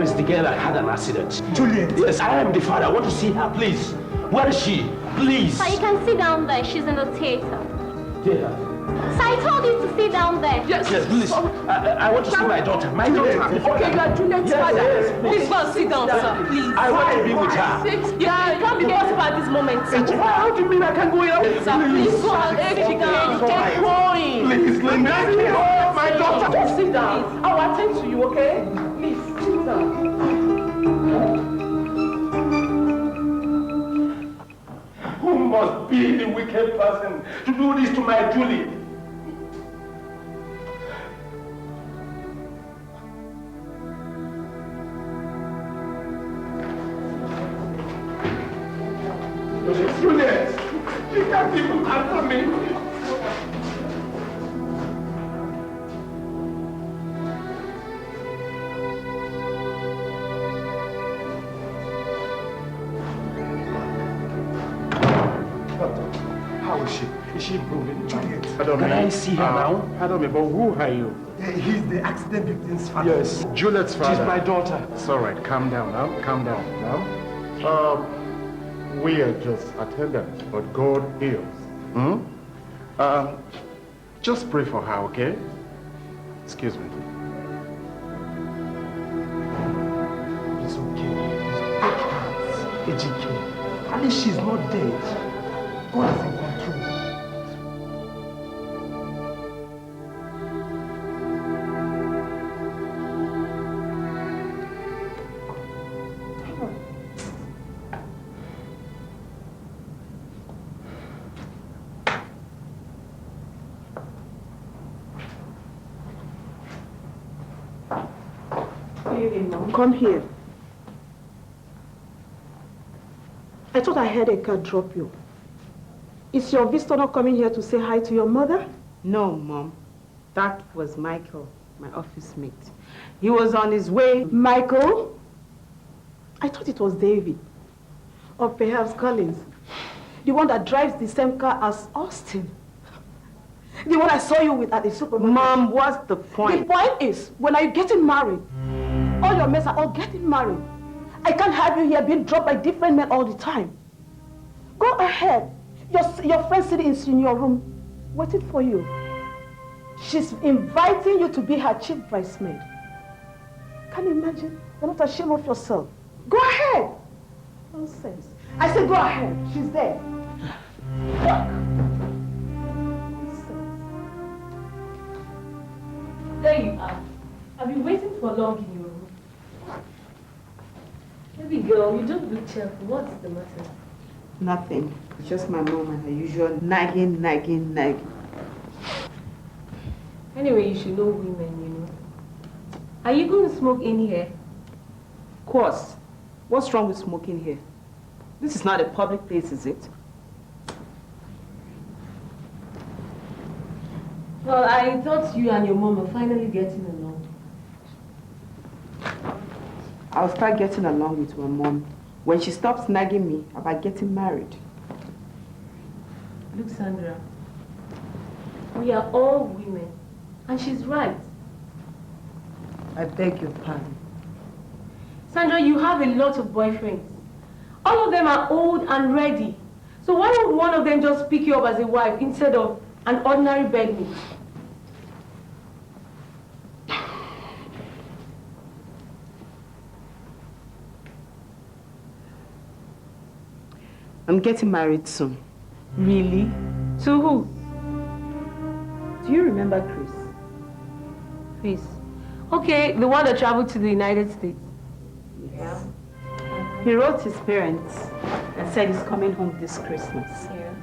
Where is the girl that had an accident? Juliet. Yes, I am the father. I want to see her, please. Where is she? Please. Sir, you can sit down there. She's in the theater. Theater? Sir, I told you to sit down there. Yes, please. I want to see my daughter. My daughter. Okay, you are Juliet's father. Yes, please go and sit down, sir. Please. I want to be with her. Yeah, it can't be possible at this moment, sir. How do you mean I can't go in? Sir, please go and sit down. Get going. Please, let me see my daughter. Just sit down. I will attend to you, okay? Please, sit down. Who must be the wicked person to do this to my Julie? Juliet, you can't even answer me. How is she? Is she improving? Juliet. Can I see her now? Pardon me, but who are you? He's the accident victim's father. Yes. Juliet's father. She's my daughter. It's all right. Calm down now. Calm down now. We are just attendants, but God heals. Just pray for her, okay? Excuse me. It's okay. It's okay. At least she's not dead. God is in control. Come here. I thought I heard a car drop you. Is your visitor not coming here to say hi to your mother? No, Mom. That was Michael, my office mate. He was on his way. Michael? I thought it was David. Or perhaps Collins. The one that drives the same car as Austin. The one I saw you with at the supermarket. Mom, what's the point? The point is, when are you getting married? All your mates are all getting married. I can't have you here being dropped by different men all the time. Go ahead. Your friend sitting in your room, waiting for you. She's inviting you to be her chief bridesmaid. Can you imagine? You're not ashamed of yourself. Go ahead. Nonsense. I said go ahead. She's there. There you are. I've been waiting for long in your room. Baby girl, you don't look cheerful. What's the matter? Nothing. It's just my mom and her usual nagging. Anyway, you should know women, you know. Are you going to smoke in here? Of course. What's wrong with smoking here? This is not a public place, is it? Well, I thought you and your mom are finally getting along. I'll start getting along with my mom when she stops nagging me about getting married. Look, Sandra, we are all women, and she's right. I beg your pardon. Sandra, you have a lot of boyfriends. All of them are old and ready. So why would one of them just pick you up as a wife instead of an ordinary bedmate? I'm getting married soon. Really? To who? Do you remember Chris? Chris. Okay, the one that traveled to the United States. Yes. He wrote his parents and said he's coming home this Christmas. Yeah.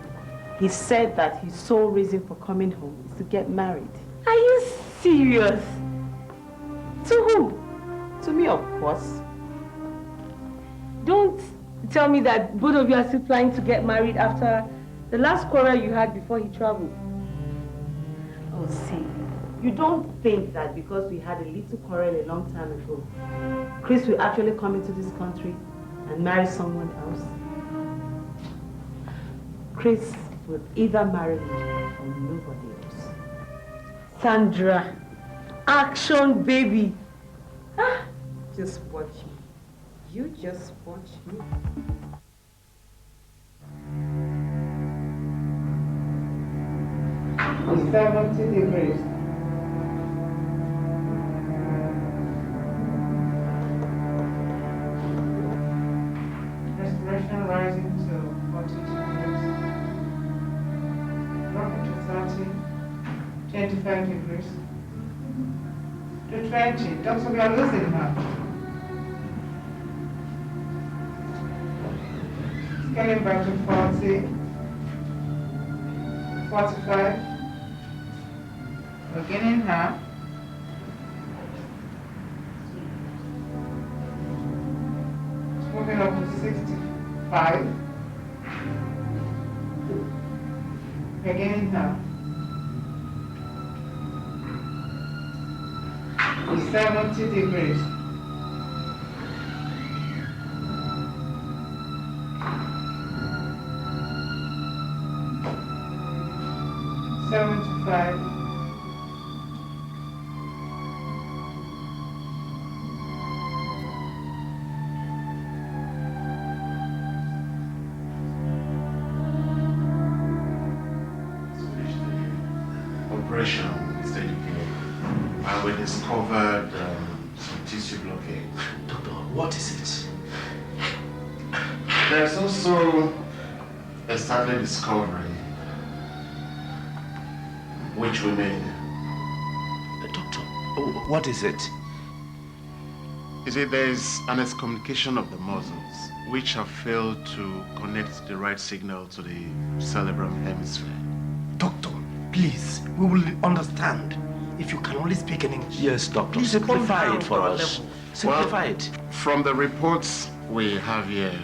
He said that his sole reason for coming home is to get married. Are you serious? To who? To me, of course. Don't tell me that both of you are still planning to get married after the last quarrel you had before he traveled. Oh, see, you don't think that because we had a little quarrel a long time ago, Chris will actually come into this country and marry someone else? Chris will either marry me or nobody else. Sandra, action baby. Ah, Just watch me. You just watch me. It's 70 degrees. Respiration rising to 40 degrees. Dropping to 30, 25 degrees. To 20. Doctor, we are losing her. Scaling back to 40, 45. We're getting her. Moving up to 65. We're getting her. 70 degrees. Operation Steady Care. And we discovered some tissue blockade. Doctor, what is it? There's also a startling discovery which we made. Doctor, what is it? You see, there's an excommunication of the muscles which have failed to connect the right signal to the cerebrum hemisphere. Doctor, please, we will understand. If you can only speak in English. Yes, doctor. Please simplify it for us. Simplify it. From the reports we have here,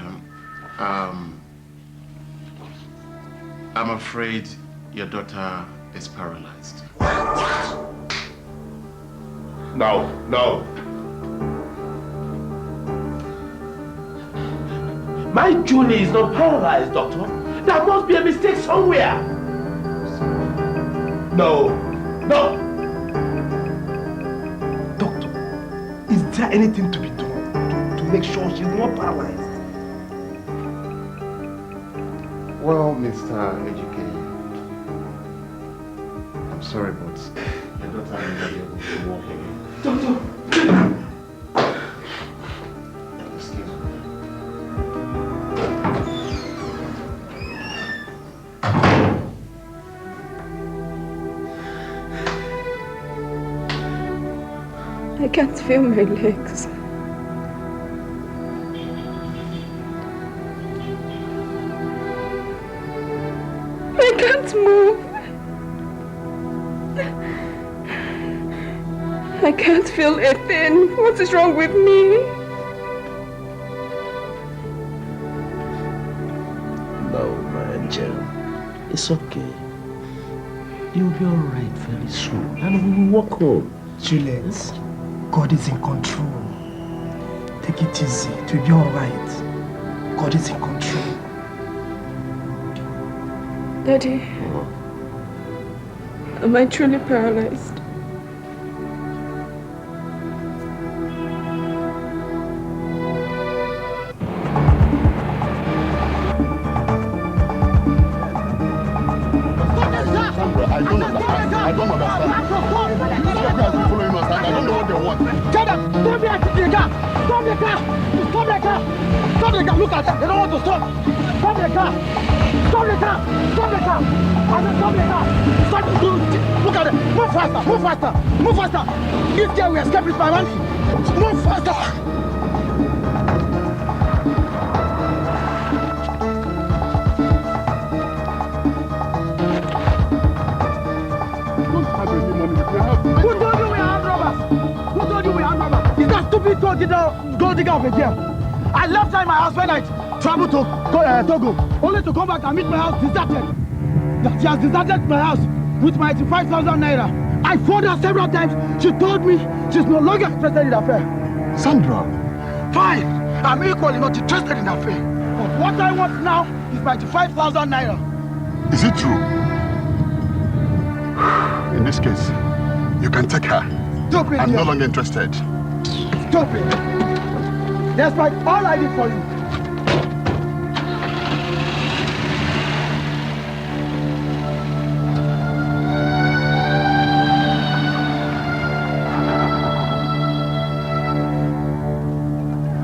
I'm afraid your daughter is paralyzed. No. My Julie is not paralyzed, doctor. There must be a mistake somewhere. No. Doctor, is there anything to be done to make sure she's not paralyzed? Well, Mr. AGK, I'm sorry, but your daughter may not be able to walk again. Doctor! Excuse me. I can't feel my legs. I can't move. I can't feel a thing. What is wrong with me? No, my angel. It's okay. You'll be all right very soon. And we'll walk home. Juliet, God is in control. Take it easy. It will be all right. God is in control. Daddy, am I truly paralyzed? I don't understand. I don't understand. These people have been following us and I don't know what they want. Tell them, stop the car! Stop the car! Stop the car! Stop the car! Look at them, they don't want to stop! Stop the car! Stop the car! Stop the car! I said stop the car! Stop the car! Look at them! Move faster! Move faster! Move faster! This girl will escape with my money! Move faster! Who told you we are armed robbers? Who told you we are armed robbers? Is that stupid gold digger over here? I left her in my house when I traveled to Togo, only to come back and meet my house deserted. She has deserted my house with my 85,000 naira. I phoned her several times. She told me she's no longer interested in the affair. Sandra. Fine, I'm equally not interested in the affair. But what I want now is my 85,000 naira. Is it true? In this case, you can take her. Stop it. I'm no longer interested. Stop it. despite all I did for you.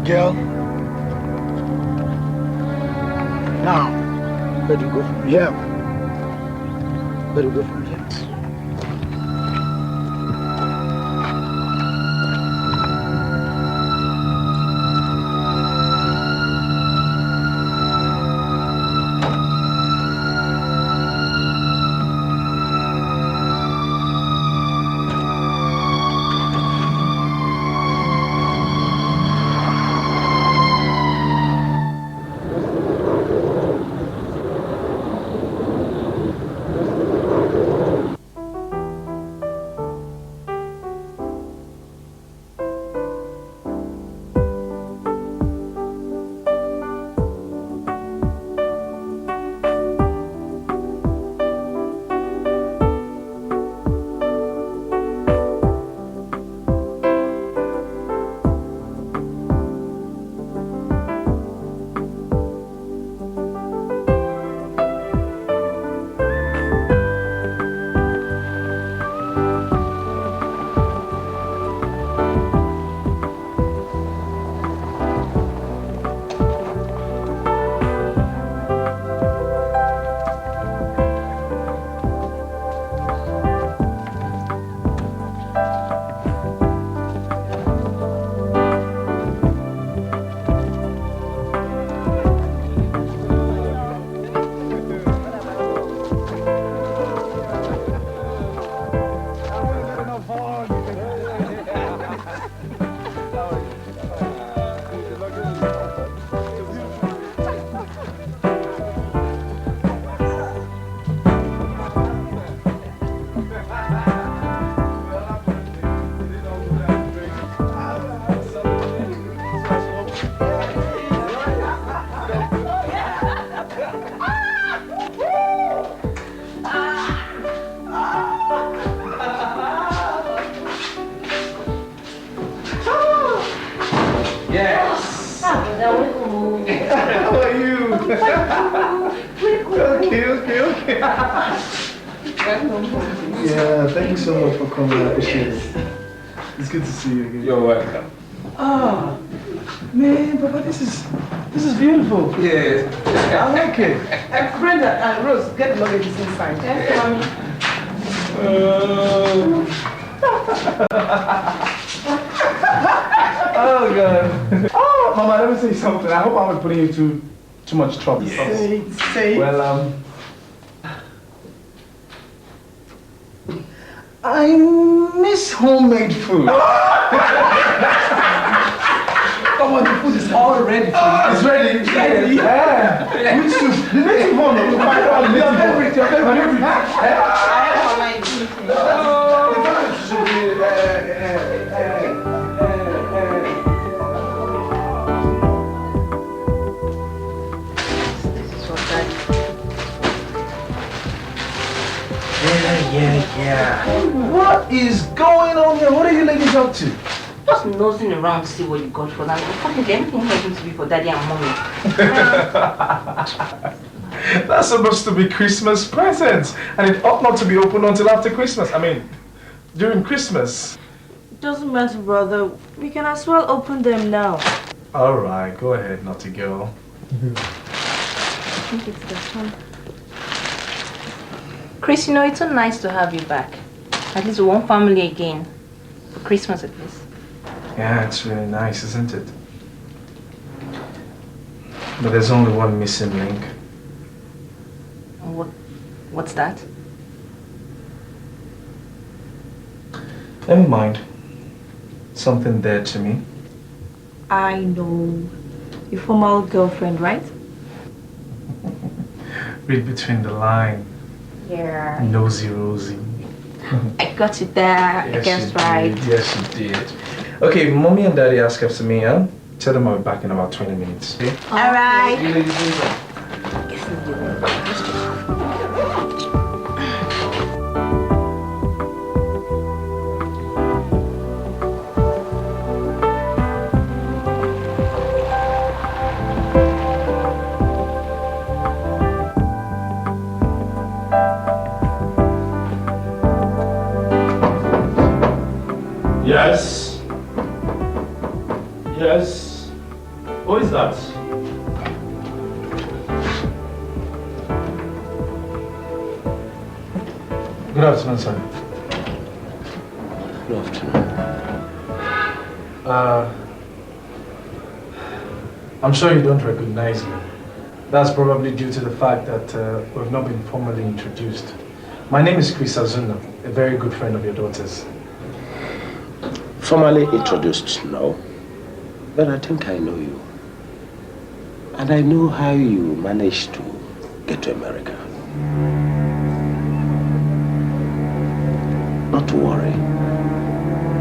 Girl. Now, where do you go from here? Where do you go from here? Yeah, thank you so much for coming. I appreciate it. It's good to see you again. You're welcome. Ah, man, Papa, this is beautiful. Yes. I like it. Brenda, Rose, get the luggage inside. Yes, Mommy. Oh, God. Oh, Mama, let me say something. I hope I'm not putting you too much trouble. Yes. Say. Well, I miss homemade food. Come on, the food is all ready for you. It's ready? It's ready? Yeah. Which soup? The native one. You find all the everything. Yeah. What is going on here? What are you ladies up to? Just nosing around to see what you got for that. Unfortunately, everything happens to be for Daddy and Mommy. That's supposed to be Christmas presents, and it ought not to be opened until after Christmas. I mean, during Christmas. It doesn't matter, brother. We can as well open them now. All right, go ahead, naughty girl. I think it's this one. Chris, you know, it's so nice to have you back. At least one family again. For Christmas at least. Yeah, it's really nice, isn't it? But there's only one missing link. What's that? Never mind. Something dead to me. I know. Your former girlfriend, right? Read between the lines. Yeah. Nosy Rosie. I got it there. Yes, I guess you right. did. Yes, you did. Okay, Mommy and Daddy ask after me, huh? Tell them I'll be back in about 20 minutes. Okay? All right. You ladies do that. Yes. Yes. Who is that? Good afternoon, sir. Good afternoon. I'm sure you don't recognize me. That's probably due to the fact that we've not been formally introduced. My name is Chris Azuna, a very good friend of your daughter's. Formally introduced, no. But I think I know you. And I know how you managed to get to America. Not to worry.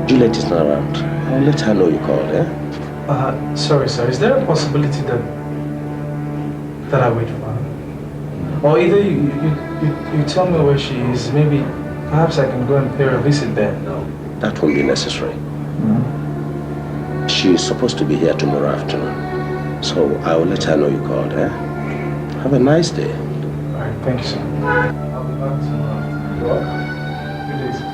Juliet is not around. I'll let her know you called, eh? Sorry, sir. Is there a possibility that I wait for her? Or either you tell me where she is, maybe perhaps I can go and pay her a visit there. No, that won't be necessary. She's supposed to be here tomorrow afternoon. So I will let her know you called, eh? Have a nice day. All right, thank you, sir. I'll be back tomorrow. You're welcome. Good day, sir.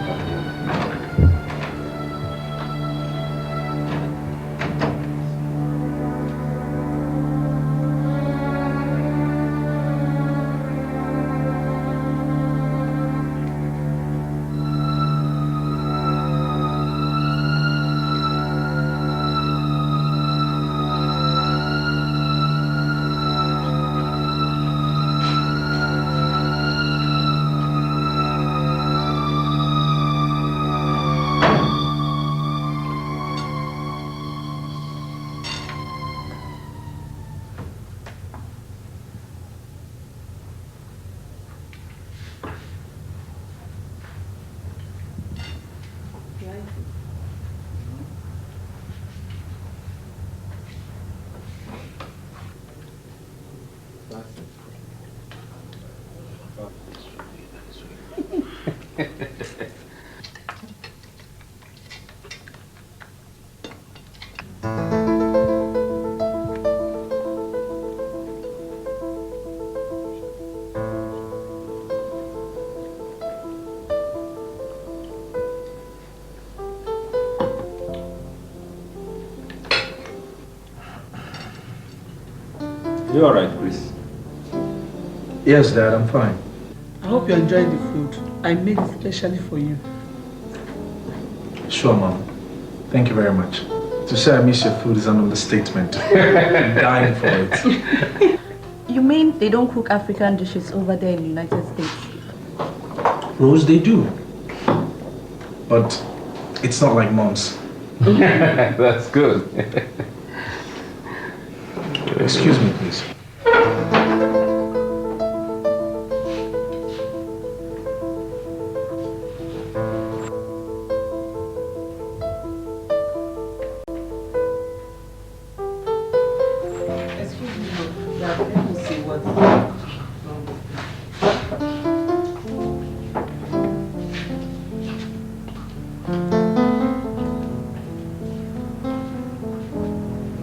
You alright, Chris? Yes, Dad, I'm fine. I hope you're enjoying the food. I made it specially for you. Sure, Mom. Thank you very much. To say I miss your food is an understatement. I'm dying for it. You mean they don't cook African dishes over there in the United States? Rose, they do. But it's not like Mom's. That's good. Excuse me, please.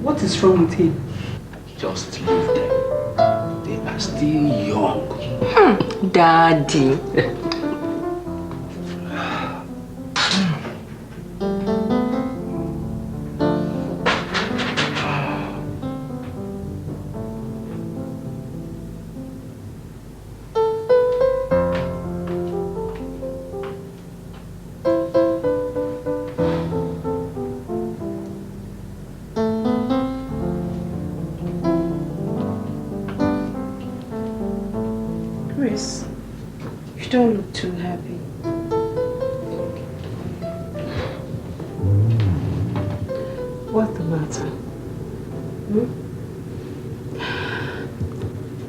What is wrong with him? Just leave them. They are still young. Daddy. Chris, you don't look too happy. What's the matter?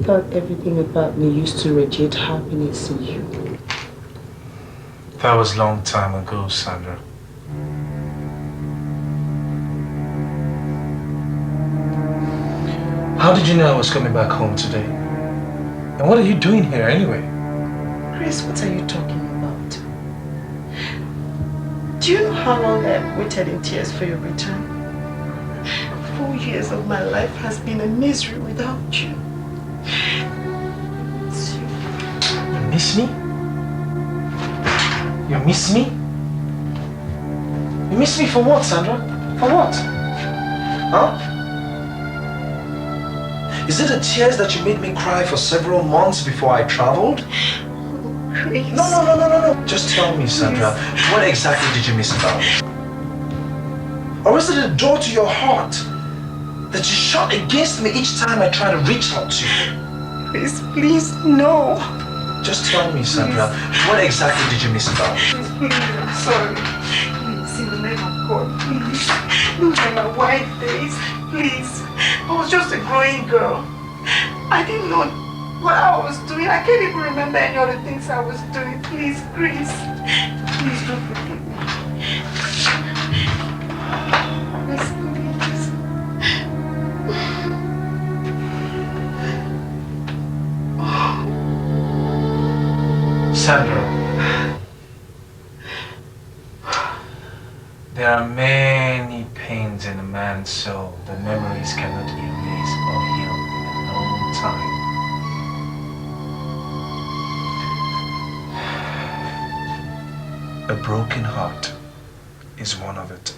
Thought everything about me used to radiate happiness in you. That was a long time ago, Sandra. How did you know I was coming back home today? And what are you doing here anyway? Chris, what are you talking about? Do you know how long I've waited in tears for your return? 4 years of my life has been a misery without you. You miss me? You miss me? You miss me for what, Sandra? For what? Huh? Is it the tears that you made me cry for several months before I traveled? Chris. No. Just tell me, Sandra, what exactly did you miss about it? Or is it a door to your heart that you shut against me each time I try to reach out to you? Chris, please, no. Just tell me, Sandra, what exactly did you miss about it? Please, I'm sorry. Please, in the name of God, please. Look at my white face, please. I was just a growing girl. I didn't know what I was doing. I can't even remember any of the things I was doing. Please, Chris. Please don't forgive me. Please, please. Sandra, there are many pains in a man's soul that memories cannot erase or heal in a long time. A broken heart is one of it,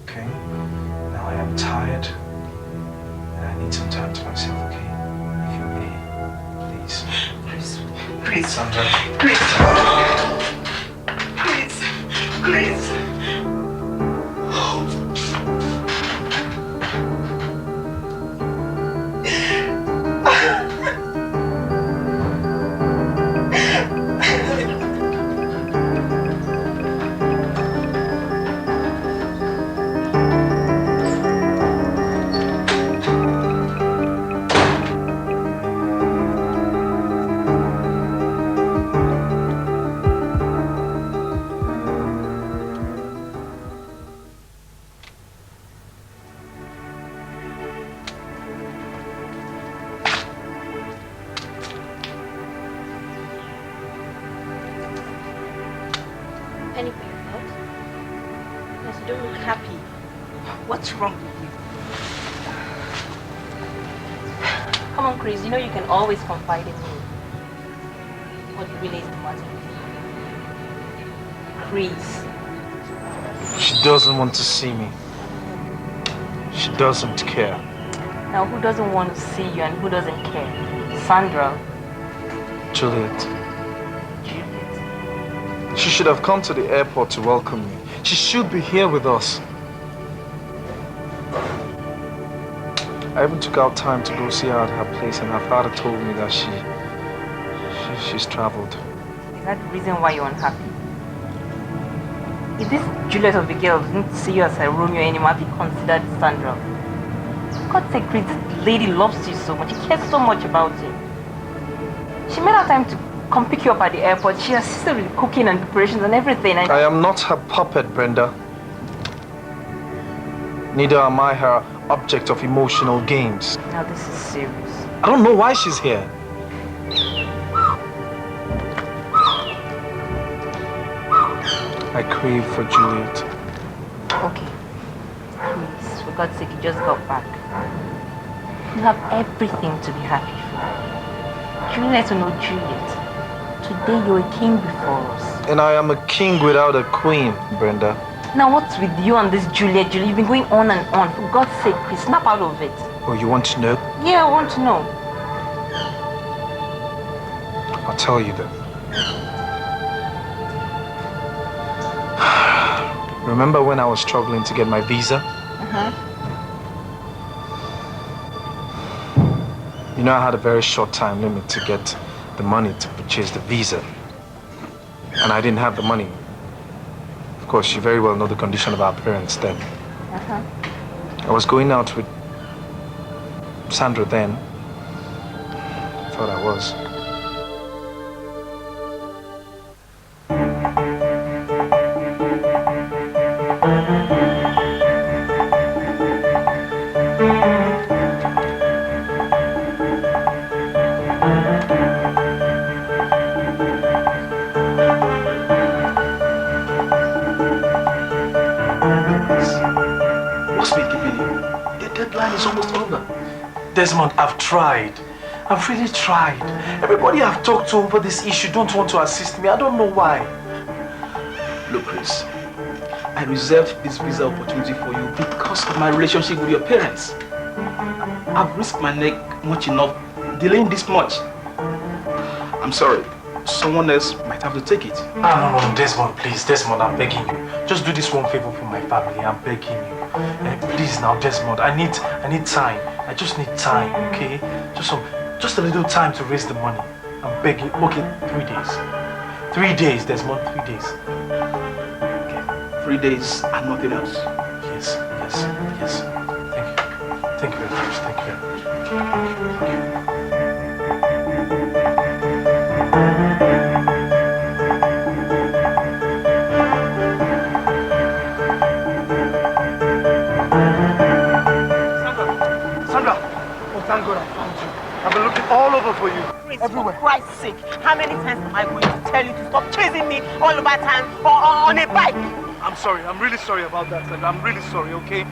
okay? Now I am tired and I need some time to myself, okay? If you may, please. Chris. Sandra. Chris. Please. What's wrong with you? Come on, Chris, you know you can always confide in me. What really is the matter with you? Chris. She doesn't want to see me. She doesn't care. Now, who doesn't want to see you and who doesn't care? Sandra. Juliet. She should have come to the airport to welcome me. She should be here with us. I even took out time to go see her at her place, and her father told me that she's traveled. Is that the reason why you're unhappy? If this Juliet of a girl didn't see you as a Romeo anymore, have you considered Sandra? For God's sake, Chris, this lady loves you so much. She cares so much about you. She made her time to come pick you up at the airport. She assisted with cooking and preparations and everything. I am not her puppet, Brenda. Neither am I her object of emotional games. Now this is serious. I don't know why she's here. I crave for Juliet. Okay. Please, for God's sake, you just got back. You have everything to be happy for. Juliet will know Juliet. Today you're a king before us. And I am a king without a queen, Brenda. Now what's with you and this Juliet? You've been going on and on. For God's sake, Chris, snap out of it. Oh, you want to know? Yeah, I want to know. I'll tell you then. Remember when I was struggling to get my visa? You know, I had a very short time limit to get the money to purchase the visa. And I didn't have the money. Of course, you very well know the condition of our parents then. I was going out with Sandra then. I thought I was. Desmond, I've tried. I've really tried. Everybody I've talked to over this issue don't want to assist me. I don't know why. Look, Chris, I reserved this visa opportunity for you because of my relationship with your parents. I've risked my neck much enough, delaying this much. I'm sorry. Someone else might have to take it. No, Desmond, please, Desmond, I'm begging you. Just do this one favor for my family, I'm begging you. Please now, Desmond, I need time. I just need time, okay? Just a little time to raise the money. I'm begging. Okay, 3 days. 3 days, Desmond, 3 days. Okay, 3 days and nothing else. Yes. Thank you. Thank you very much. Thank you very much. Sandra! Oh, thank God I found you. I've been looking all over for you. Chris, everywhere. For Christ's sake, how many times am I going to tell you to stop chasing me all over town or on a bike? I'm sorry. I'm really sorry about that, Sandra. I'm really sorry, okay?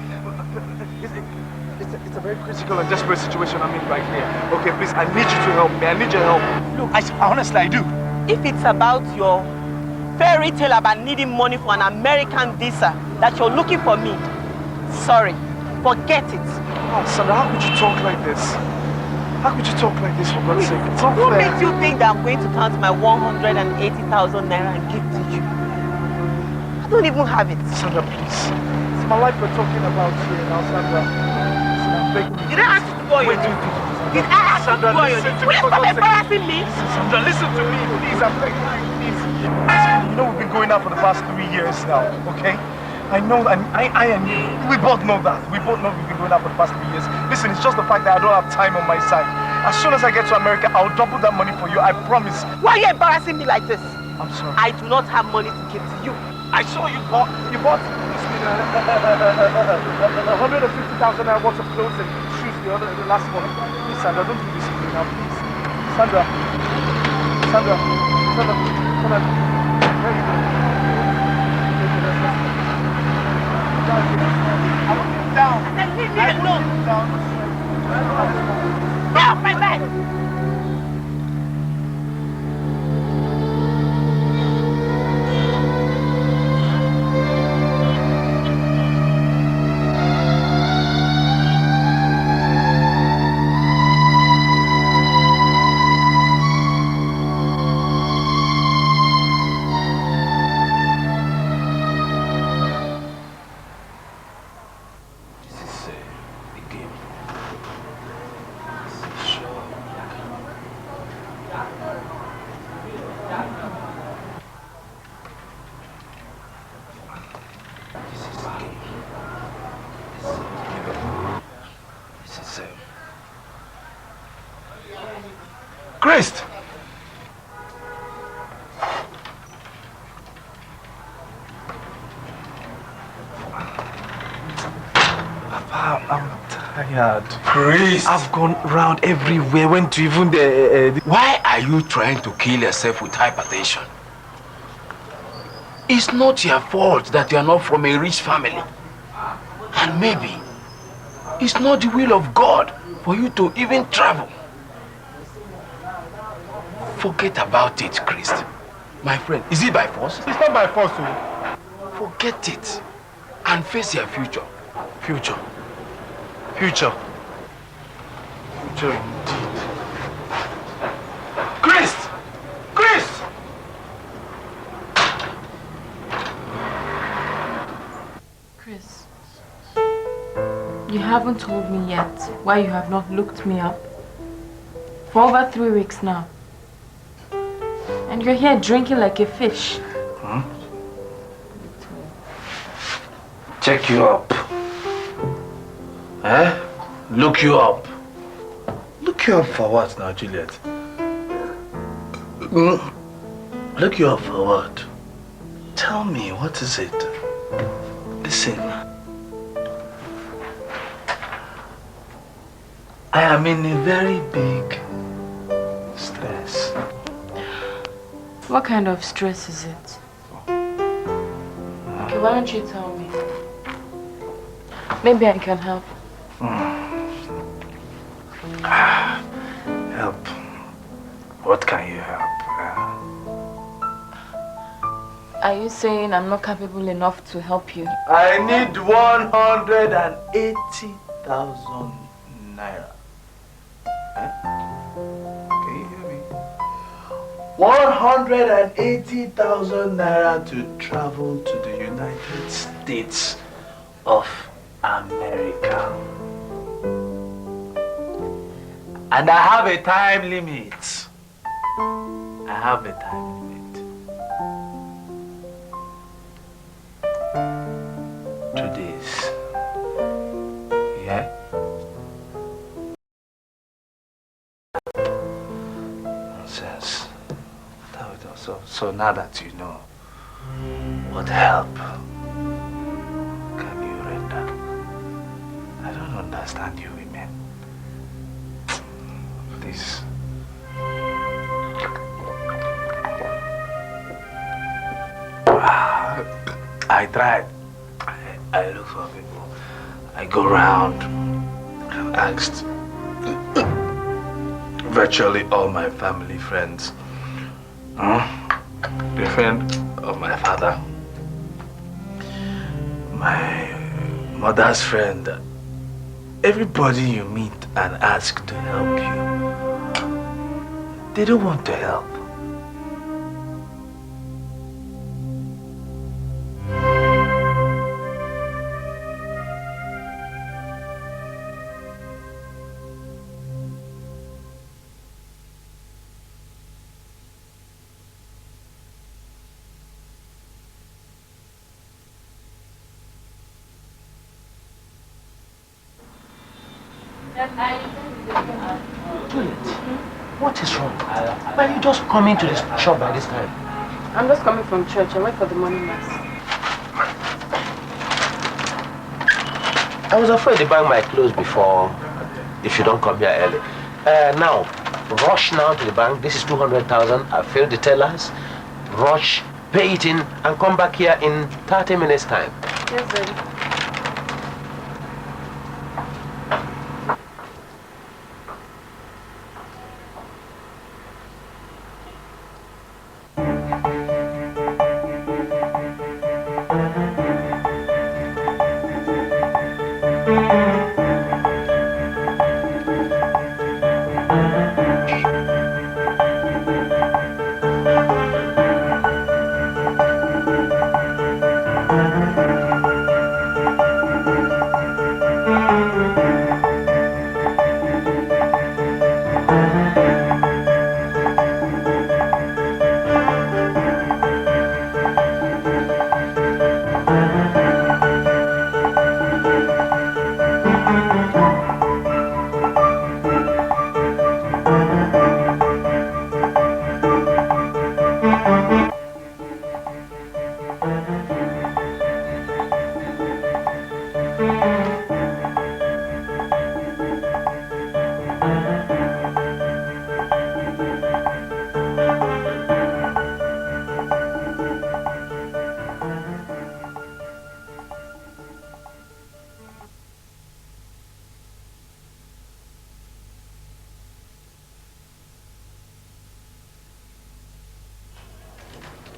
It's a very critical and desperate situation I'm in right here. Okay, please, I need you to help me. I need your help. Look, honestly, I do. If it's about your fairy tale about needing money for an American visa that you're looking for me, sorry, forget it. Oh, Sandra, how could you talk like this? How could you talk like this, for God's sake? It's not Who fair. makes you think that I'm going to count my 180,000 naira and give to you? I don't even have it. Sandra, please. It's my life we're talking about here now, Sandra. I'm begging you. Did I ask you to go on your knees? Did I ask you to go on your knees? Will you stop embarrassing me? Sandra, listen to me, please. I'm begging you, please. You know we've been going out for the past 3 years now, okay? I know, and I and you, we both know that. We both know we've been going out for the past 3 years. Listen, it's just the fact that I don't have time on my side. As soon as I get to America, I'll double that money for you, I promise. Why are you embarrassing me like this? I'm sorry. I do not have money to give to you. I saw you bought 150,000 naira worth of clothes and shoes the last one. Please, Sandra, don't do this to me now, please. Sandra. Very good. I want you down. Then leave me alone. Get off my bed. Christ! Papa, I'm tired. Chris! I've gone round everywhere, went to even the... Why are you trying to kill yourself with hypertension? It's not your fault that you are not from a rich family. And maybe it's not the will of God for you to even travel. Forget about it, Christ. My friend, is it by force? It's not by force, too. Forget it and face your future. Future indeed. Christ! Chris, you haven't told me yet why you have not looked me up. For over 3 weeks now. And you're here drinking like a fish. Check you up. Eh? Look you up. Look you up for what now, Juliet? Look you up for what? Tell me, what is it? Listen. I am in a very big stress. What kind of stress is it? Okay, why don't you tell me? Maybe I can help. Help? What can you help? Are you saying I'm not capable enough to help you? I need 180,000 naira. Eh? Can you hear me? 180,000 naira to travel to the United States of America. And I have a time limit. I have a time limit. 2 days. Yeah? Nonsense. So now that you know, what help can you render? I don't understand you women. Please. I tried. I look for people. I go around and asked virtually all my family friends. The friend of my father, my mother's friend, everybody you meet and ask to help you, they don't want to help. What is wrong? Why are you just coming to this shop by this time? I'm just coming from church. I wait for the morning mass. I was afraid to buy my clothes before if you don't come here early. Now, rush now to the bank. This is 200,000. I filled the tellers. Rush, pay it in, and come back here in 30 minutes time. Yes, Daddy.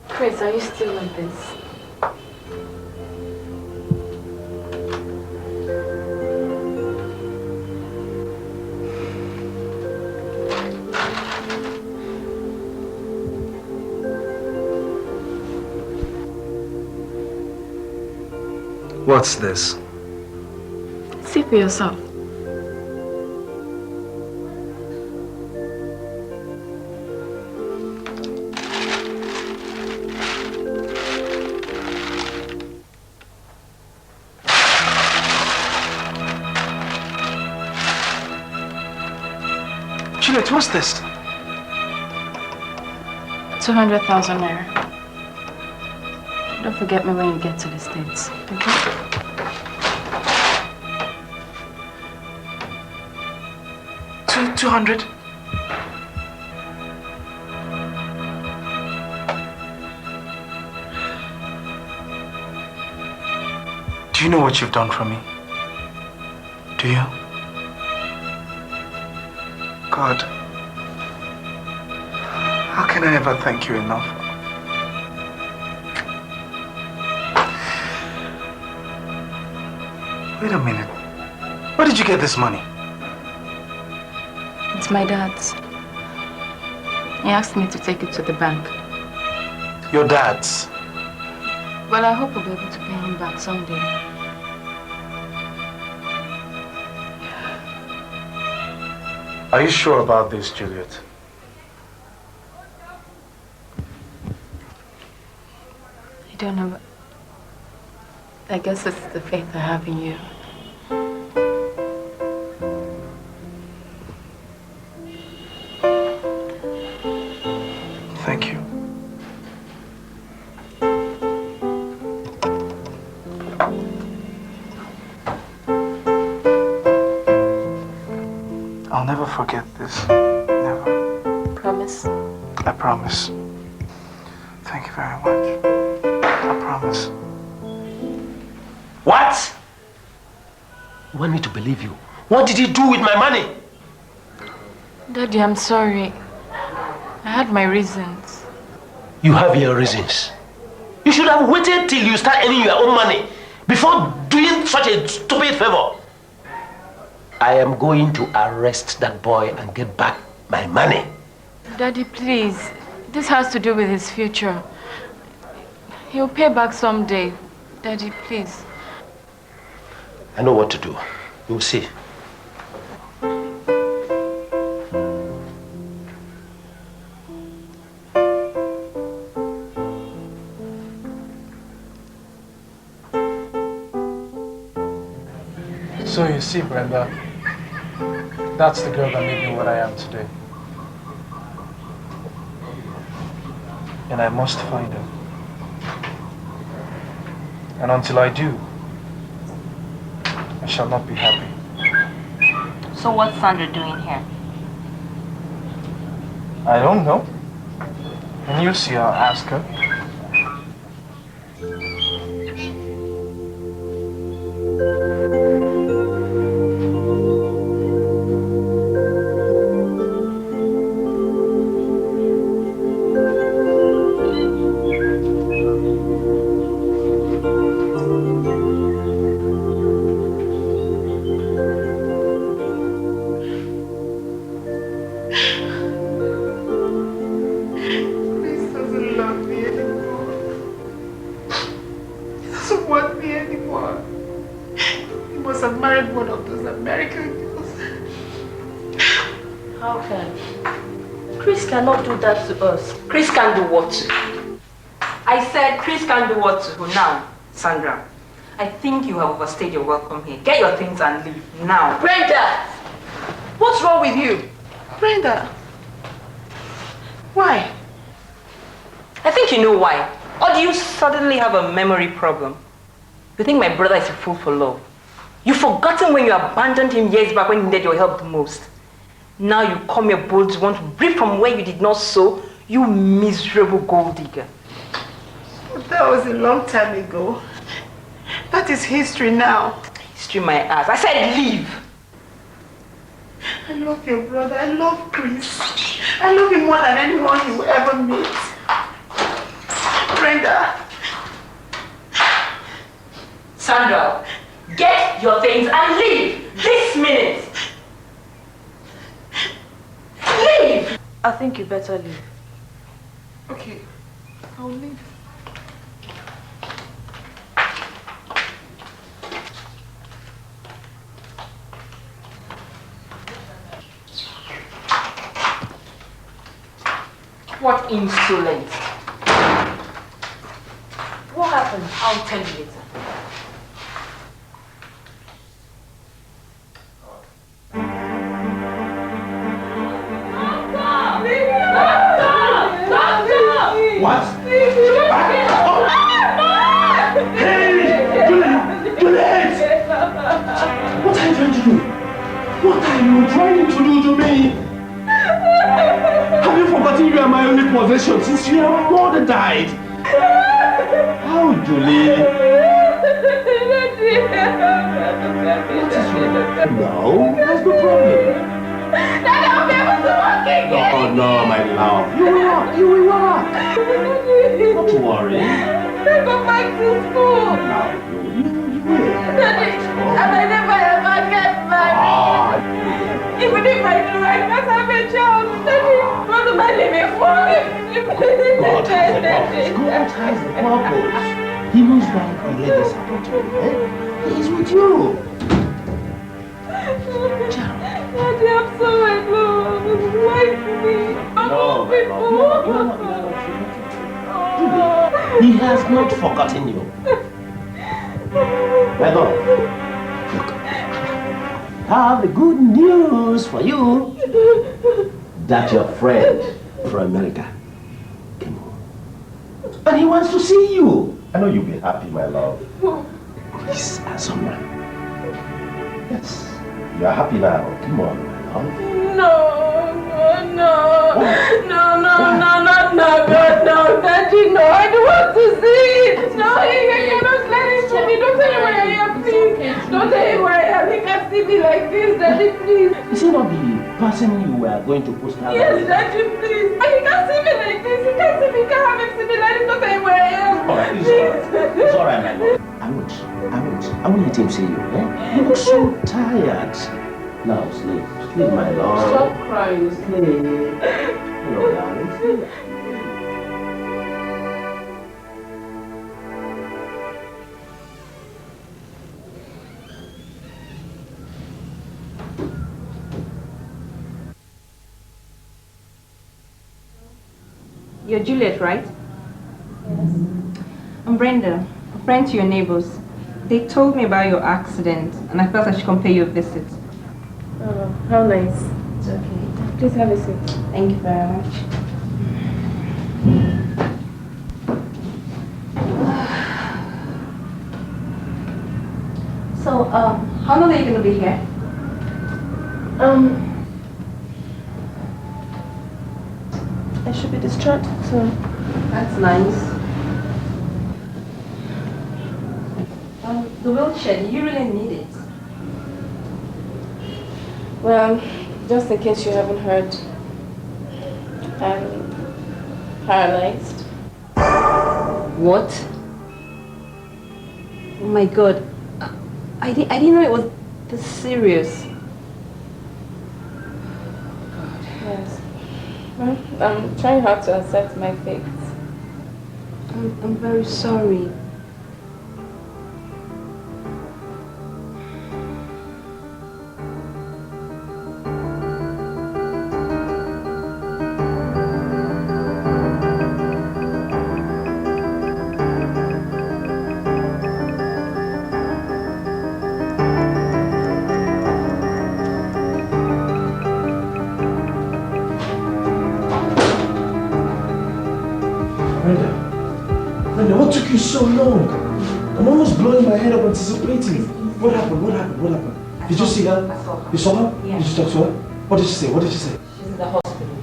Chris, are you still like this? What's this? See for yourself. Juliet, what's this? 200,000 naira. Don't forget me when you get to the States, okay? $200? Do you know what you've done for me? Do you? God, how can I ever thank you enough? Wait a minute. Where did you get this money? It's my dad's. He asked me to take it to the bank. Your dad's? But I hope I'll be able to pay him back someday. Are you sure about this, Juliet? I don't know, but I guess it's the faith I have in you. Thank you. I'll never forget this. Never. Promise? I promise. Thank you very much. I promise. What? You want me to believe you? What did you do with my money? Daddy, I'm sorry. I had my reasons. You have your reasons. You should have waited till you start earning your own money before doing such a stupid favor. I am going to arrest that boy and get back my money. Daddy, please. This has to do with his future. He'll pay back someday. Daddy, please. I know what to do. You'll see. So you see, Brenda, that's the girl that made me what I am today. And I must find her. And until I do, I shall not be happy. So what's Sandra doing here? I don't know. And you'll see, I'll ask her. That to us. Chris can do what to? I said Chris can do what to who now? Sandra, I think you have overstayed your welcome here. Get your things and leave now. Brenda! What's wrong with you? Brenda! Why? I think you know why. Or do you suddenly have a memory problem? You think my brother is a fool for love? You've forgotten when you abandoned him years back when he needed your help the most. Now you come here bold to want to reap from where you did not sow, you miserable gold digger. That was a long time ago. That is history now. History my ass. I said leave. I love your brother. I love Chris. I love him more than anyone you will ever meet. Brenda. Sandra, get your things and leave this minute. Leave! I think you better leave. Okay, I'll leave. What insolence! What happened? I'll tell you later. What? Hey! Juliet! What are you trying to do? What are you trying to do to me? Have you forgotten you are my only possession since your mother died? How, Julie? What is wrong? No, there's no problem. Daddy, I'll be able to walk again. No, my love. You will walk. You will walk. Not to worry. Go back to school. Now, you Daddy, and I never ever get married. Even if I do, I must have a child. Daddy, what am I living for? God has the purpose. He knows why he let this happen to you, eh? He is with you. Daddy, I'm so alone. Why me? No, he has not forgotten you. My love, look, I have the good news for you that your friend from America came home. And he wants to see you. I know you'll be happy, my love. Chris Azoma. Yes, you are happy now. Come on, my love. No, Daddy, no, I don't want to see it. No, I cannot let it to me. Don't tell him where I am, please. Don't tell him where I am. He can't see me like this, Daddy, please. Is he not the person you were going to post out? Yes, Daddy, please. He can't see me like this. He can't see me. He can't have him see me like this. Don't tell him where I am. All right, it's all right, my love. I won't let him see you, eh? You look so tired. Now, sleep, my love. Stop crying. Sleep. Hello, darling. Sleep. You're Juliet, right? Yes. I'm Brenda, a friend to your neighbors. They told me about your accident, and I felt I should come pay you a visit. Oh, how nice. It's okay. Please have a seat. Thank you very much. So, how long are you going to be here? I should be discharged soon. That's nice. The wheelchair, do you really need it? Well, just in case you haven't heard, I'm paralyzed. What? Oh my God. I didn't know it was this serious. Yes. Well, I'm trying hard to accept my fate. I'm very sorry. Brenda, what took you so long? I'm almost blowing my head up anticipating. What happened? Did you see her? You saw her? Yeah. Did you talk to her? What did she say? She's in the hospital.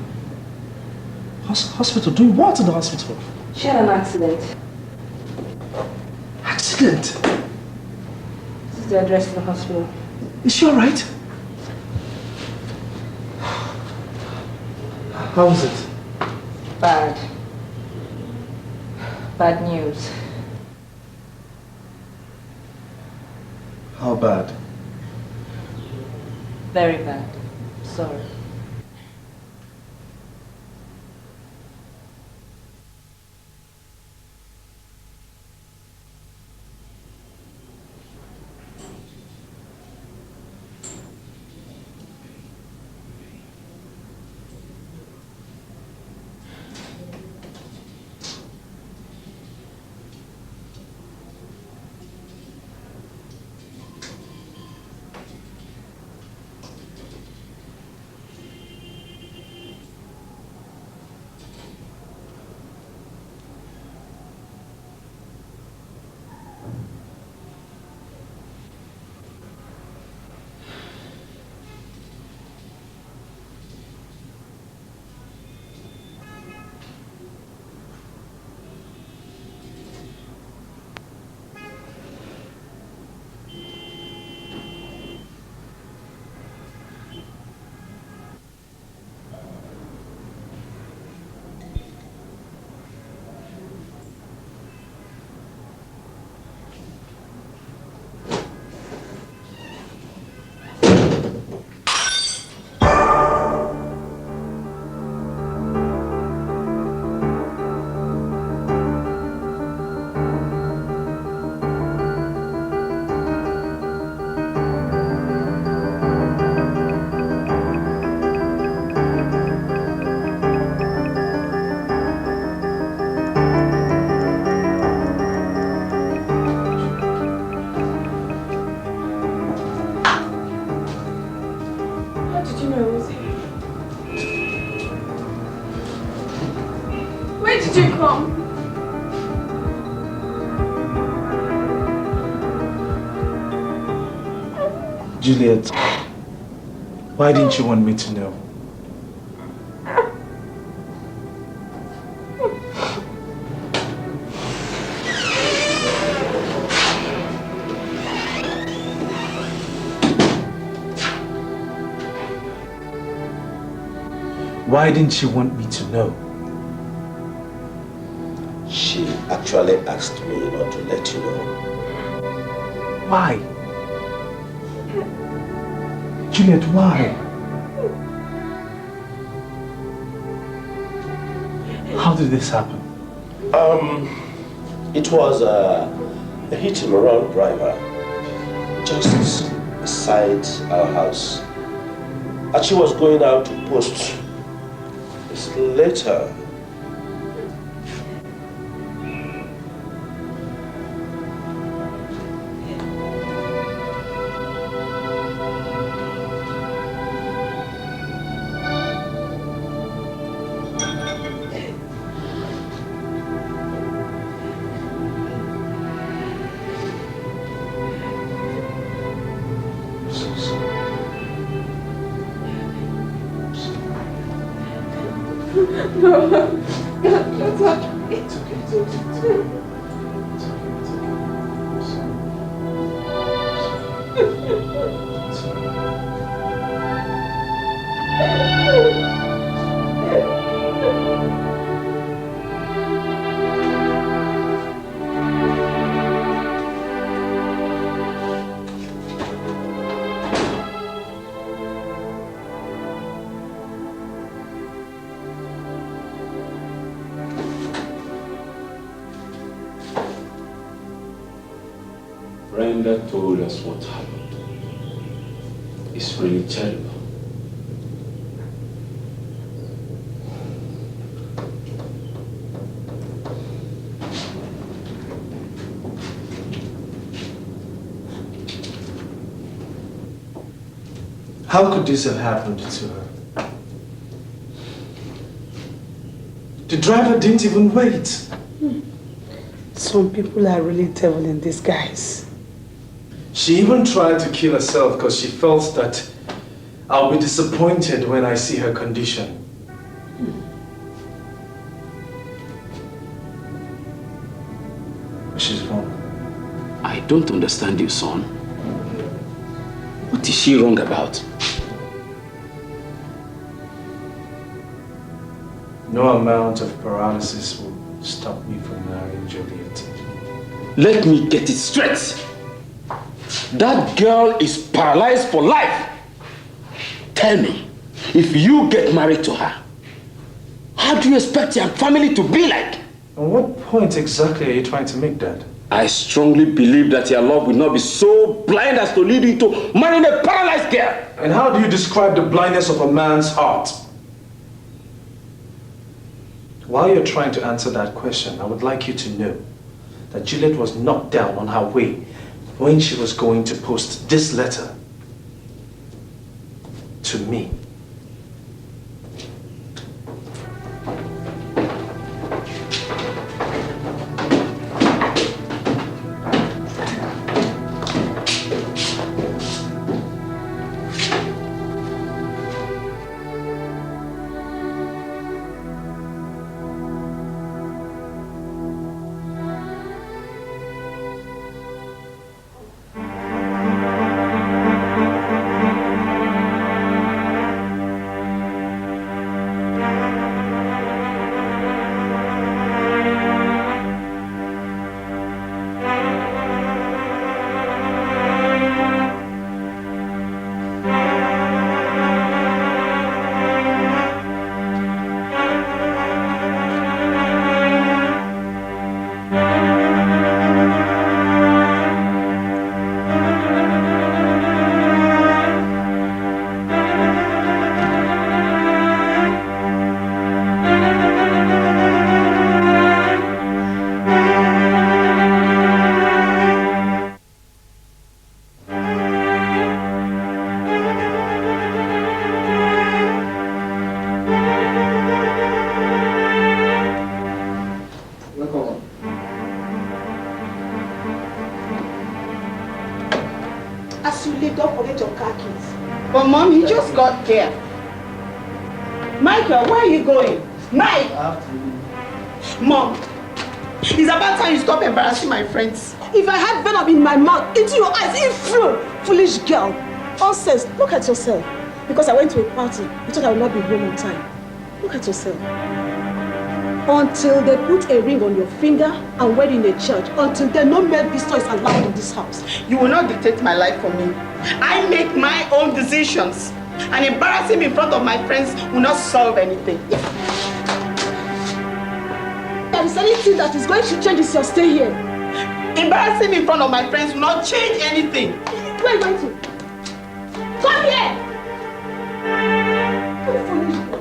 Hospital? Doing what in the hospital? She had an accident. Accident? This is the address of the hospital. Is she alright? How is it? Bad. Bad news. How bad? Very bad. Sorry. Juliet, why didn't you want me to know? Why didn't you want me to know? She actually asked me not to let you know. Why? Juliet, why? How did this happen? It was a hit and run driver just beside our house. And she was going out to post this letter. Brenda told us what happened. It's really terrible. How could this have happened to her? The driver didn't even wait. Some people are really devil in disguise. She even tried to kill herself because she felt that I'll be disappointed when I see her condition. She's wrong. I don't understand you, son. What is she wrong about? No amount of paralysis will stop me from marrying Juliet. Let me get it straight. That girl is paralyzed for life. Tell me, if you get married to her, how do you expect your family to be like? And what point exactly are you trying to make, Dad? I strongly believe that your love will not be so blind as to lead you to marrying a paralyzed girl. And how do you describe the blindness of a man's heart? While you're trying to answer that question, I would like you to know that Juliet was knocked down on her way when she was going to post this letter to me. As you leave, don't forget your car keys. But Mom, he just got here. Michael, where are you going? Mike! Mom, it's about time you stop embarrassing my friends. If I had venom in my mouth, into your eyes, you foolish girl. Nonsense, look at yourself. Because I went to a party, you thought I would not be home on time. Look at yourself. Until they put a ring on your finger and wed in a church, until then no male visitor is allowed in this house. You will not dictate my life for me. I make my own decisions. And embarrassing me in front of my friends will not solve anything. If there is anything that is going to change is your stay here. Embarrassing me in front of my friends will not change anything. Where are you going to? Come here! You foolish girl.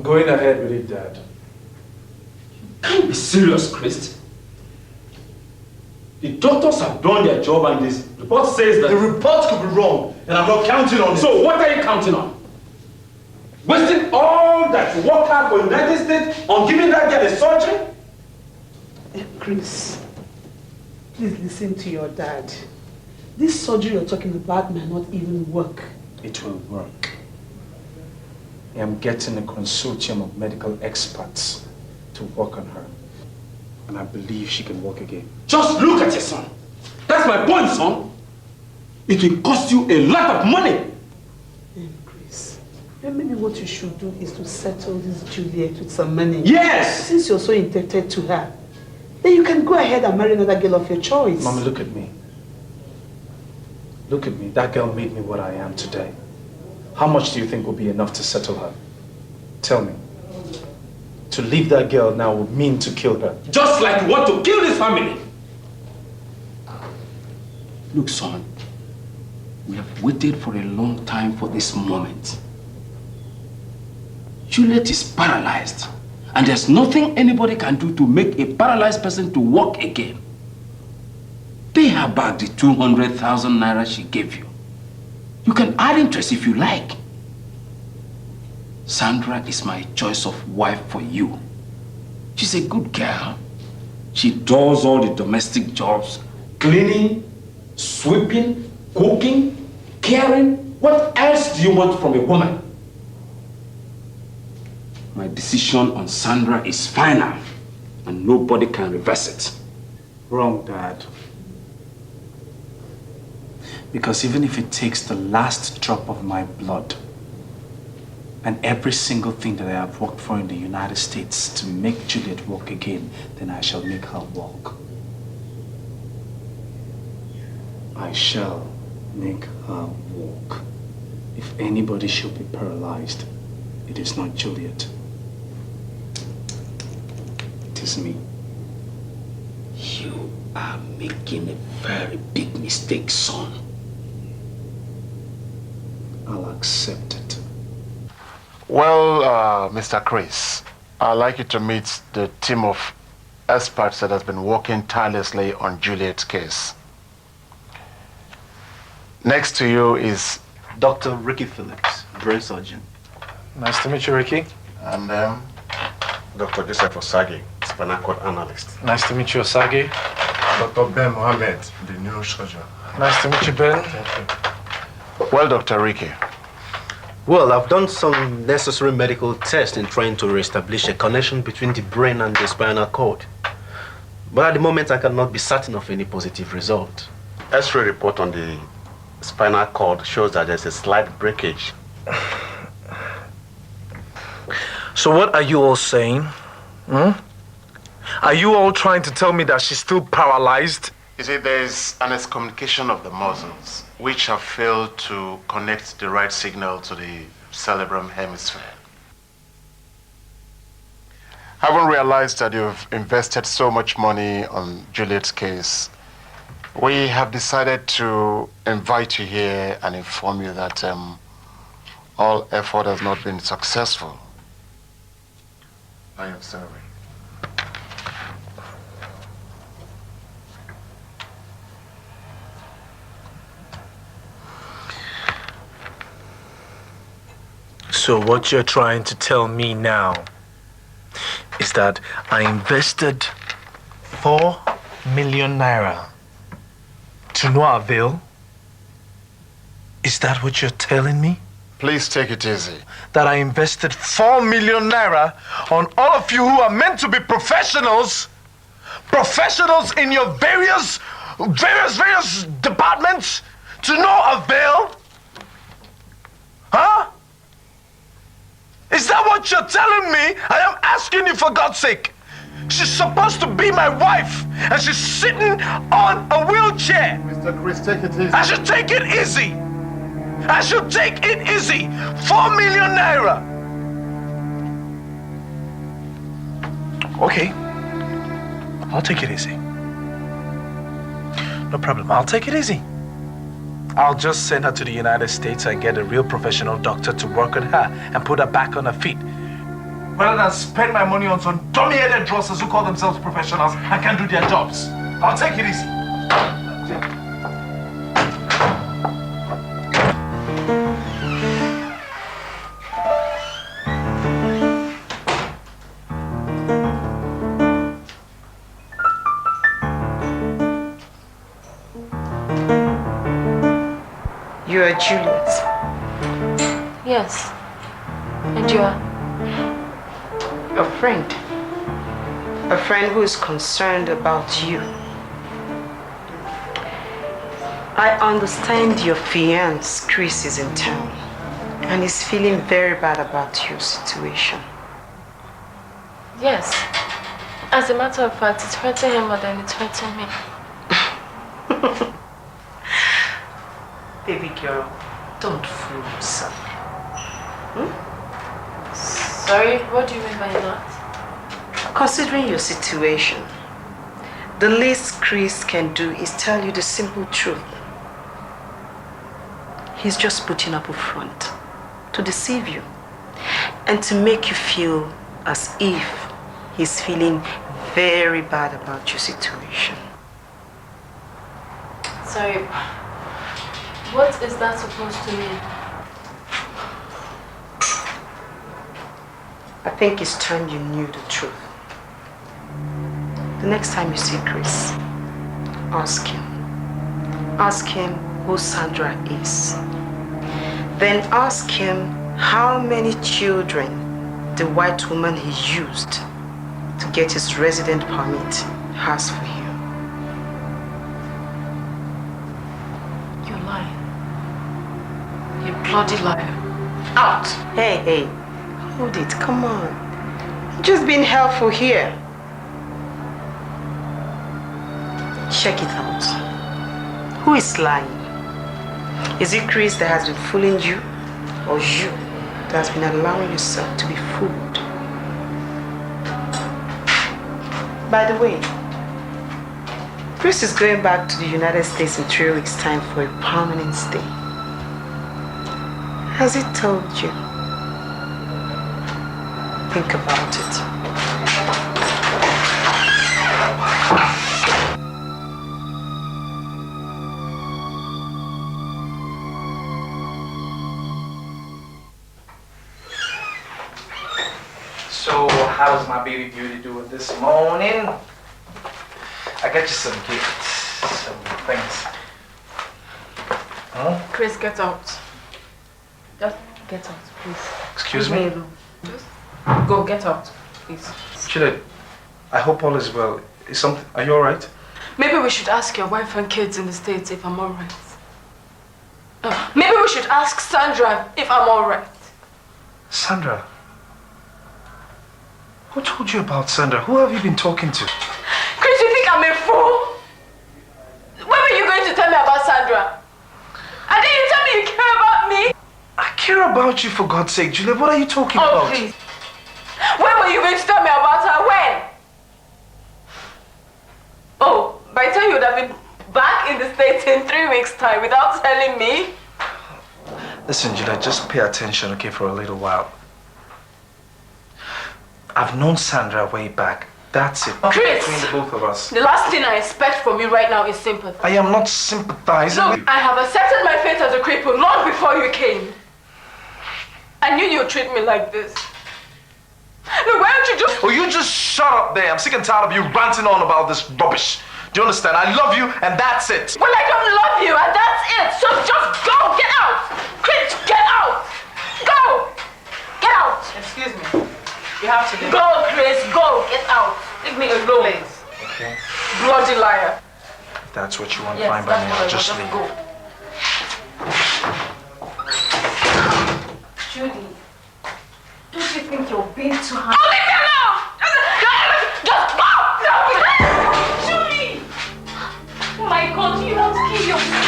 Going ahead with it, Dad. Can't be serious, Christ. The doctors have done their job and this report says that... The report could be wrong, and I'm not counting on it. So what are you counting on? Wasting all that work hard for the United States on giving that girl a surgery? Chris, please listen to your dad. This surgery you're talking about may not even work. It will work. I am getting a consortium of medical experts to work on her. And I believe she can walk again. Just look at your son. That's my point, son. It will cost you a lot of money. Chris, maybe what you should do is to settle this Juliet with some money. Yes! Since you're so indebted to her, then you can go ahead and marry another girl of your choice. Mama, look at me. Look at me. That girl made me what I am today. How much do you think will be enough to settle her? Tell me. To leave that girl now would mean to kill her. Just like you want to kill this family. Look, son. We have waited for a long time for this moment. Juliet is paralyzed. And there's nothing anybody can do to make a paralyzed person to walk again. Pay her back the 200,000 naira she gave you. You can add interest if you like. Sandra is my choice of wife for you. She's a good girl. She does all the domestic jobs. Cleaning, sweeping, cooking, caring. What else do you want from a woman? My decision on Sandra is final. And nobody can reverse it. Wrong, Dad. Because even if it takes the last drop of my blood and every single thing that I have worked for in the United States to make Juliet walk again, then I shall make her walk. I shall make her walk. If anybody should be paralyzed, it is not Juliet. It is me. You are making a very big mistake, son. I'll accept it. Well, Mr. Chris, I'd like you to meet the team of experts that has been working tirelessly on Juliet's case. Next to you is Dr. Ricky Phillips, brain surgeon. Nice to meet you, Ricky. And Dr. Joseph Osagi, spinal cord analyst. Nice to meet you, Osagi. Dr. Ben Mohammed, the neurosurgeon. Nice to meet you, Ben. Thank you. Well, Dr. Ricky. Well, I've done some necessary medical tests in trying to reestablish a connection between the brain and the spinal cord. But at the moment, I cannot be certain of any positive result. X-ray report on the spinal cord shows that there's a slight breakage. So what are you all saying? Are you all trying to tell me that she's still paralyzed? You see, there's an excommunication of the muscles, which have failed to connect the right signal to the cerebrum hemisphere. Having realized that you've invested so much money on Juliet's case, we have decided to invite you here and inform you that all effort has not been successful. I am sorry. So what you're trying to tell me now is that I invested 4 million naira to no avail? Is that what you're telling me? Please take it easy. That I invested 4 million naira on all of you who are meant to be professionals? Professionals in your various departments to no avail? Huh? Is that what you're telling me? I am asking you for God's sake. She's supposed to be my wife, and she's sitting on a wheelchair. Mr. Chris, take it easy. I should take it easy. I should take it easy. 4 million naira. Okay. I'll take it easy. No problem. I'll take it easy. I'll just send her to the United States and get a real professional doctor to work on her and put her back on her feet. Rather than spend my money on some dummy-headed drossers who call themselves professionals and can't do their jobs. I'll take it easy. You are Juliet. Yes. And you are? A friend. A friend who is concerned about you. I understand your fiancé, Chris, is in town and is feeling very bad about your situation. Yes. As a matter of fact, it's hurting him more than it's hurting me. Baby girl, don't fool yourself. Sorry, what do you mean by that? Considering your situation, the least Chris can do is tell you the simple truth. He's just putting up a front to deceive you and to make you feel as if he's feeling very bad about your situation. Sorry, what is that supposed to mean? I think it's time you knew the truth. The next time you see Chris, ask him. Ask him who Sandra is. Then ask him how many children the white woman he used to get his resident permit has for you. You're lying. You bloody liar. Out! Hey. Hold it, come on. I'm just being helpful here. Check it out. Who is lying? Is it Chris that has been fooling you? Or you that has been allowing yourself to be fooled? By the way, Chris is going back to the United States in 3 weeks' time for a permanent stay. Has he told you? Think about it. So, how's my baby beauty doing this morning? I got you some gifts, some things. Huh? Chris, get out. Just get out, please. Excuse me? Just go, get out, please. Juliet, I hope all is well. Are you alright? Maybe we should ask your wife and kids in the States if I'm alright. Maybe we should ask Sandra if I'm alright. Sandra? Who told you about Sandra? Who have you been talking to? Chris, you think I'm a fool? When were you going to tell me about Sandra? And then you tell me you care about me? I care about you, for God's sake. Juliet, what are you talking about? Oh, please. When were you going to tell me about her? When? Oh, by the time you would have been back in the States in 3 weeks' time without telling me? Listen, Julia, just pay attention, okay, for a little while. I've known Sandra way back. That's it. Chris! Between the both of us. The last thing I expect from you right now is sympathy. I am not sympathizing. Look, I have accepted my fate as a cripple long before you came. I knew you'd treat me like this. Look, why don't you just... Oh, you just shut up there. I'm sick and tired of you ranting on about this rubbish. Do you understand? I love you, and that's it. Well, I don't love you, and that's it. So just go. Get out. Chris, get out. Go. Get out. Excuse me. You have to leave. Go, Chris. Go. Get out. Leave me alone. Please. Okay. Bloody liar. If that's what you want, Yes, fine by me. I'll that's just what I leave. want. Go. Judy, don't you think you're being too hard? Oh, leave me alone! Just go! No! Judy! Oh my God, you want to kill yourself.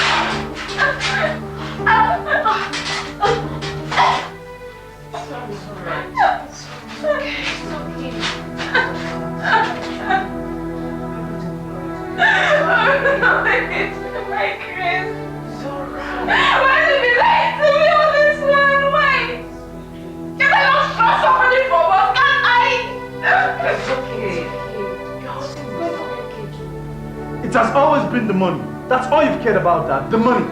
It's okay. My Chris. Why did you lie to me all this while? Why? Can I not trust somebody for what? Can't I? It's okay. It has always been the money. That's all you've cared about, Dad. The money.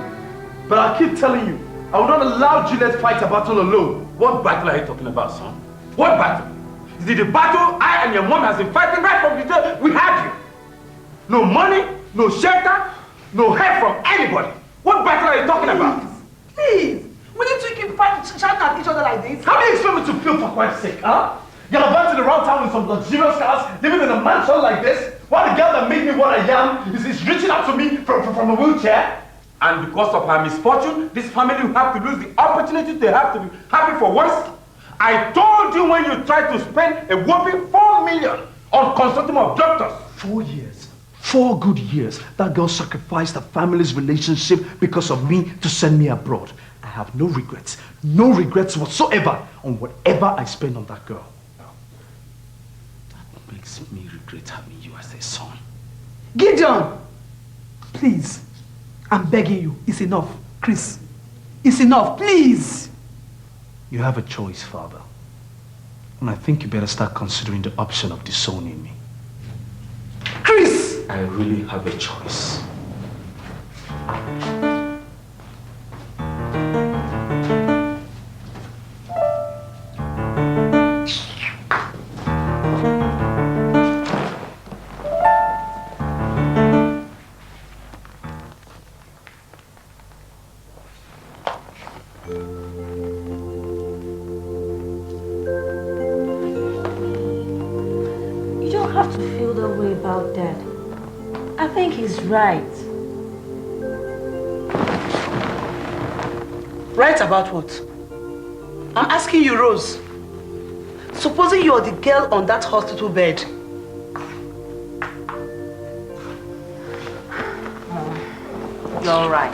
But I keep telling you, I will not allow Juliet to fight a battle alone. What battle are you talking about, son? What battle? Is it the battle I and your mom has been fighting right from the day we had you? No money, no shelter, no help from anybody. What battle are you talking about? Please. We need to keep shouting at each other like this. How do you expect me to feel, for Christ's sake, huh? Gallivanting around town in some luxurious cars, living in a mansion like this, while the girl that made me what I am is reaching out to me from a wheelchair? And because of her misfortune, this family will have to lose the opportunity to have to be happy for once. I told you when you tried to spend a whopping 4 million on consulting of doctors. 4 years. 4 good years. That girl sacrificed her family's relationship because of me to send me abroad. I have no regrets whatsoever on whatever I spend on that girl. That makes me regret having you as a son. Gideon! Please. I'm begging you. It's enough. Chris. It's enough. Please. You have a choice, Father. And I think you better start considering the option of disowning me. Chris! I really have a choice. You don't have to feel that way about Dad. I think he's right. Right about what? I'm asking you, Rose. Supposing you're the girl on that hospital bed. You're right.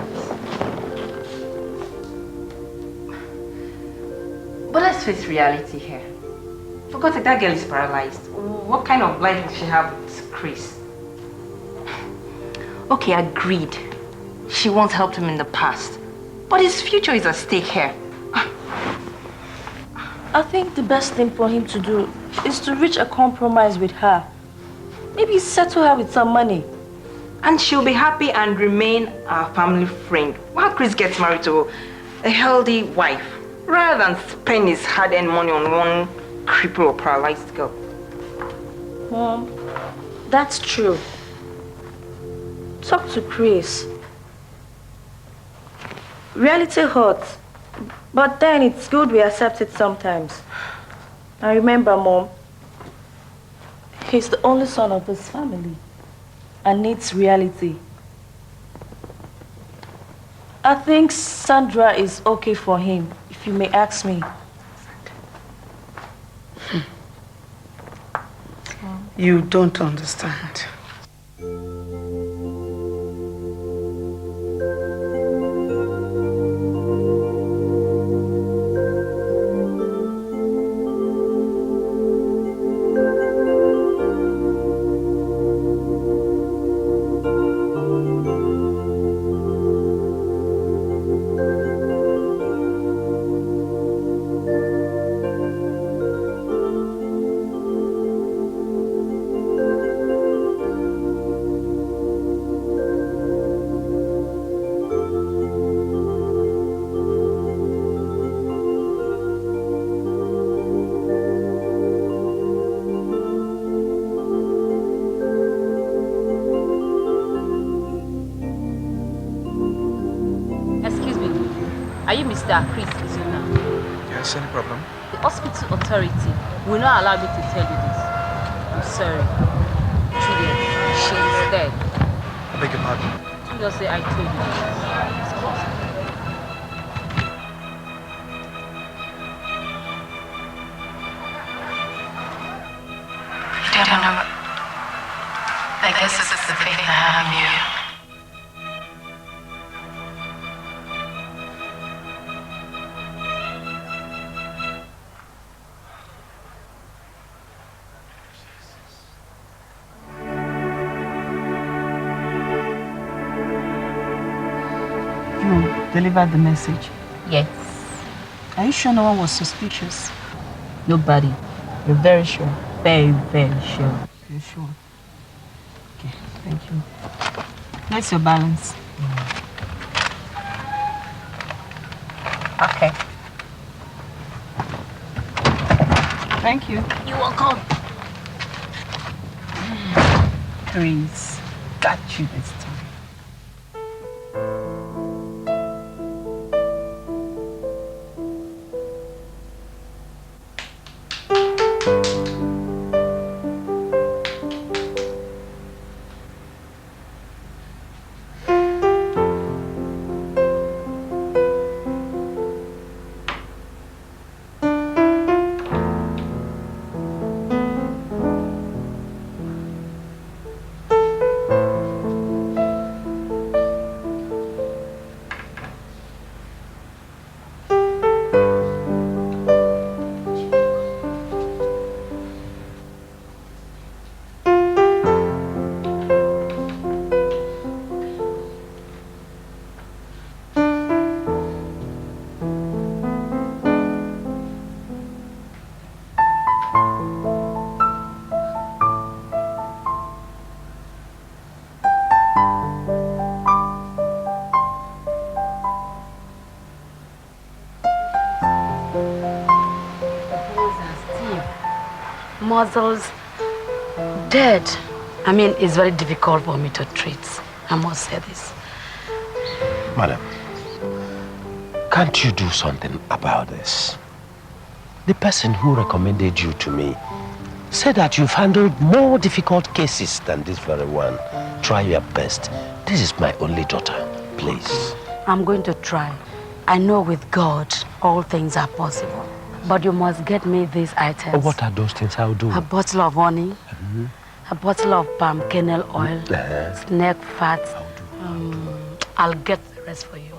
But let's face reality here. For God's sake, that girl is paralyzed. What kind of life does she have with Chris? Okay, agreed. She once helped him in the past. But his future is at stake here. I think the best thing for him to do is to reach a compromise with her. Maybe settle her with some money. And she'll be happy and remain our family friend while Chris gets married to a healthy wife, rather than spend his hard-earned money on one crippled or paralyzed girl. Mom, that's true. Talk to Chris. Reality hurts, but then it's good we accept it sometimes. And remember, Mom, he's the only son of this family and needs reality. I think Sandra is okay for him, if you may ask me. You don't understand. you Mr. Chris Izuna? Yes, any problem? The hospital authority will not allow me to tell you this. I'm sorry. Juliet, she is dead. I beg your pardon. You just say I told you. It's possible. I don't know. I guess it's the faith I have in you. You delivered the message? Yes. Are you sure no one was suspicious? Nobody. You're very sure? Very, very sure. You're sure? Okay, thank you. That's your balance. Okay. Thank you. You're welcome. Chris, got you this time. Muscles dead. I mean, it's very difficult for me to treat. I must say this. Madam, can't you do something about this? The person who recommended you to me said that you've handled more difficult cases than this very one. Try your best. This is my only daughter. Please. I'm going to try. I know with God, all things are possible. But you must get me these items. What are those things I'll do? A bottle of honey, a bottle of palm kernel oil, snake fat. I'll get the rest for you.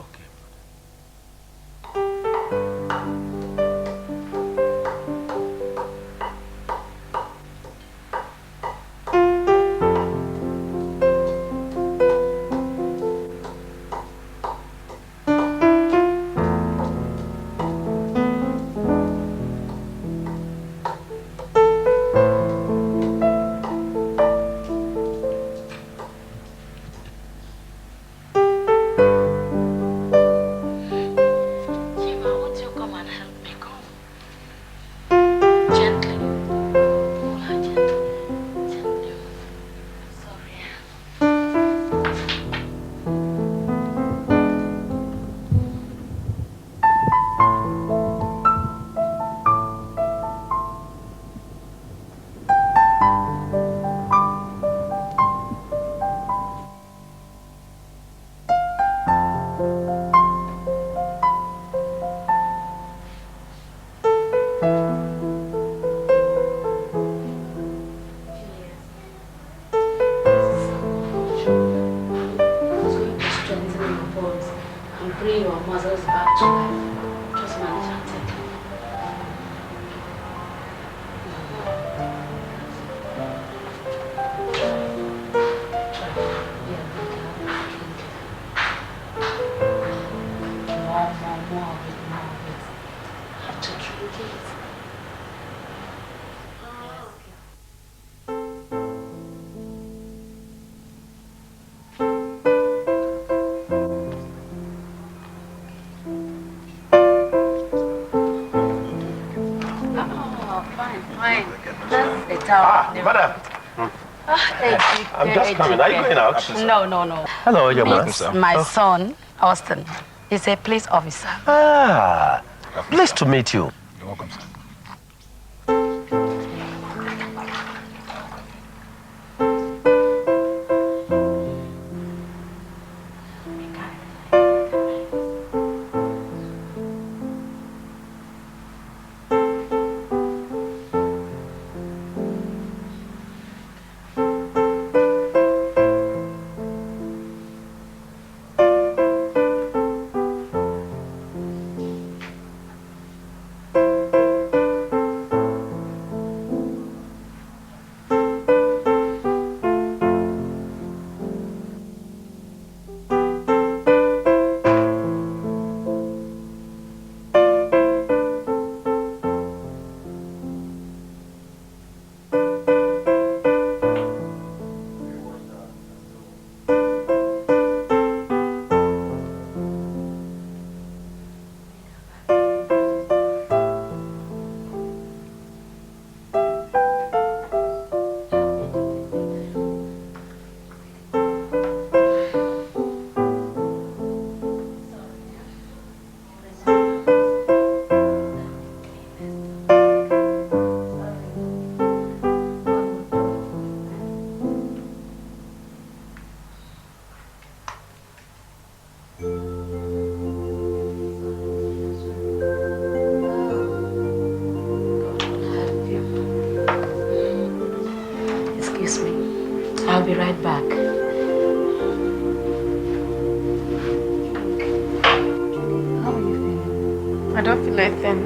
Madam. I'm just coming. Are you going out? No. Hello, your man. Meet my son, Austin. He's a police officer. Ah, pleased to meet you. You're welcome, sir. I'll be right back. How are you feeling? I don't feel anything.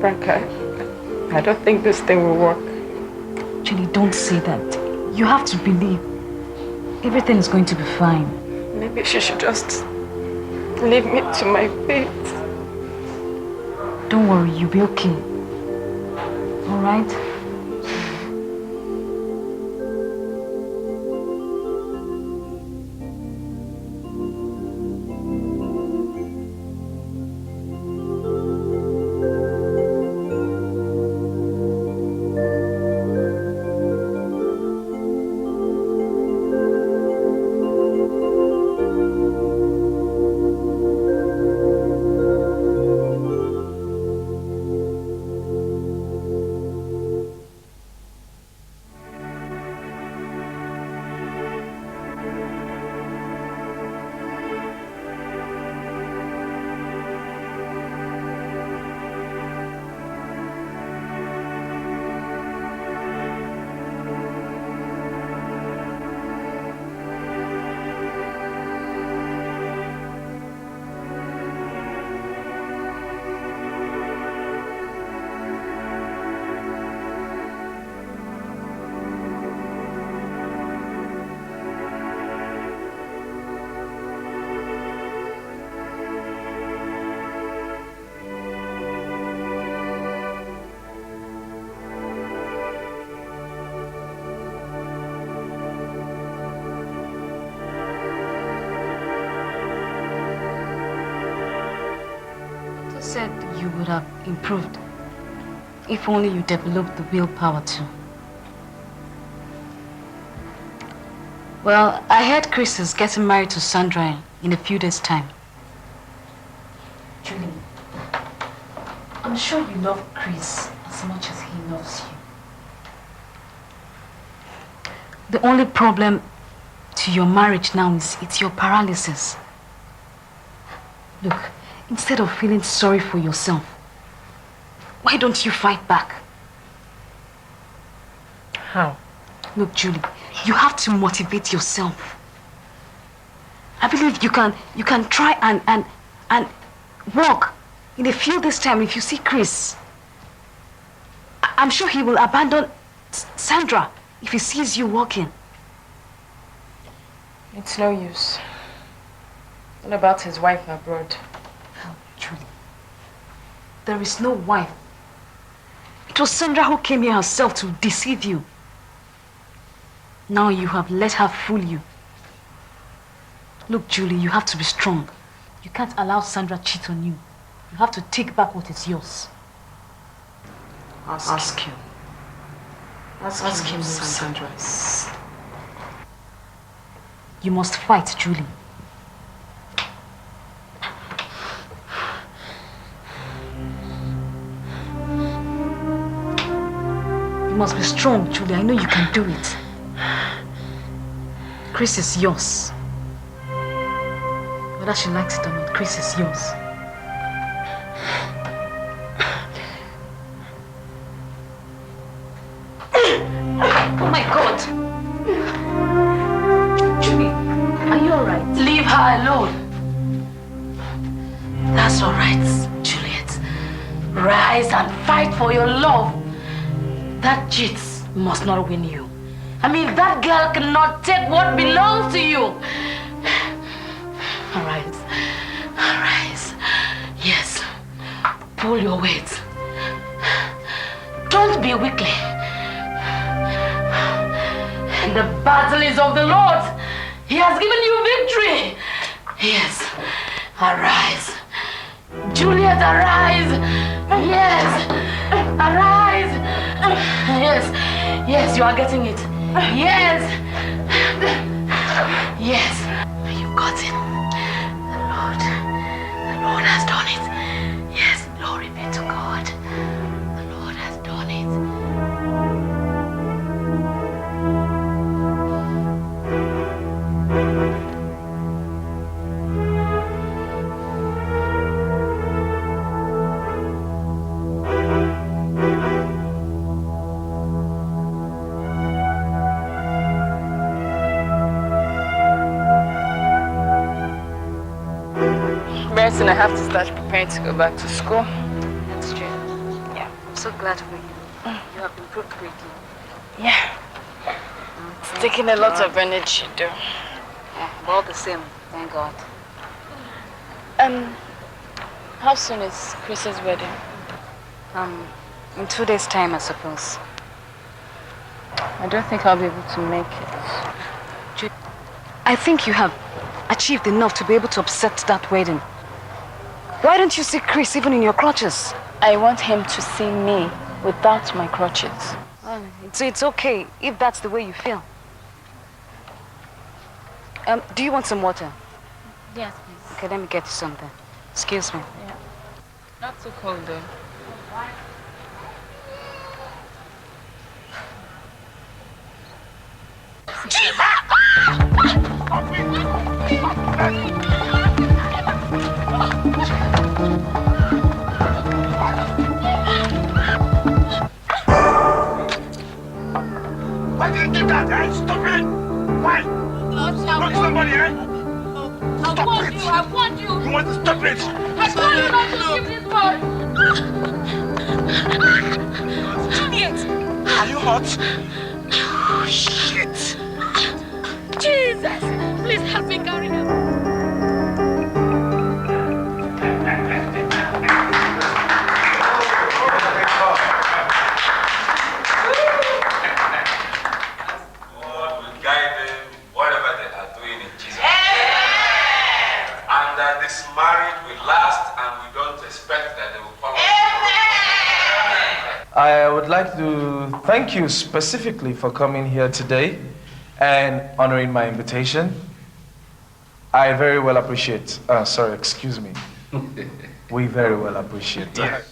Franca, I don't think this thing will work. Julie, don't say that. You have to believe. Everything is going to be fine. Maybe she should just leave me to my fate. Don't worry, you'll be okay. All right? Said you would have improved if only you developed the willpower to. Well, I heard Chris is getting married to Sandra in a few days' time. Julie, I'm sure you love Chris as much as he loves you. The only problem to your marriage now is it's your paralysis. Look, instead of feeling sorry for yourself, why don't you fight back? How? Look, Julie, you have to motivate yourself. I believe you can try and walk in a few days' time. If you see Chris, I'm sure he will abandon Sandra if he sees you walking. It's no use. What about his wife abroad? Julie, there is no wife. It was Sandra who came here herself to deceive you. Now you have let her fool you. Look, Julie, you have to be strong. You can't allow Sandra cheat on you. You have to take back what is yours. Ask him. Ask him who Sandra is. You must fight, Julie. You must be strong, Julie. I know you can do it. Chris is yours. Whether she likes it or not, Chris is yours. Oh my God! Julie, are you alright? Leave her alone. That's alright, Juliet. Rise and fight for your love. That cheat must not win you. I mean, that girl cannot take what belongs to you. Arise. Arise. Yes. Pull your weight. Don't be weakly. And the battle is of the Lord. He has given you victory. Yes. Arise. Juliet, arise. Yes. Arise. Yes. Yes, you are getting it. Yes. Yes. You've got it. The Lord has done it. Yes, glory be to God. The Lord has done it. And I have to start preparing to go back to school. That's true. Yeah, I'm so glad for you. You have improved greatly. Yeah. It's taking a lot of energy, though. Yeah, but all the same, thank God. How soon is Chris's wedding? In 2 days' time, I suppose. I don't think I'll be able to make it. I think you have achieved enough to be able to upset that wedding. Why don't you see Chris even in your crutches? I want him to see me without my crutches. It's okay if that's the way you feel. Do you want some water? Yes, please. Okay, let me get you something. Excuse me. Yeah. Not too cold, though. Why did you do that, eh? Stupid! Why? Not somebody, eh? Stop it! I want you! You want to stop it? I told you not to keep this boy! Juliet! Are you hot? Oh, shit! Jesus! Please help me carry him! This marriage will last and we don't expect that they will follow. I would like to thank you specifically for coming here today and honoring my invitation. I very well appreciate, excuse me. We very well appreciate that.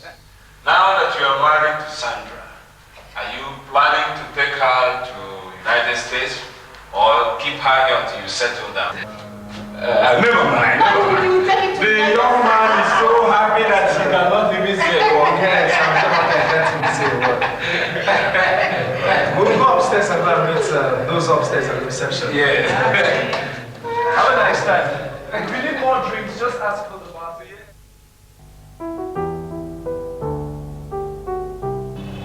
Now that you are married to Sandra, are you planning to take her to United States or keep her here until you settle down? Never mind. The young man is so happy that he cannot even say a word. Yes, I'm sure I can let him say a word. We'll go upstairs and go and meet those upstairs at the reception. Yeah. Have a nice time. If you need more drinks, just ask for the bar.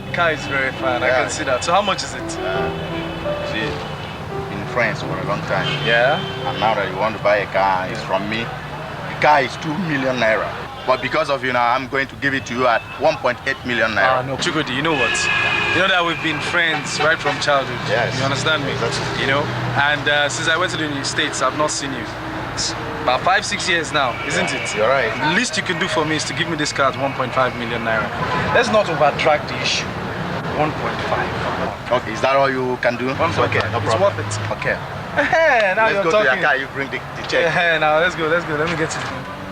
The car is very fine, I can see that. So how much is it? See, been friends for a long time. Yeah? And now that you want to buy a car, it's from me. The car is 2 million naira. But because of you now, I'm going to give it to you at 1.8 million naira. No, Chukudi, you know what? You know that we've been friends right from childhood. Yes. You understand me? You know? And since I went to the States, I've not seen you. It's about 5-6 years now, isn't it? You're right. The least you can do for me is to give me this car at 1.5 million naira. Let's not overdrag the issue. 1.5. Okay, is that all you can do? 1.5. Okay, no problem. It's worth it. Okay. Hey, now let's you're go talking. to your car, you bring the check. Hey, now let's go. Let me get it.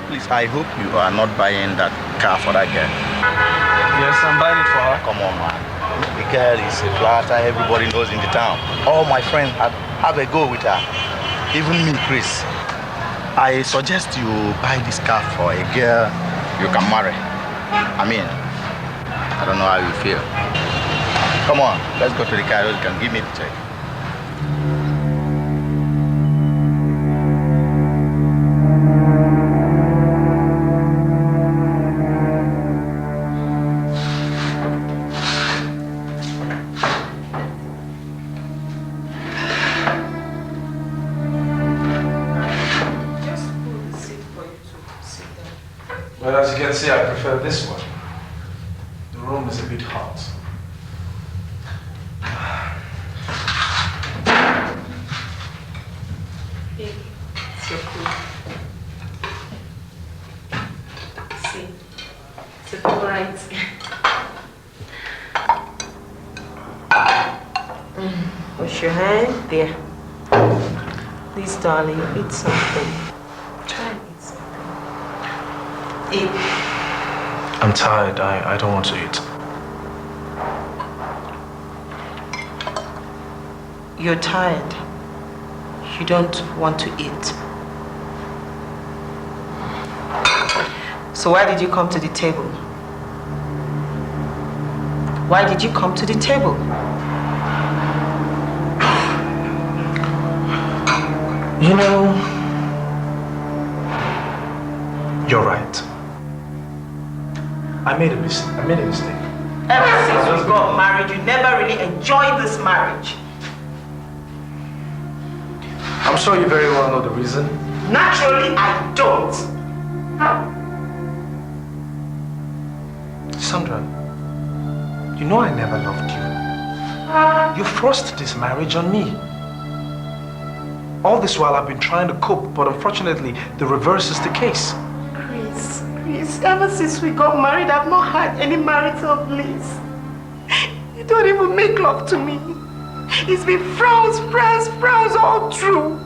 Please, I hope you are not buying that car for that girl. Yes, I'm buying it for her. Come on, man. The girl is a flatter, everybody knows in the town. All my friends have a go with her. Even me, Chris. I suggest you buy this car for a girl you can marry. I mean, I don't know how you feel. Come on, let's go to the car. You can give me the check. Well, as you can see, I prefer this one. The room is a bit hot. Baby, it's your food. See, it's all right. Wash your hand. There. Please, darling, eat something. Try and eat something. Eat. I'm tired. I don't want to eat. You're tired. You don't want to eat. So why did you come to the table? Why did you come to the table? You know, you're right. I made a mistake. Ever since we got married, you never really enjoyed this marriage. I'm sure you very well know the reason. Naturally, I don't. Sandra, you know I never loved you. You forced this marriage on me. All this while I've been trying to cope, but unfortunately, the reverse is the case. Chris, ever since we got married, I've not had any marital bliss. You don't even make love to me. It's been frowns all through.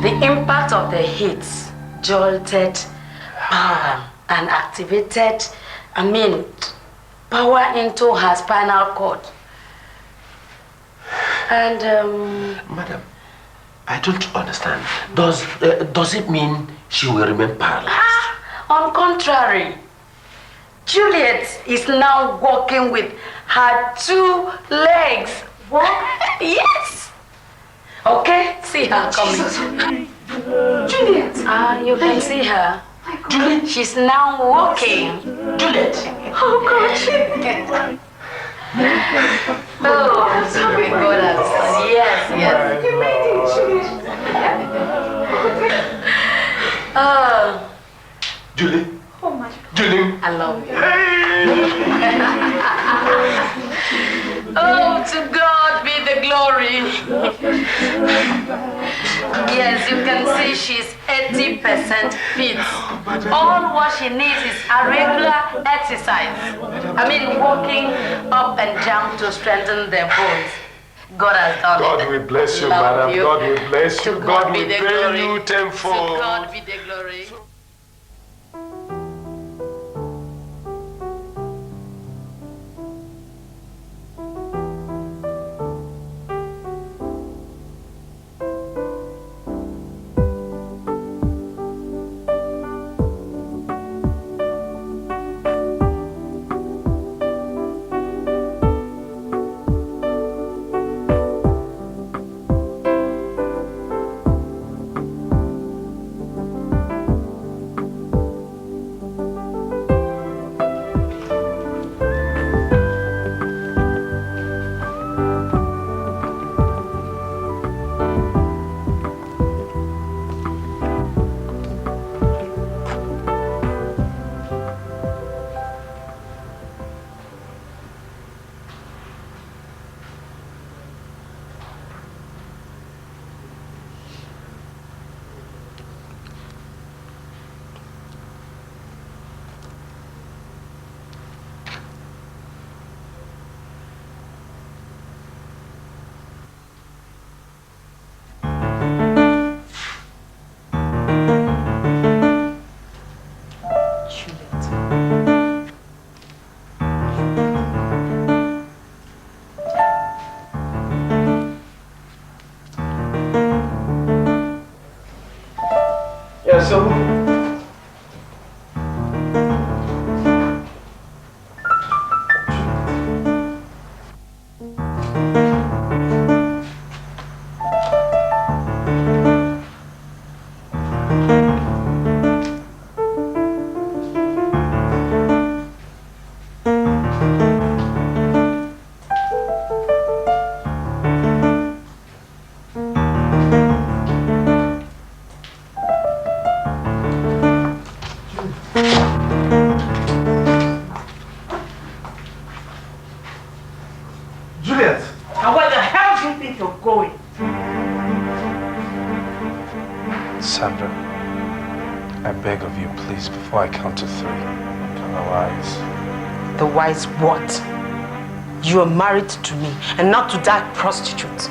The impact of the hits jolted power and activated, power into her spinal cord. And Madam, I don't understand. Does it mean she will remain paralyzed? On contrary, Juliet is now walking with her 2 legs. What? Yes. Okay, see her coming. Juliet. You can see her. Juliet. She's now walking. Juliet. Oh God. Oh, we got us. Yes. You made it, Juliet. Julie. Oh my. Julie. I love you. Oh, to God be the glory. Yes, you can see she's 80% fit. All what she needs is a regular exercise. Walking up and down to strengthen their bones. God has done it. God will bless you, madam. God will bless you. God will pay you tenfold. To God be the glory. Yeah, so... Juliet! And where the hell do you think you're going? Sandra, I beg of you, please, before I count to 3, don't know wise. The wise what? You are married to me and not to that prostitute.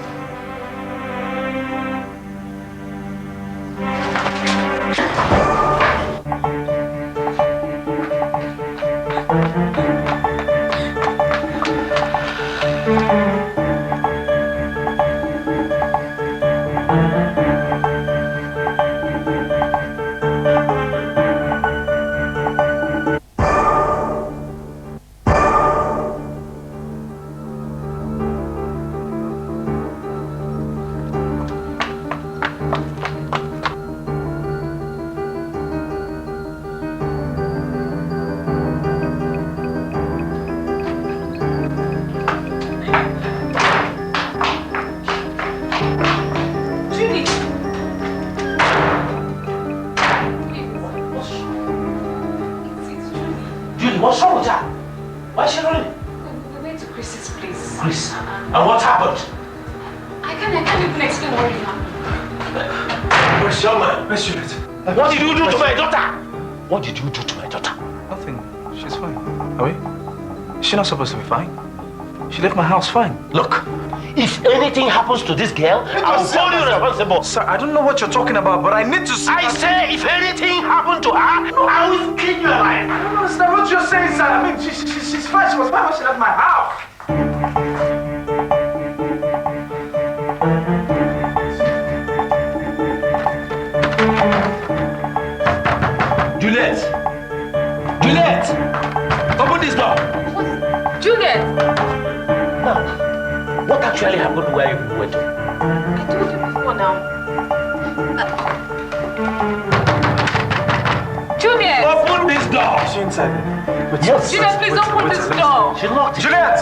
What's wrong with her? Why is she running? We went to Chris's place. Chris, and what happened? I can't even explain what really happened. Where's your man? Where's Juliet? What did you do to my daughter? What did you do to my daughter? Nothing. She's fine. Are we? Is she not supposed to be fine? She left my house fine. Look, if anything happens to this girl, I will hold you responsible. Sir, I don't know what you're talking about, but I need to see. I say, if anything happened to her, I will kill you alive. I don't understand what you're saying, sir. I mean, she's fine. She was fine when she left my house. Juliet! Juliet! Open this door! What? Juliet! Now, what actually happened where you went to? I told you before now. Juliet! Open this door! Is she inside? Yes. Juliet, please open this door! She locked it. Juliet!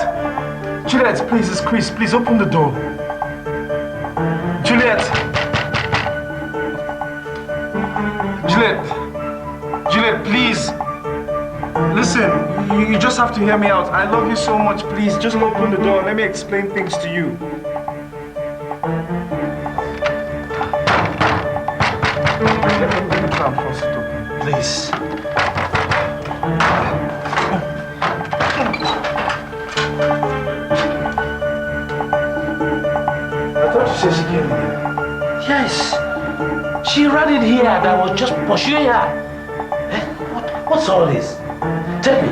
Juliet, please, it's Chris. Please open the door. Juliet! Juliet! Juliet, please! Listen, you just have to hear me out. I love you so much. Please, just open the door. Let me explain things to you. Let me try and force it open. Please. I thought you said she came in here. Yes. She ran in here and I was just pursuing her. What's all this? Tell me,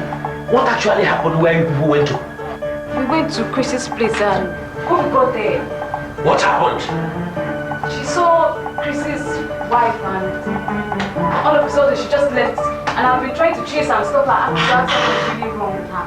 what actually happened where you people went to? We went to Chris's place and when we got there, What happened? she saw Chris's wife and all of a sudden she just left. And I've been trying to chase her and stop her after something really wrong with her.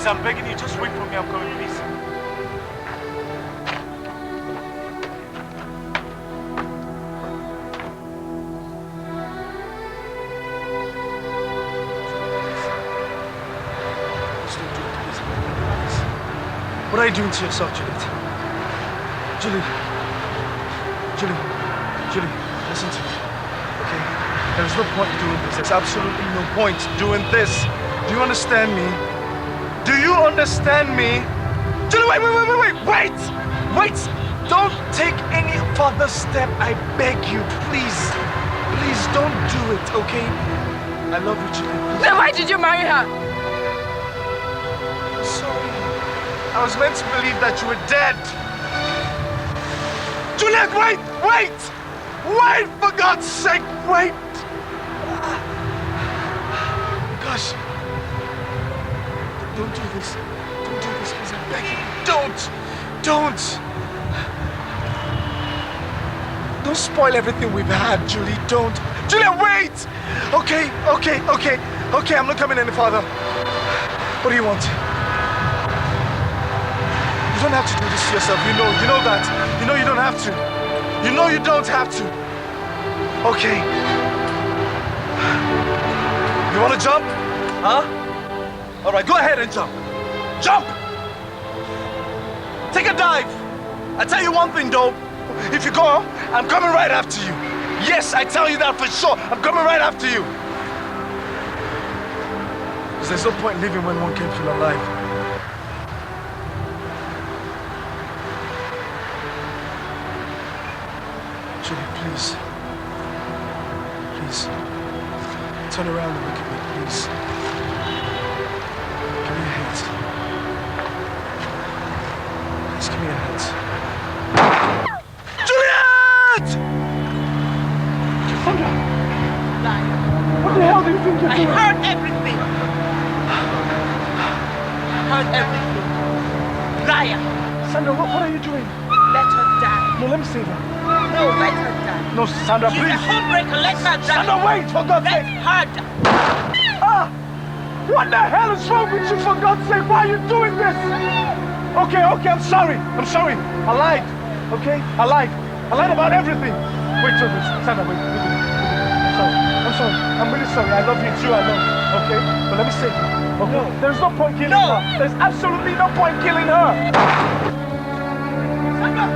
I'm begging you, just wait for me. I'm coming, please. What are you doing to yourself, Juliet? Julie, listen to me, okay? There's no point doing this. There's absolutely no point doing this. Do you understand me? Do you understand me? Julie, wait! Don't take any further step, I beg you, please. Please, don't do it, okay? I love you, Julie. Then why did you marry her? I'm sorry. I was meant to believe that you were dead. Juliet, wait! Wait, for God's sake, wait! Gosh. Don't do this. Don't do this, please, I beg you. Don't! Don't spoil everything we've had, Julie, don't. Juliet, wait! Okay, I'm not coming any farther. What do you want? You don't have to do this to yourself, you know that. You know you don't have to. You know you don't have to. Okay. You wanna jump? Huh? Alright, go ahead and jump. Jump! Take a dive. I tell you one thing though. If you go, I'm coming right after you. Yes, I tell you that for sure. I'm coming right after you. Because there's no point living when one can't feel alive. Julie, please. Please. Turn around and look at me, please. Give me your hands. Please give me your hands. Juliet! Sandra! What the hell do you think you're doing? I heard everything. Liar! Sandra, what are you doing? Let her die. No, let me save her. No, let her die. No, Sandra, She's please. a homebreaker. Let her die. Sandra, wait, for God's sake. Let her die. What the hell is wrong with you, for God's sake? Why are you doing this? Okay, I'm sorry. I lied, okay? I lied about everything. Wait, Sandra, wait. I'm sorry. I'm really sorry. I love you too, I know, okay? But let me say, okay? No. There's no point killing her. There's absolutely no point killing her. Sandra!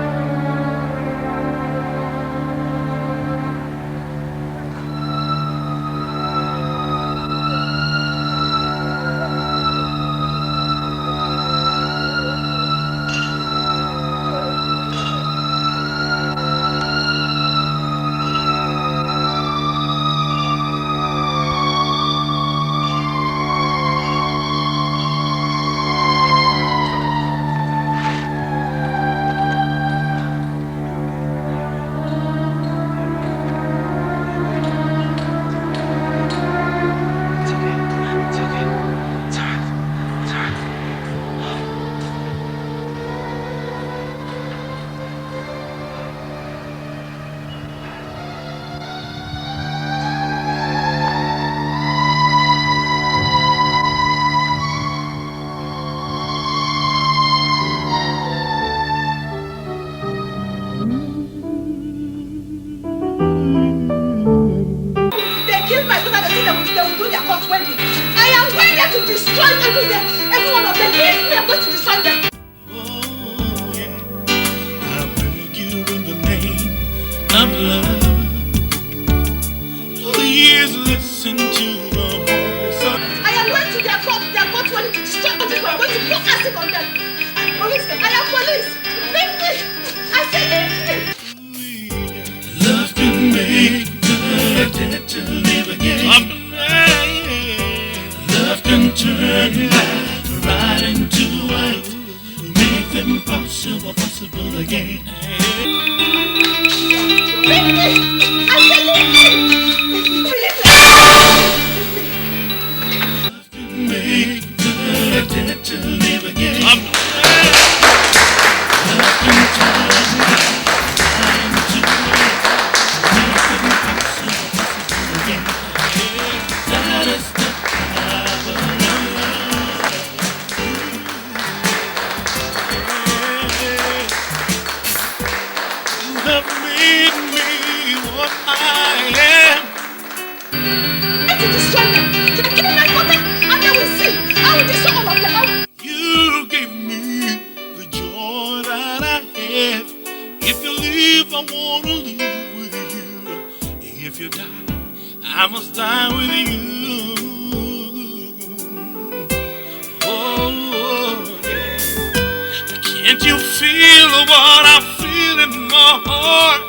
if you die, I must die with you. Oh, yeah. Can't you feel what I feel in my heart?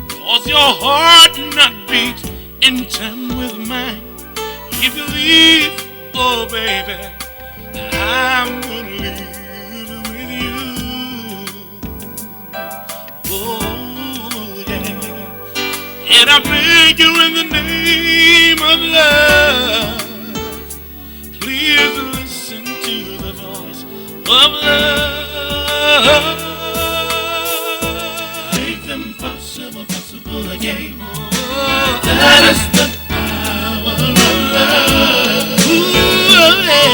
Cause your heart not beat in time with mine. If you leave, oh baby, I'm gonna leave with you. Oh yeah. And I beg you in the name of love, please listen to the voice of love. Make them possible again. Oh, that is the power of love. Ooh, yeah.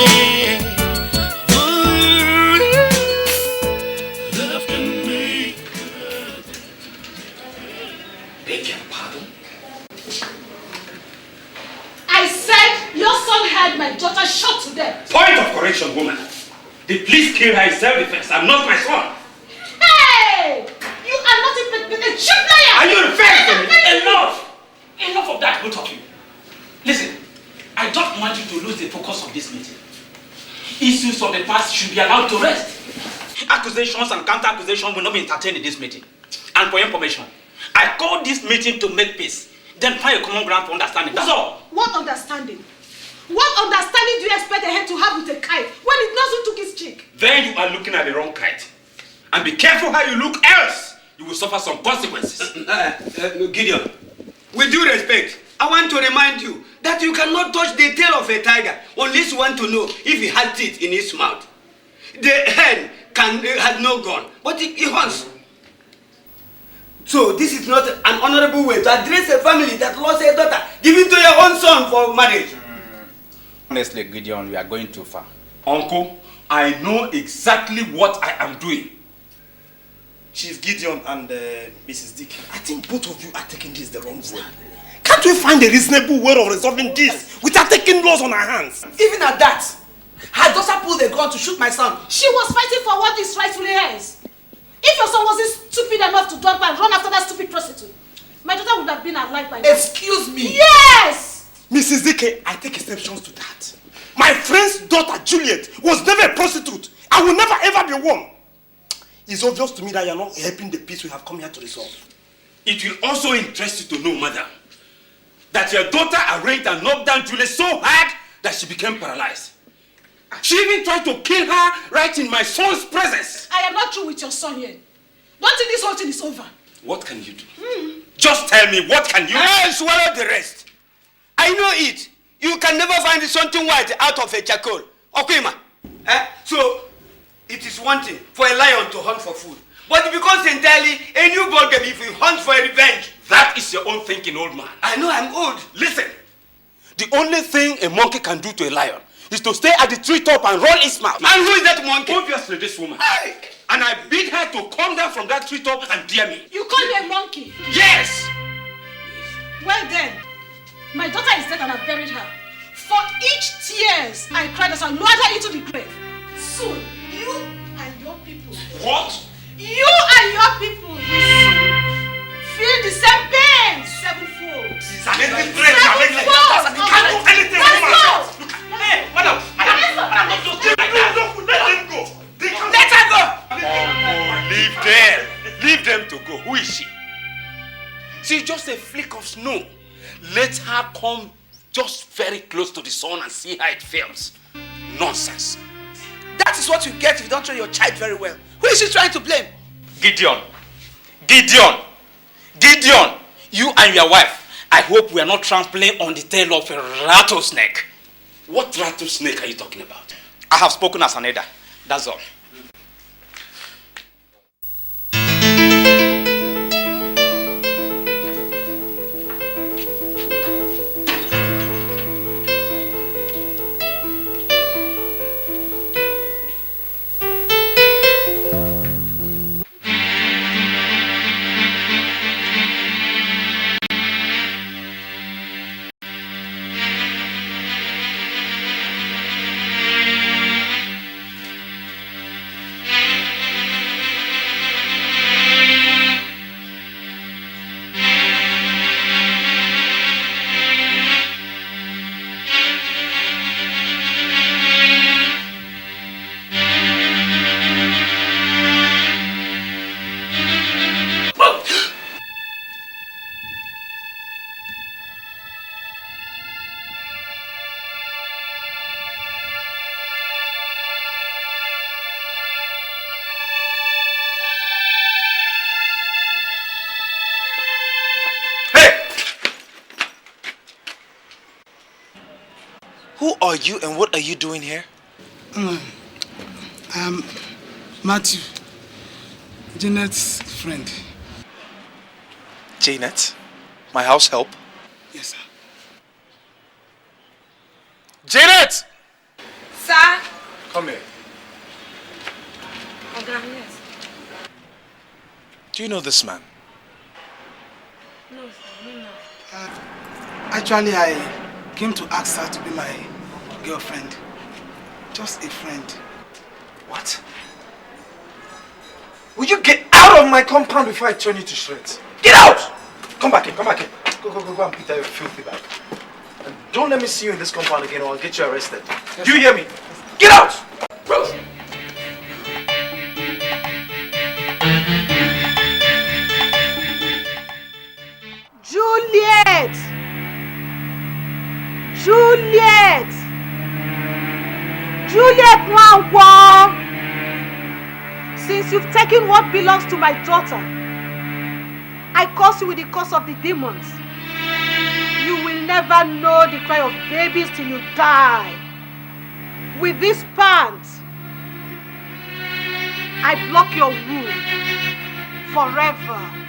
Ooh, love can make good. Beg your pardon? I said your son had my daughter shot to death. Point of correction, woman. The police killed her in self-defense. I'm not my son. Hey! You are not a cheap liar! Are you referring to me? Enough! Enough of that, both of you. Listen, I don't want you to lose the focus of this meeting. Issues of the past should be allowed to rest. Accusations and counter-accusations will not be entertained in this meeting. And for your information, I called this meeting to make peace, then find a common ground for understanding. That's all. What understanding? What understanding do you expect a head to have with a kite when it knows who took his cheek? Then you are looking at the wrong kite. And be careful how you look, else you will suffer some consequences. Gideon, with due respect, I want to remind you that you cannot touch the tail of a tiger unless you want to know if he has teeth in his mouth. The hen has no gun, but he hunts. So this is not an honorable way to address a family that lost a daughter given to your own son for marriage. Honestly, Gideon, we are going too far. Uncle, I know exactly what I am doing. Chief Gideon and Mrs. Dick, I think both of you are taking this the wrong way. Can't we find a reasonable way of resolving this without taking laws on our hands? Even at that, her daughter pulled a gun to shoot my son. She was fighting for what is rightfully hers. If your son wasn't stupid enough to dump and run after that stupid prostitute, my daughter would have been alive by now. Excuse me? Yes! Mrs. Dick, I take exceptions to that. My friend's daughter, Juliet, was never a prostitute. I will never ever be one. It's obvious to me that you are not helping the peace we have come here to resolve. It will also interest you to know, madam, that your daughter arranged and knocked down Juliet so hard that she became paralyzed. She even tried to kill her right in my son's presence. I am not through with your son yet. Don't think this whole thing is over. What can you do? Just tell me, what can you do? I swallow the rest. I know it. You can never find something white out of a charcoal. Okima. So, it is one thing for a lion to hunt for food. But it becomes entirely a new ballgame if you hunt for revenge. That is your own thinking, old man. I know I'm old. Listen. The only thing a monkey can do to a lion is to stay at the treetop and roll its mouth. And who is that monkey? Obviously this woman. And I bid her to come down from that treetop and dare me. You call me a monkey? Yes! Well then, my daughter is dead and I've buried her. For each tears I cried as I lowered her into the grave. Soon, you and your people. What? You and your people will soon feel the same pain sevenfold. Sevenfold! You can't do anything with myself. Hey, madam, just leave like that. Let them go. Let her go. Leave them. Leave them to go. Who is she? She's just a flick of snow. Let her come just very close to the sun and see how it feels. Nonsense. That is what you get if you don't train your child very well. Who is she trying to blame? Gideon. You and your wife, I hope we are not trampling on the tail of a rattlesnake. What rattlesnake are you talking about? I have spoken as an elder. That's all. Who are you and what are you doing here? I'm Matthew, Janet's friend. Janet? My house help? Yes, sir. Janet! Sir? Come here. Oga, yes. Do you know this man? No, sir, no. Actually, I came to ask her to be my girlfriend. Just a friend. What? Will you get out of my compound before I turn you to shreds? Get out! Come back in, come back in. Go and put out your filthy bag. And don't let me see you in this compound again or I'll get you arrested. Yes, do you hear me? Get out! Bro! Juliet! Juliet! Juliet Nwankwo! Since you've taken what belongs to my daughter, I curse you with the curse of the demons. You will never know the cry of babies till you die. With this pants, I block your womb forever.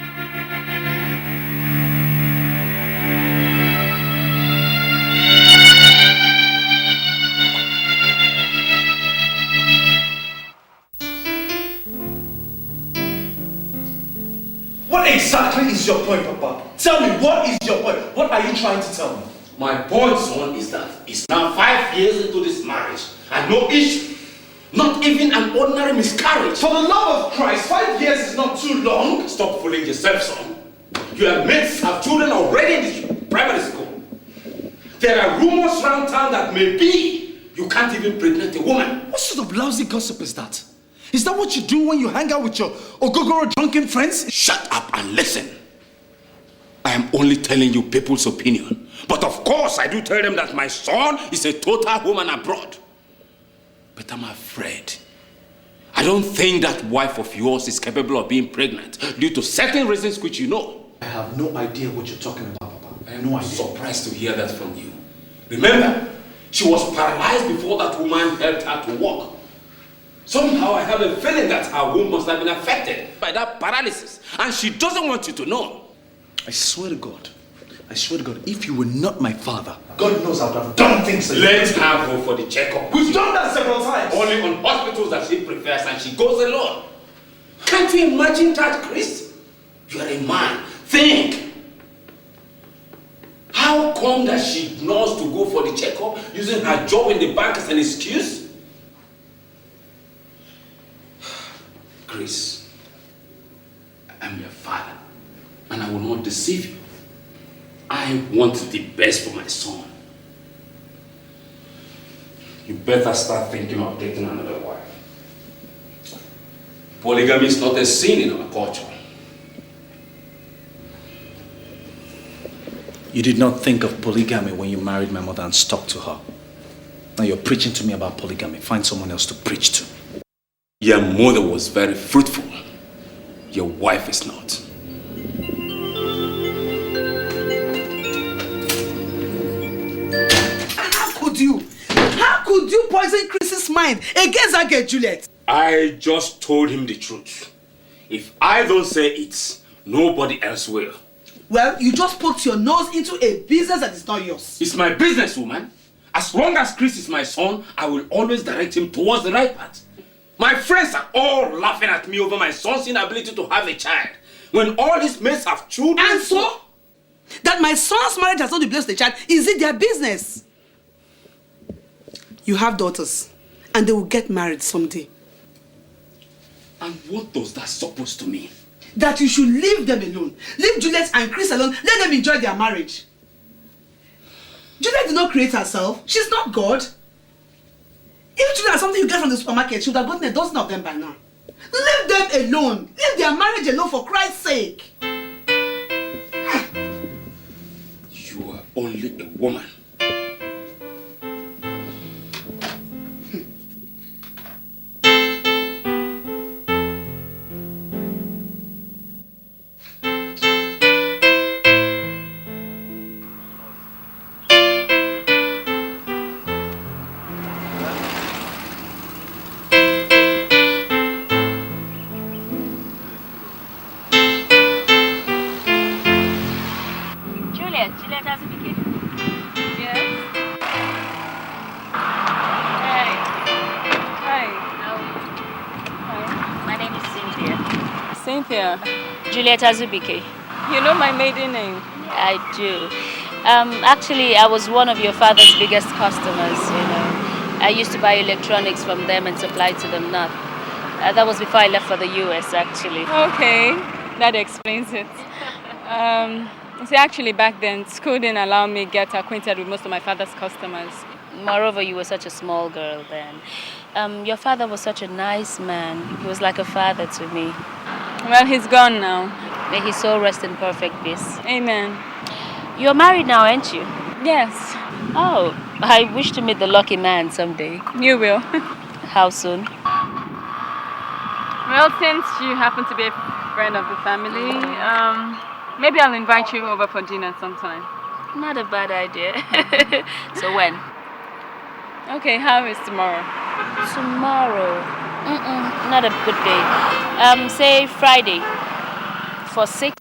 What exactly is your point, Papa? Tell me, what is your point? What are you trying to tell me? My point, son, is that it's now 5 years into this marriage and no issue. Not even an ordinary miscarriage. For the love of Christ, 5 years is not too long. Stop fooling yourself, son. Your mates have children already in the primary school. There are rumors around town that maybe you can't even pregnant a woman. What sort of lousy gossip is that? Is that what you do when you hang out with your ogogoro drunken friends? Shut up and listen. I am only telling you people's opinion. But of course, I do tell them that my son is a total woman abroad. But I'm afraid. I don't think that wife of yours is capable of being pregnant due to certain reasons which you know. I have no idea what you're talking about, Papa. I have no idea. Surprised to hear that from you. Remember, she was paralyzed before that woman helped her to walk. Somehow I have a feeling that her womb must have been affected by that paralysis. And she doesn't want you to know. I swear to God, if you were not my father, God knows I would have done things like Let her go for the checkup. We've done that several times. Only on hospitals that she prefers and she goes alone. Can't you imagine that, Chris? You are a man. Think. How come that she ignores to go for the checkup using her job in the bank as an excuse? Chris, I'm your father, and I will not deceive you. I want the best for my son. You better start thinking of getting another wife. Polygamy is not a sin in our culture. You did not think of polygamy when you married my mother and stuck to her. Now you're preaching to me about polygamy. Find someone else to preach to. Your mother was very fruitful. Your wife is not. How could you poison Chris's mind against that girl, Juliet? I just told him the truth. If I don't say it, nobody else will. Well, you just poked your nose into a business that is not yours. It's my business, woman. As long as Chris is my son, I will always direct him towards the right path. My friends are all laughing at me over my son's inability to have a child, when all his mates have children. And so? That my son's marriage has not the blessed the child, is it their business? You have daughters, and they will get married someday. And what does that supposed to mean? That you should leave them alone. Leave Juliet and Chris alone. Let them enjoy their marriage. Juliet did not create herself. She's not God. If children are something you get from the supermarket, she would have gotten a dozen of them by now. Leave them alone. Leave their marriage alone for Christ's sake. You are only a woman. Juliet has to begin. Yes? Hey. Hi. Hi. My name is Cynthia. Cynthia. Juliet Azubike. You know my maiden name? I do. Actually, I was one of your father's biggest customers, you know. I used to buy electronics from them and supply to the North. That was before I left for the US, actually. Okay, that explains it. See, actually, back then, school didn't allow me to get acquainted with most of my father's customers. Moreover, you were such a small girl then. Your father was such a nice man. He was like a father to me. Well, he's gone now. May his soul rest in perfect peace. Amen. You're married now, aren't you? Yes. Oh, I wish to meet the lucky man someday. You will. How soon? Well, since you happen to be a friend of the family, maybe I'll invite you over for dinner sometime. Not a bad idea. So when? Okay, how is tomorrow? Tomorrow? Not a good day. Say Friday. For 6.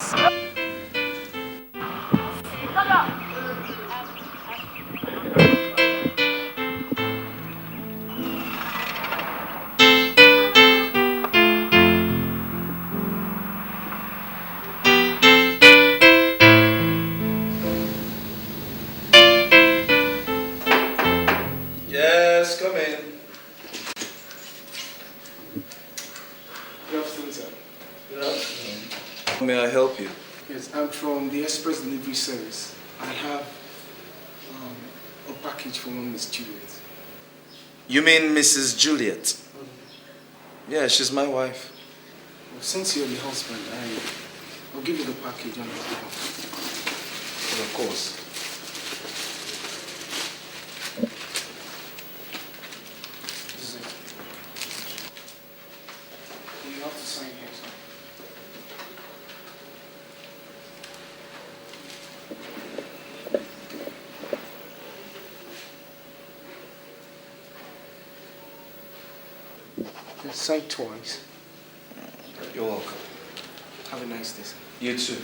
Yes, come in. Good afternoon, sir. Good afternoon. How may I help you? Yes, I'm from the Express Delivery Service. I have a package for one Miss Juliet. You mean Mrs. Juliet? Yeah, she's my wife. Well, since you're the husband, I'll give you the package on the phone. Well, of course. This is it. You have to sign here, sir. Sign twice. You're welcome. Have a nice day, sir. You too.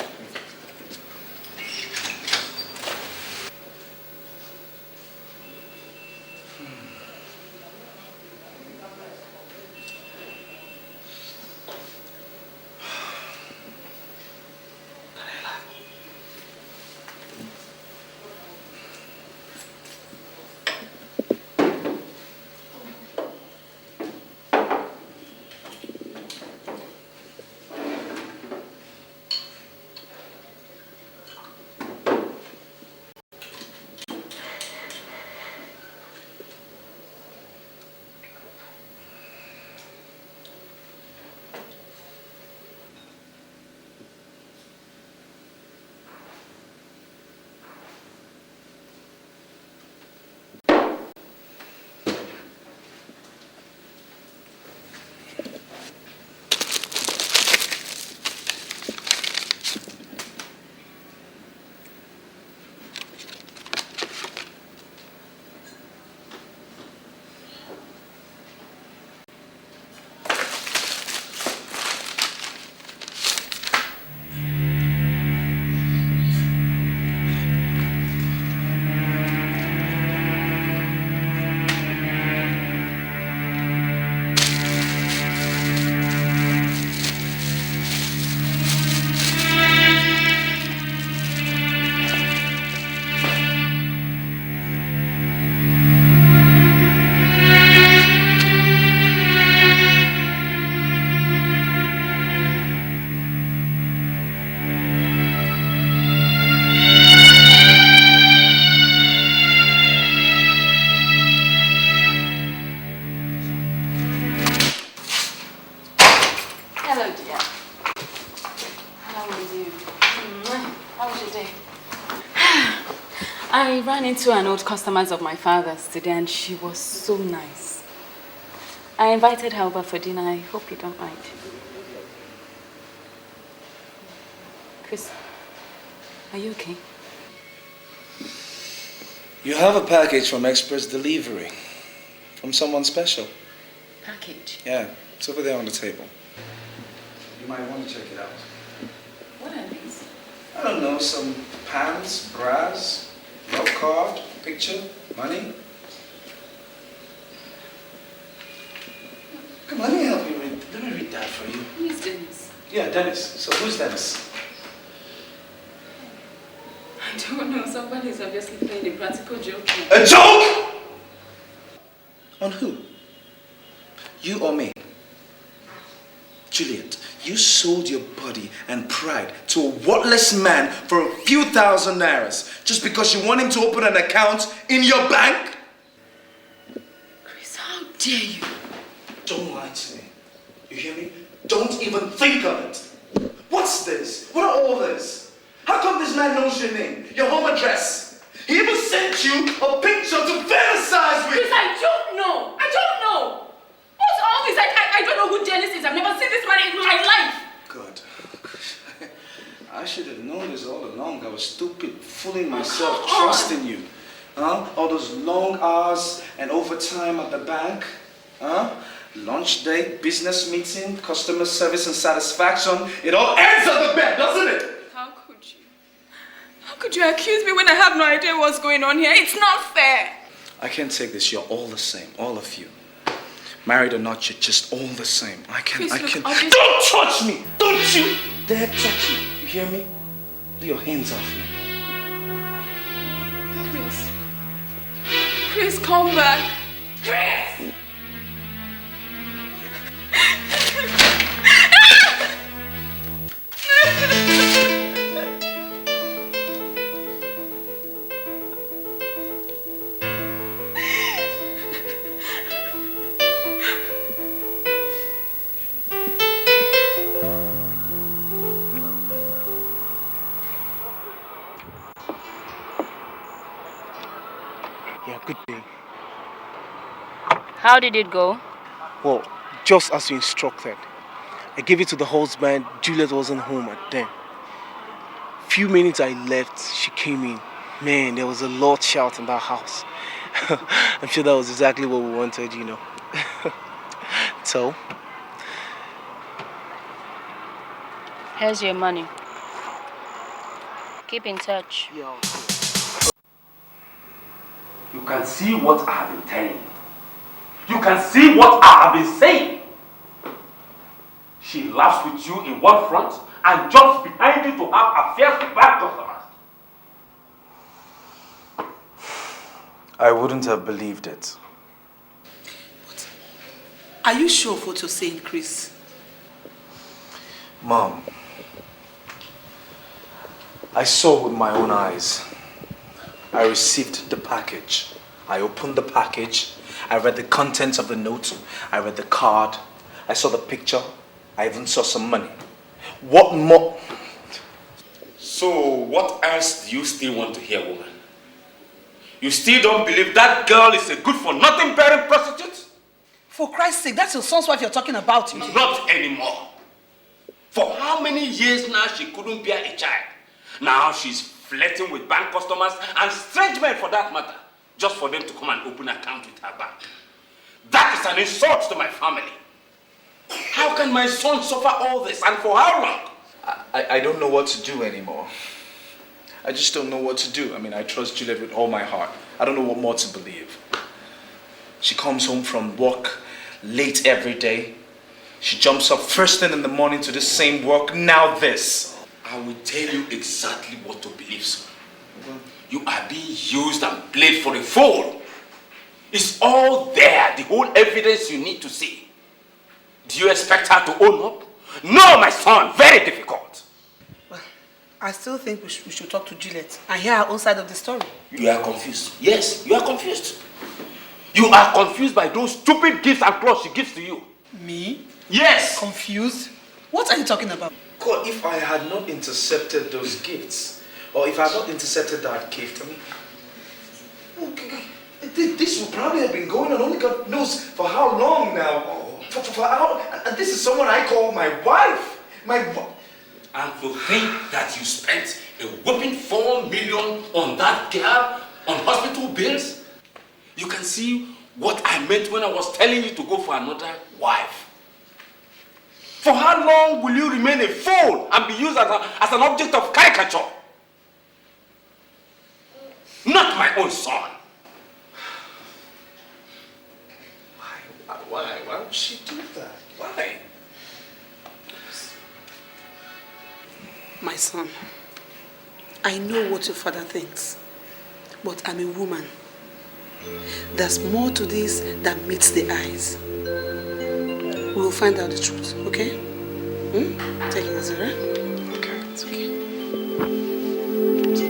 I ran into an old customer of my father's today and she was so nice. I invited her over for dinner. I hope you don't mind. Chris, are you okay? You have a package from Express Delivery. From someone special. Package? Yeah, it's over there on the table. You might want to check it out. What are these? I don't know, some Pants, bras, love card, picture, money. Come on, let me help you read. Let me read that for you. Who is Dennis? Yeah, Dennis. So who's Dennis? I don't know. Somebody is obviously playing a practical joke. A joke? On who? You or me? Juliet, you sold your body and pride to a worthless man for a few thousand nairas just because you want him to open an account in your bank? Chris, how dare you? Don't lie to me. You hear me? Don't even think of it. What's this? What are all this? How come this man knows your name, your home address? He even sent you a picture to fantasize with. Chris, I don't know. I don't know. What's all this? I don't know who Dennis is. I've never seen this man in my life. Good. I should have known this all along. I was stupid, fooling myself, trusting you. Huh? All those long hours and overtime at the bank. Huh? Lunch date, business meeting, customer service and satisfaction. It all ends at the bed, doesn't it? How could you? How could you accuse me when I have no idea what's going on here? It's not fair. I can't take this. You're all the same, all of you. Married or not, you're just all the same. Chris, look, Don't touch me! Don't you dare touch me! You hear me? Lay your hands off me. Chris. Chris, come back. Chris! Yeah, good day. How did it go? Well, just as you instructed. I gave it to the husband. Juliet wasn't home at then. Few minutes I left, she came in. Man, there was a loud shout in that house. I'm sure that was exactly what we wanted, you know. So? Here's your money. Keep in touch. You can see what I have been telling you. You can see what I have been saying. She laughs with you in one front and jumps behind you to have affairs with bad customers. I wouldn't have believed it. Are you sure of what you're saying, Chris? Mom, I saw with my own eyes. I received the package. I opened the package. I read the contents of the note. I read the card. I saw the picture. I even saw some money. What more? So what else do you still want to hear, woman? You still don't believe that girl is a good-for-nothing parent prostitute? For Christ's sake, that's your son's wife you're talking about. Not anymore. For how many years now she couldn't bear a child? Now she's flirting with bank customers and strange men for that matter, just for them to come and open an account with her bank. That is an insult to my family. How can my son suffer all this, and for how long? I don't know what to do anymore. I just don't know what to do. I mean, I trust Juliet with all my heart. I don't know what more to believe. She comes home from work late every day. She jumps up first thing in the morning to the same work. Now this. I will tell you exactly what to believe, son. You are being used and played for a fool. It's all there, the whole evidence you need to see. Do you expect her to own up? No, my son, very difficult. Well, I still think we should talk to Juliet and hear her own side of the story. You are confused. Yes, you are confused. You are confused by those stupid gifts and clothes she gives to you. Me? Yes. Confused? What are you talking about? God, if I had not intercepted those gifts, or if I had not intercepted that gift, I mean, this would probably have been going on only God knows for how long now. For how, and this is someone I call my wife. And to think that you spent a whopping 4 million on that girl, on hospital bills? You can see what I meant when I was telling you to go for another wife. For how long will you remain a fool and be used as an object of caricature? not my own son. Why would she do that? Why? My son, I know what your father thinks, but I'm a woman. There's more to this than meets the eyes. We'll find out the truth, okay? Take it easy, right? Okay, it's okay. It's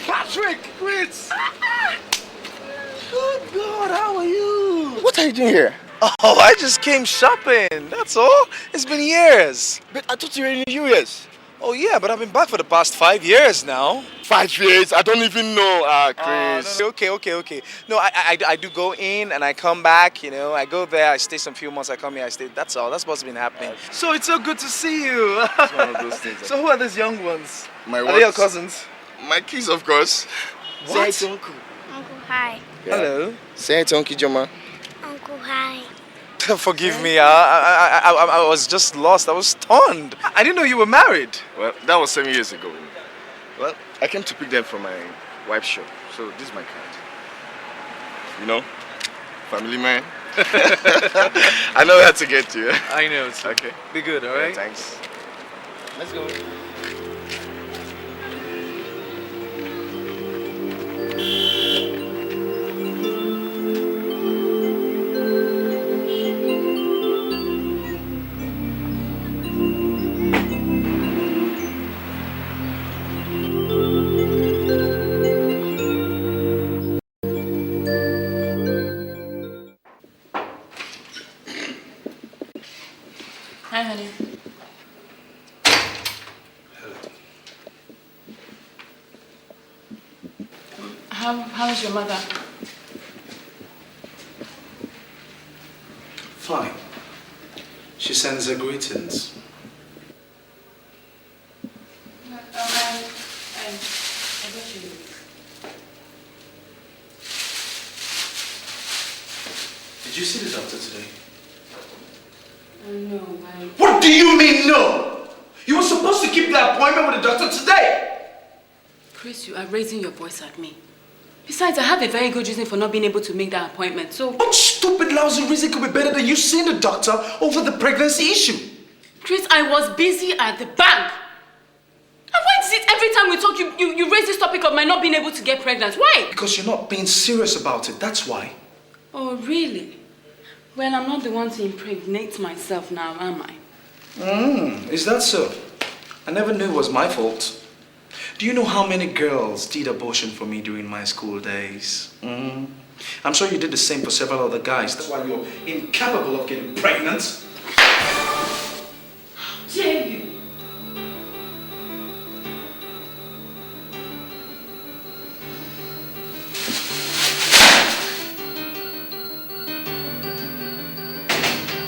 Patrick! Chris! Good God, how are you? What are you doing here? Oh, I just came shopping, that's all. It's been years. But I thought you were in the US. Oh yeah, but I've been back for the past 5 years now. 5 years? I don't even know, Chris. No, okay. No, I do go in and I come back, you know. I go there, I stay some few months, I come here, I stay. That's all. That's what's been happening. So it's so good to see you. It's one of those things. So who are these young ones? My Are they your cousins? My kids, of course. Say hi to Uncle. Uncle, hi. Yeah. Hello. Say hi to Uncle Joma. Uncle, hi. Forgive me, I was just lost. I was stunned. I didn't know you were married. Well, that was 7 years ago. Well, I came to pick them from my wife's shop. So this is my card. You know, family man. I know how to get to you. I know. Too. Okay. Be good, all right? Yeah, thanks. Let's go. Hi, honey. How's your mother? Fine. She sends her greetings. I bet you do. Did you see the doctor today? No, What do you mean no? You were supposed to keep the appointment with the doctor today. Chris, you are raising your voice at me. Besides, I have a very good reason for not being able to make that appointment, so... What stupid, lousy reason could be better than you seeing the doctor over the pregnancy issue? Chris, I was busy at the bank. And why is it every time we talk, you raise this topic of my not being able to get pregnant? Why? Because you're not being serious about it, that's why. Oh, really? Well, I'm not the one to impregnate myself now, am I? Is that so? I never knew it was my fault. Do you know how many girls did abortion for me during my school days? I'm sure you did the same for several other guys. That's why you're incapable of getting pregnant. How dare you?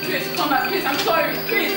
Chris, come back. Chris, I'm sorry. Chris.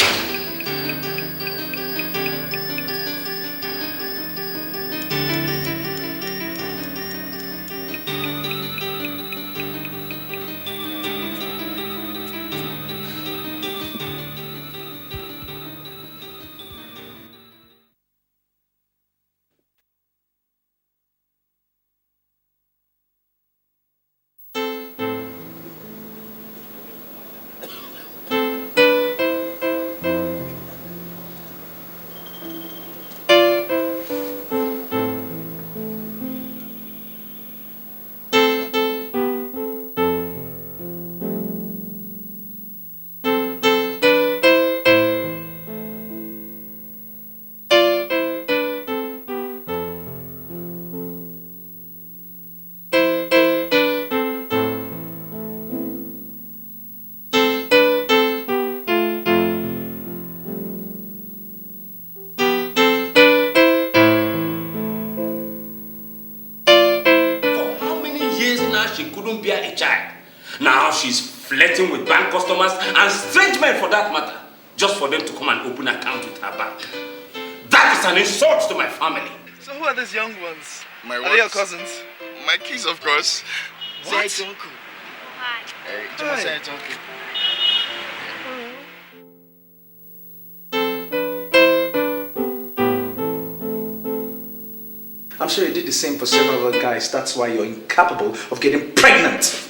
She couldn't bear a child. Now she's flirting with bank customers and strange men for that matter, just for them to come and open an account with her bank. That is an insult to my family. So who are these young ones? My Are they your cousins? My kids, of course. Say hi to Uncle. hi. Hey, Juma said it's okay. I'm sure you did the same for several other guys. That's why you're incapable of getting pregnant.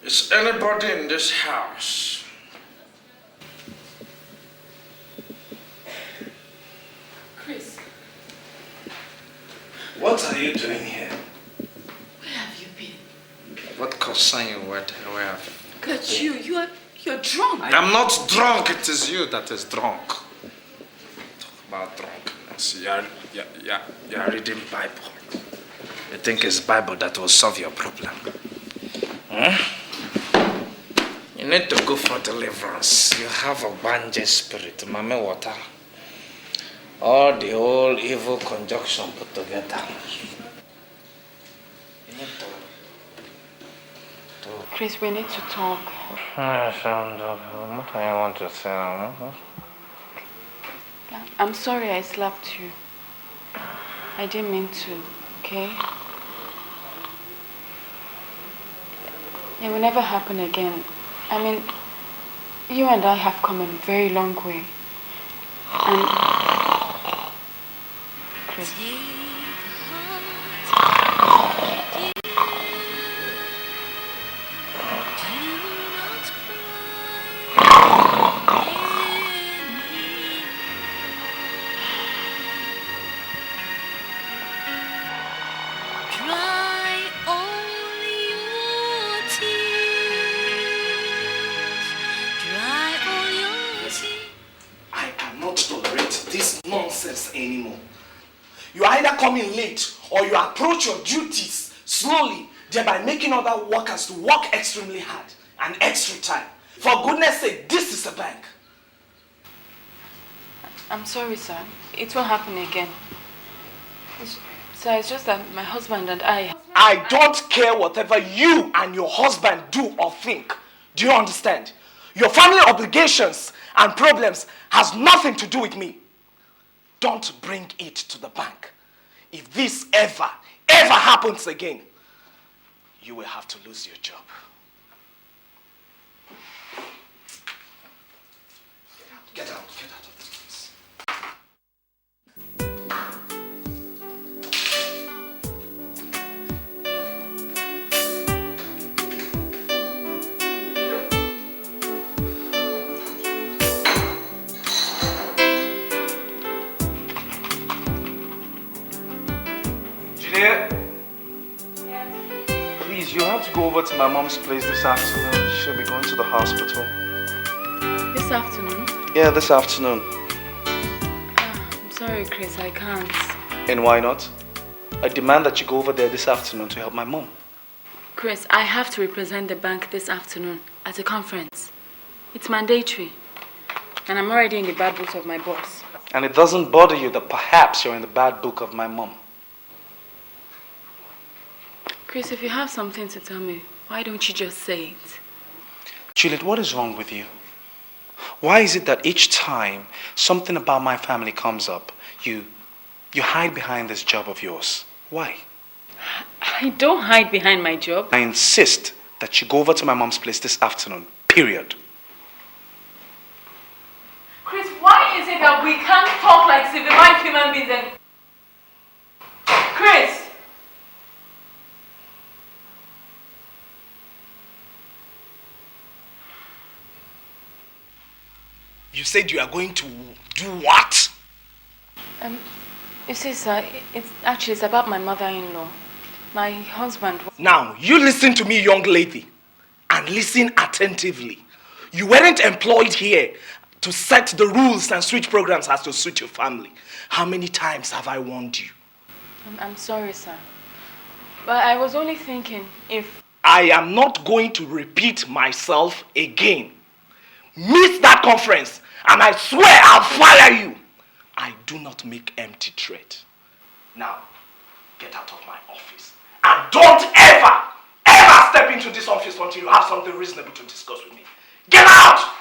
Is anybody in this house? Chris, What are you doing here? where have you been? What concern you where have you? Look at you, you're drunk. I'm not drunk, it is you that is drunk. Talk about drunkenness. You are reading Bible. You think it's Bible that will solve your problem. You need to go for deliverance. You have a banja spirit, mame water. All the whole evil conjunction put together. You need to Chris, we need to talk. What do you want to say? I'm sorry I slapped you. I didn't mean to, okay? It will never happen again. I mean, you and I have come a very long way. And Chris. Anymore. You either come in late or you approach your duties slowly, thereby making other workers to work extremely hard and extra time. For goodness sake, this is a bank. I'm sorry, sir. It won't happen again. Sir, it's just that my husband and I don't care whatever you and your husband do or think. Do you understand? Your family obligations and problems has nothing to do with me. Don't bring it to the bank. If this ever happens again, you will have to lose your job. Get out of this place. Please, you have to go over to my mom's place this afternoon. She'll be going to the hospital. This afternoon? Yeah, this afternoon. I'm sorry, Chris, I can't. And why not? I demand that you go over there this afternoon to help my mom. Chris, I have to represent the bank this afternoon at a conference. It's mandatory. And I'm already in the bad books of my boss. And it doesn't bother you that perhaps you're in the bad book of my mom. Chris, if you have something to tell me, why don't you just say it? Juliet, what is wrong with you? Why is it that each time something about my family comes up, you hide behind this job of yours? Why? I don't hide behind my job. I insist that you go over to my mom's place this afternoon, period. Chris, why is it that we can't talk like civilized human beings and... Chris! You said you are going to do what? You see, sir, it's about my mother-in-law. My husband... Now, you listen to me, young lady, and listen attentively. You weren't employed here to set the rules and switch programs as to suit your family. How many times have I warned you? I'm sorry, sir. But I was only thinking if... I am not going to repeat myself again. Miss that conference, and I swear I'll fire you. I do not make empty threats. Now, get out of my office. And don't ever step into this office until you have something reasonable to discuss with me. Get out!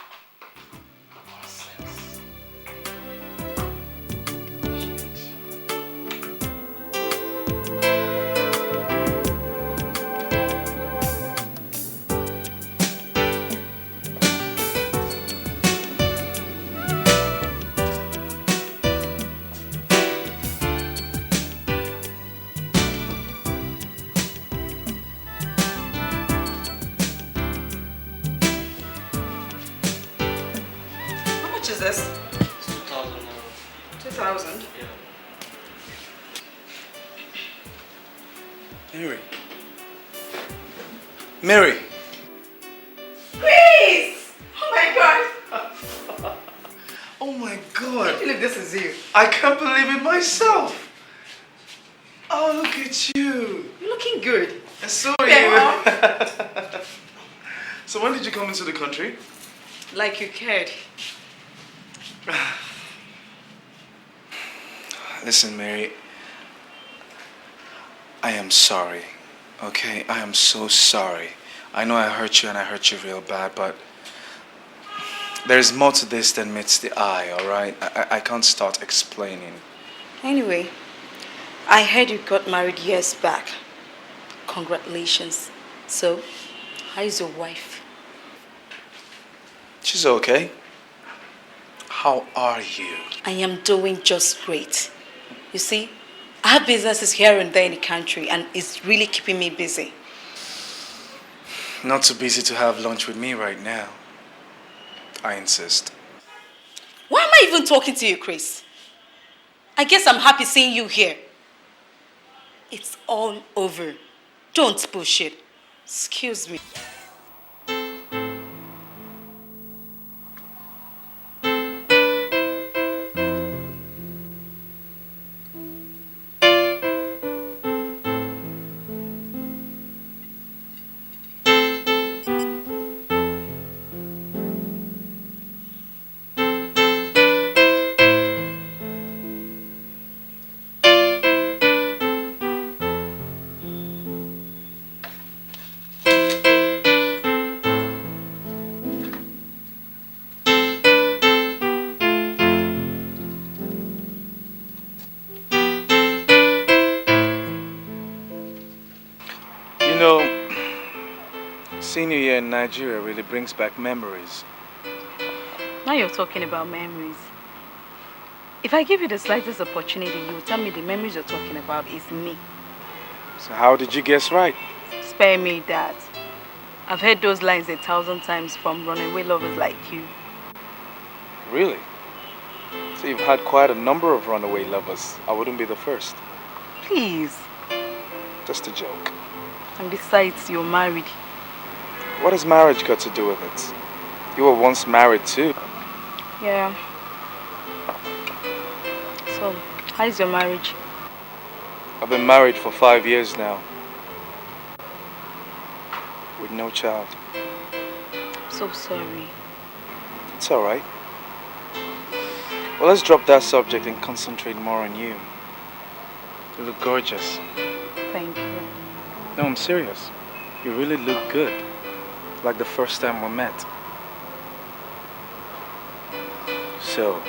Is this? It's 2,000 now. 2,000? Yeah. Mary. Chris! Oh my God! Oh my God. I can't believe this is you. I can't believe it myself. Oh, look at you. You're looking good. And so are you. So when did you come into the country? Like you cared. Listen, Mary, I am sorry, okay? I am so sorry. I know I hurt you and I hurt you real bad, but there's more to this than meets the eye, all right? I can't start explaining. Anyway, I heard you got married years back. Congratulations. So, how is your wife? She's okay. How are you? I am doing just great. You see, I have businesses here and there in the country and it's really keeping me busy. Not too busy to have lunch with me right now. I insist. Why am I even talking to you, Chris? I guess I'm happy seeing you here. It's all over. Don't push it. Excuse me. You know, seeing you here in Nigeria really brings back memories. Now you're talking about memories. If I give you the slightest opportunity, you will tell me the memories you're talking about is me. So how did you guess right? Spare me that. I've heard those lines 1,000 times from runaway lovers like you. Really? So you've had quite a number of runaway lovers. I wouldn't be the first. Please. Just a joke. And besides, you're married. What has marriage got to do with it? You were once married too. Yeah. So, how's your marriage? I've been married for 5 years now. With no child. So sorry. It's alright. Well, let's drop that subject and concentrate more on you. You look gorgeous. Thank you. No, I'm serious. You really look good. Like the first time we met. So,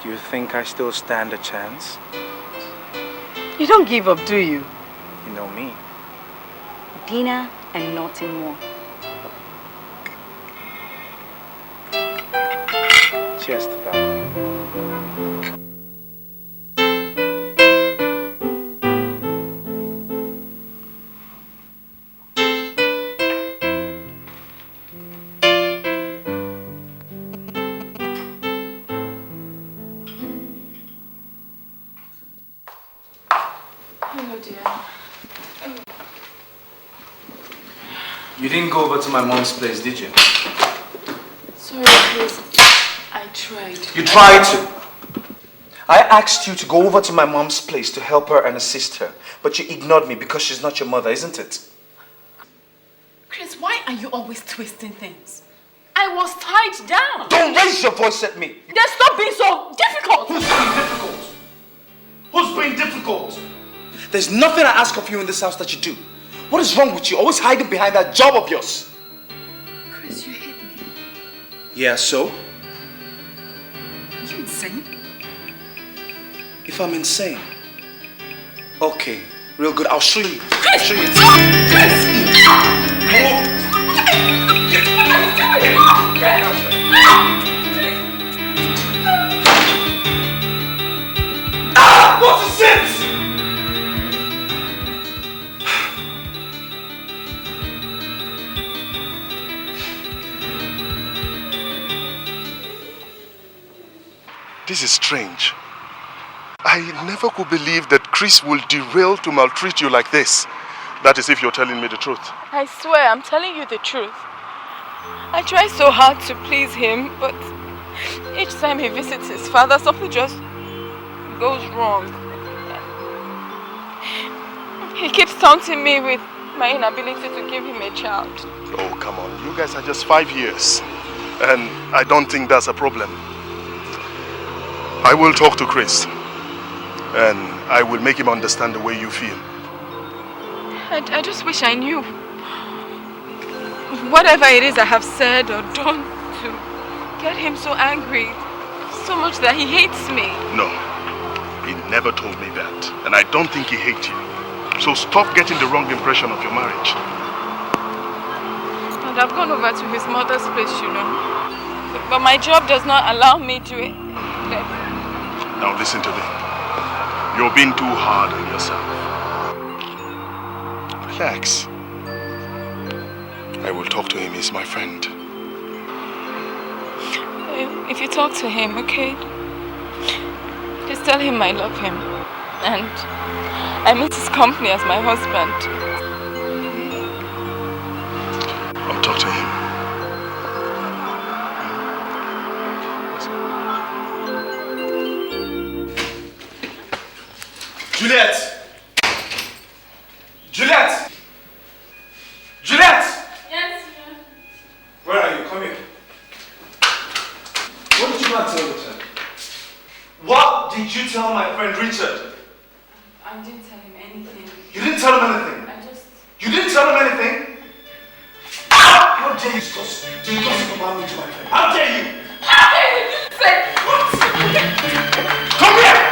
do you think I still stand a chance? You don't give up, do you? You know me. Dinner and nothing more. Cheers to that. Hello, dear. You didn't go over to my mom's place, did you? Sorry, please. I tried. You tried to. I asked you to go over to my mom's place to help her and assist her, but you ignored me because she's not your mother, isn't it? Chris, why are you always twisting things? I was tied down. Don't raise your voice at me. Then stop being so difficult. Who's being difficult? Who's being difficult? There's nothing I ask of you in this house that you do. What is wrong with you? Always hiding behind that job of yours. Chris, you hit me. Yeah, so? You insane? If I'm insane? Okay, real good. I'll show you. Chris! I'll show you. Chris! Ah! What's the sense? This is strange. I never could believe that Chris will derail to maltreat you like this. That is if you're telling me the truth. I swear, I'm telling you the truth. I try so hard to please him, but each time he visits his father, something just goes wrong. He keeps taunting me with my inability to give him a child. Oh, come on. You guys are just 5 years. And I don't think that's a problem. I will talk to Chris. And I will make him understand the way you feel. I just wish I knew whatever it is I have said or done to get him so angry, so much that he hates me. No. He never told me that. And I don't think he hates you. So stop getting the wrong impression of your marriage. And I've gone over to his mother's place, you know. But my job does not allow me to... Now listen to me. You're being too hard on yourself. Relax. I will talk to him. He's my friend. If you talk to him, okay? Just tell him I love him. And I miss his company as my husband. I'll talk to him. Juliet! Juliet! Juliet! Yes, Where are you? Come here. What did you not tell Richard? What did you tell my friend Richard? I didn't tell him anything. You didn't tell him anything? You didn't tell him anything? How dare you discuss about me to my friend? How dare you? How dare you? You said what? Come here!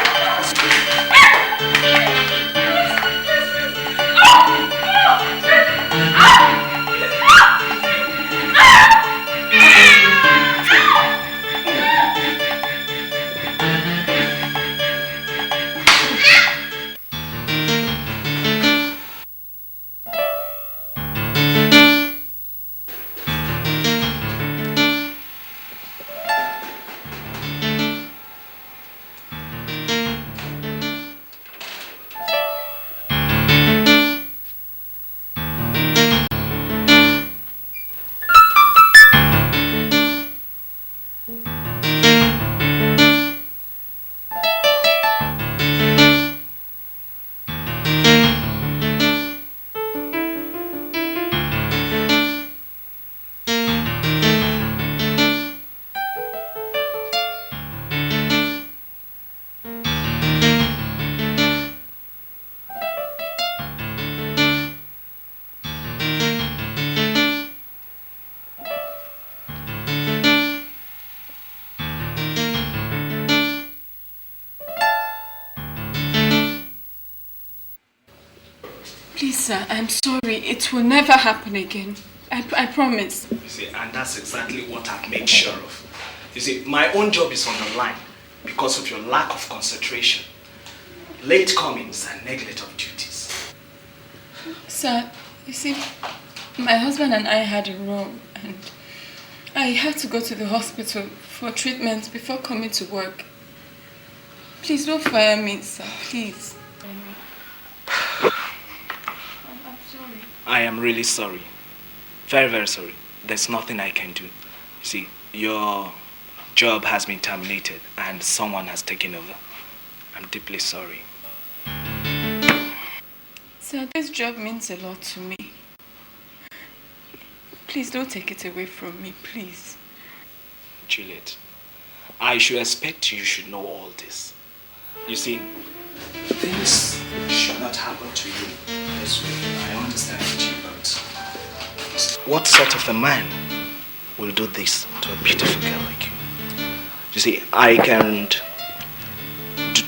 Please, sir, I'm sorry. It will never happen again. I promise. You see, and that's exactly what I've made sure of. You see, my own job is on the line because of your lack of concentration, late comings, and neglect of duties. Sir, you see, my husband and I had a row, and I had to go to the hospital for treatment before coming to work. Please don't fire me, sir, please. I'm sorry. I am really sorry. Very, very sorry. There's nothing I can do. You see, your job has been terminated and someone has taken over. I'm deeply sorry. Sir, this job means a lot to me. Please don't take it away from me, please. Juliet, I should expect you should know all this. You see, things should not happen to you this way. I understand you, but what sort of a man will do this to a beautiful girl like you? You see, I can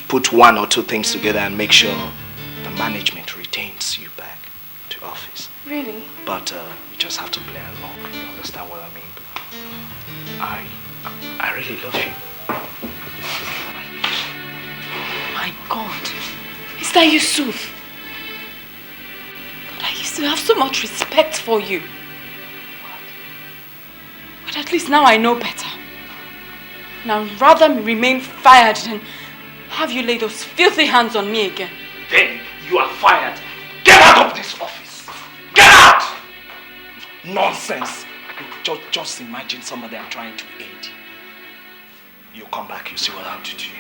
put one or two things together and make sure the management retains you back to office. Really? But you just have to play along. You understand what I mean? I really love you. My God, is that Yusuf? God, I used to have so much respect for you. But at least now I know better. Now rather remain fired than have you lay those filthy hands on me again. Then you are fired. Get out of this office. Get out! Nonsense. Just imagine somebody I'm trying to aid. You come back, you see what I'll do to you.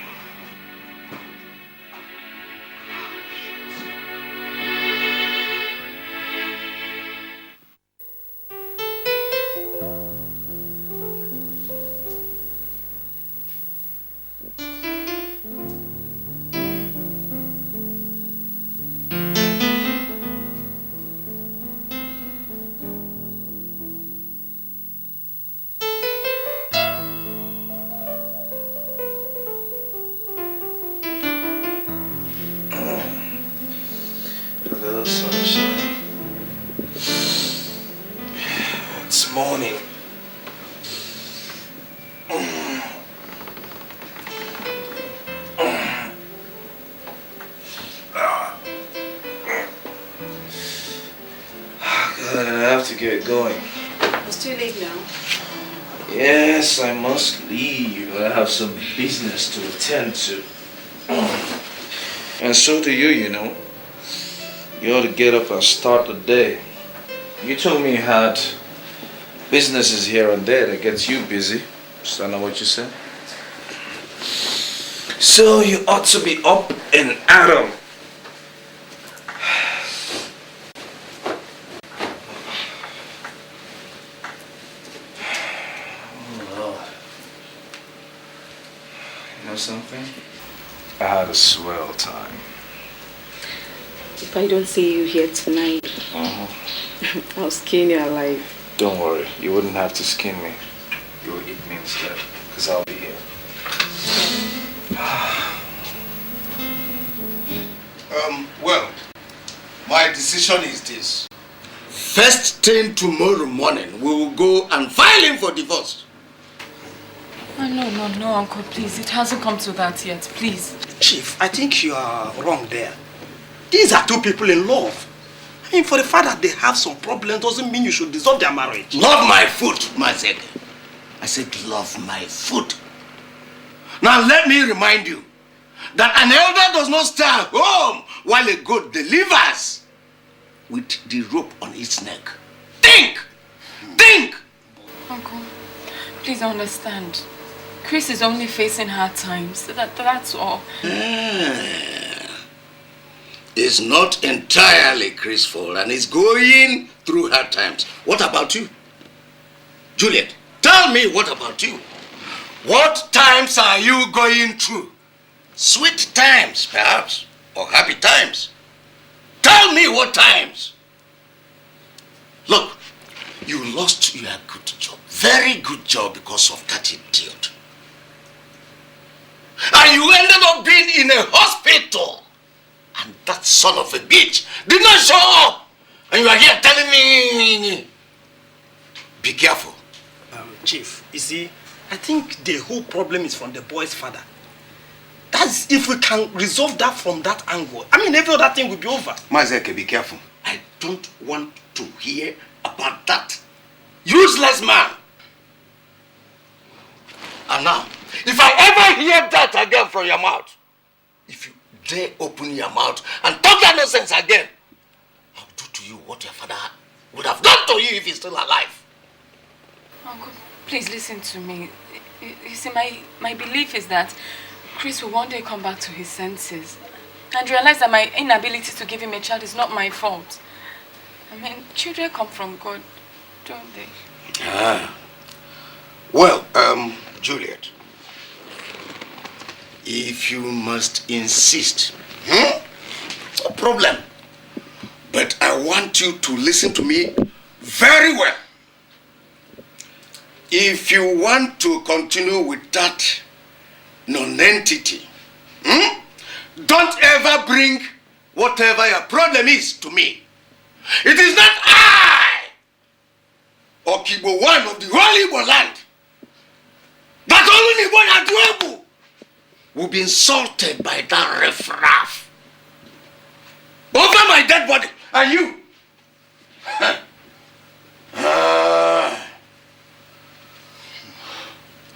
morning. God, I have to get going. It's too late now. Yes, I must leave. I have some business to attend to. And so do you, you know. You ought to get up and start the day. You told me you had businesses here and there that gets you busy. Is that not what you said? So you ought to be up and at 'em. Something? I had a swell time. If I don't see you here tonight, I'll skin you alive. Don't worry, you wouldn't have to skin me. You'll eat me instead, because I'll be here. Well, my decision is this. First thing tomorrow morning, we will go and file him for divorce. Oh, no, Uncle, please. It hasn't come to that yet, please. Chief, I think you are wrong there. These are two people in love. I mean, for the fact that they have some problem doesn't mean you should dissolve their marriage. Love my food, Mazek. I said love my food. Now let me remind you that an elder does not stay at home while a goat delivers with the rope on its neck. Think! Think! Uncle, please understand. Chris is only facing hard times. That's all. It's not entirely Chris' fault and he's going through hard times. What about you? Juliet, tell me, what about you? What times are you going through? Sweet times, perhaps, or happy times. Tell me what times. Look, you lost your good job, very good job, because of that idiot. And you ended up being in a hospital. And that son of a bitch did not show up. And you are here telling me, be careful. Chief, you see, I think the whole problem is from the boy's father. That's if we can resolve that from that angle. I mean, every other thing will be over. Mazeke, be careful. I don't want to hear about that useless man. And now, if I ever hear that again from your mouth, if you dare open your mouth and talk that nonsense again, I'll do to you what your father would have done to you if he's still alive. Uncle, please listen to me. You see, my belief is that Chris will one day come back to his senses and realize that my inability to give him a child is not my fault. I mean, children come from God, don't they? Well, Juliet, if you must insist, no problem. But I want you to listen to me very well. If you want to continue with that non-entity, don't ever bring whatever your problem is to me. It is not I, Okibo one of the whole Igbo land, that only Igbo will be insulted by that riffraff over my dead body. And you?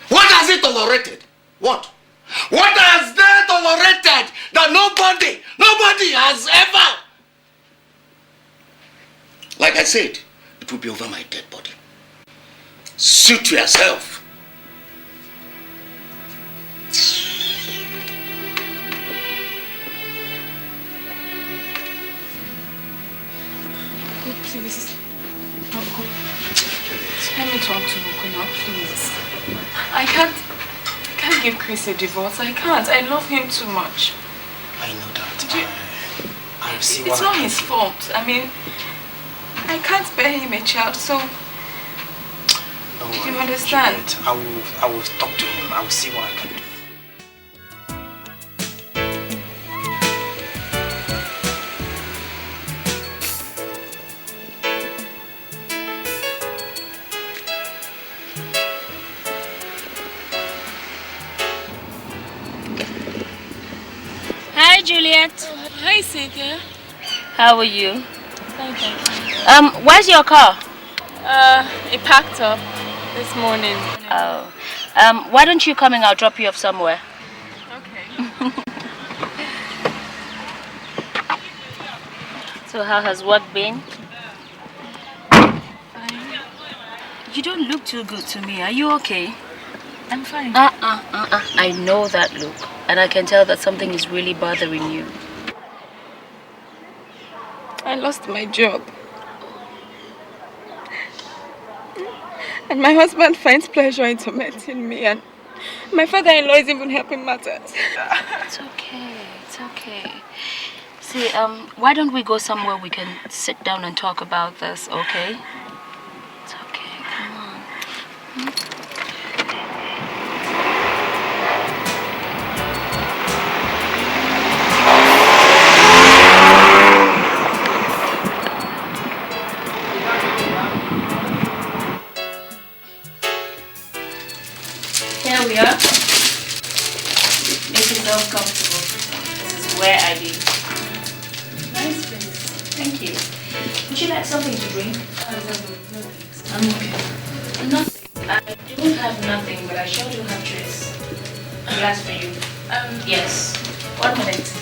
What has it tolerated? What? What has they tolerated that nobody has ever? Like I said, it will be over my dead body. Suit yourself. Uncle, please. Uncle, let me talk to Uncle now, please. I can't give Chris a divorce. I can't. I love him too much. I know that. I see what It's not his fault. I mean, I can't bear him a child, so you understand? Juliet, I will talk to him. I will see what I can do. Juliet. Hi, Cynthia. How are you? Fine, thank you. Where's your car? It packed up this morning. Oh. Why don't you come and I'll drop you off somewhere? Okay. So how has work been? Fine. You don't look too good to me. Are you okay? I'm fine. I know that look. And I can tell that something is really bothering you. I lost my job. And my husband finds pleasure in tormenting me, and my father-in-law is even helping matters. It's okay. It's okay. See, why don't we go somewhere we can sit down and talk about this, okay? It's okay. Come on. Here we are. Make yourself comfortable. This is where I live. Nice place. Thank you. Would you like something to drink? I'm okay. Nothing. I don't have nothing, but I sure do have juice. A glass for you. Yes. 1 minute.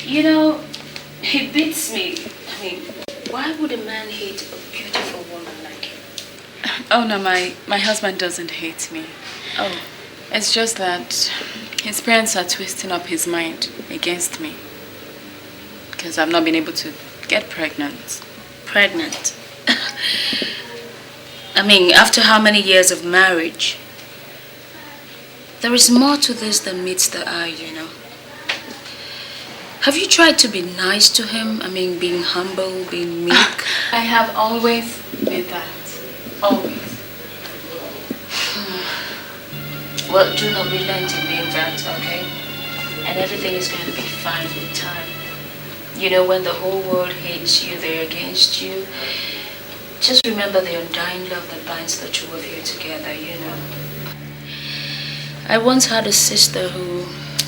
You know, it beats me. I mean, why would a man hate a beautiful woman like you? Oh no, my husband doesn't hate me. Oh. It's just that his parents are twisting up his mind against me. Because I've not been able to get pregnant. Pregnant? I mean, after how many years of marriage? There is more to this than meets the eye, you know. Have you tried to be nice to him? I mean, being humble, being meek? I have always been that. Always. Well, do not relent in being that, okay? And everything is going to be fine with time. You know, when the whole world hates you, they're against you. Just remember the undying love that binds the two of you together, you know. I once had a sister who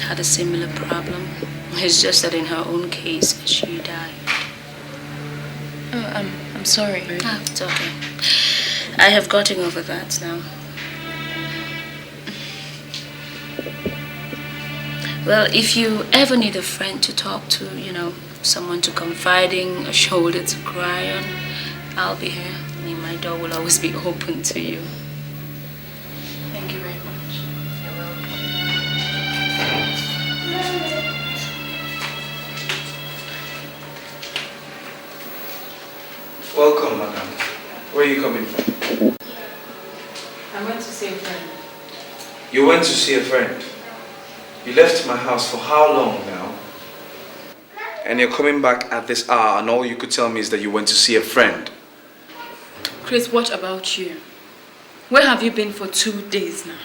had a similar problem. It's just that in her own case, she died. Oh, I'm sorry. It's okay. I have gotten over that now. Well, if you ever need a friend to talk to, you know, someone to confide in, a shoulder to cry on, I'll be here. I mean, my door will always be open to you. Thank you very much. You're welcome. Welcome, madam. Where are you coming from? I went to see a friend. You went to see a friend? You left my house for how long now? And you're coming back at this hour and all you could tell me is that you went to see a friend. Chris, what about you? Where have you been for 2 days now?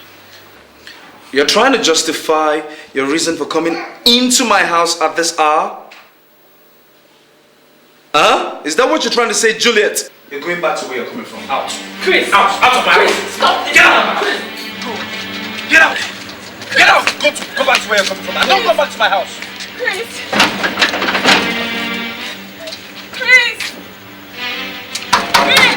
You're trying to justify your reason for coming into my house at this hour? Huh? Is that what you're trying to say, Juliet? You're going back to where you're coming from. Out. Chris! Out of my house! Stop this! Get out! Get out! Get out! Go back to where you're coming from. And don't come back to my house. Chris! Chris! Chris!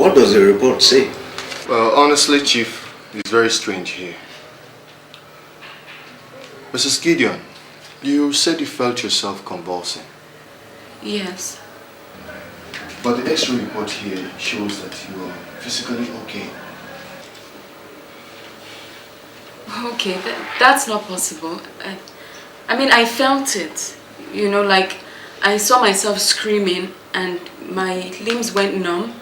what does the report say? Well, honestly, Chief, it's very strange here. Mrs. Gideon, you said you felt yourself convulsing. Yes. But the X-ray report here shows that you are physically okay. Okay, that's not possible. I mean, I felt it. You know, like I saw myself screaming and my limbs went numb.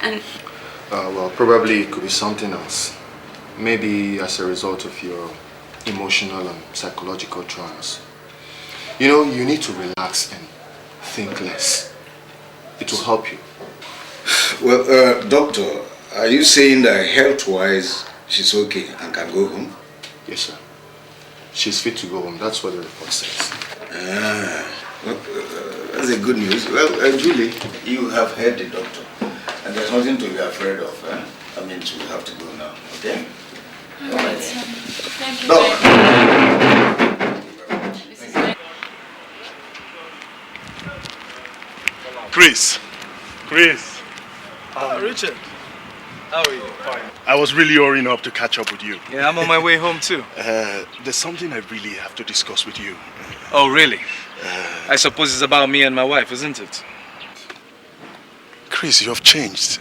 And well, probably it could be something else. Maybe as a result of your emotional and psychological traumas. You know, you need to relax and think less. It will help you. Well, doctor, are you saying that health-wise she's okay and can go home? Yes, sir. She's fit to go home. That's what the report says. Ah, well, that's a good news. Well, Julie, you have heard the doctor. And there's nothing to be afraid of. I mean, you have to go now, okay? all right, sir. Thank you. Doc. Chris. Richard. How are you? Fine. I was really hurrying up to catch up with you. Yeah, I'm on my way home too. There's something I really have to discuss with you. Oh, really? I suppose it's about me and my wife, isn't it? Chris, you have changed.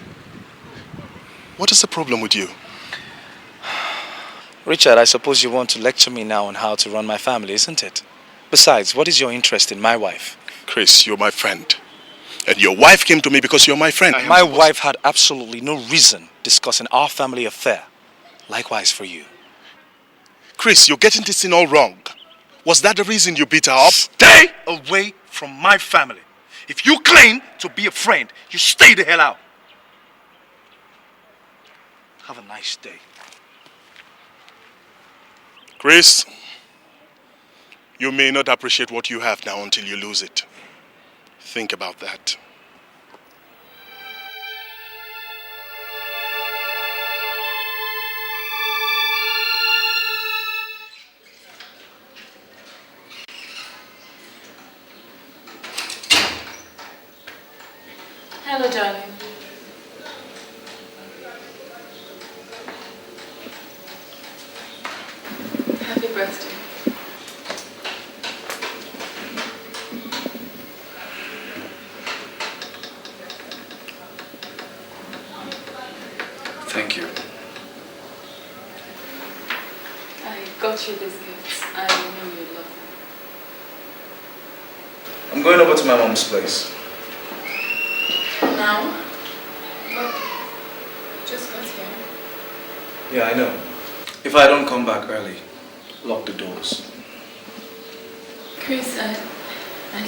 What is the problem with you? Richard, I suppose you want to lecture me now on how to run my family, isn't it? Besides, what is your interest in my wife? Chris, you're my friend. And your wife came to me because you're my friend. My wife had absolutely no reason discussing our family affair. Likewise for you. Chris, you're getting this thing all wrong. Was that the reason you beat her up? Stay away from my family. If you claim to be a friend, you stay the hell out. Have a nice day. Chris, you may not appreciate what you have now until you lose it. Think about that. Hello, darling. Happy birthday. Thank you. I got you these gifts. I know you love them. I'm going over to my mom's place. Now? But just got here. Yeah, I know. If I don't come back early, lock the doors. Chris, at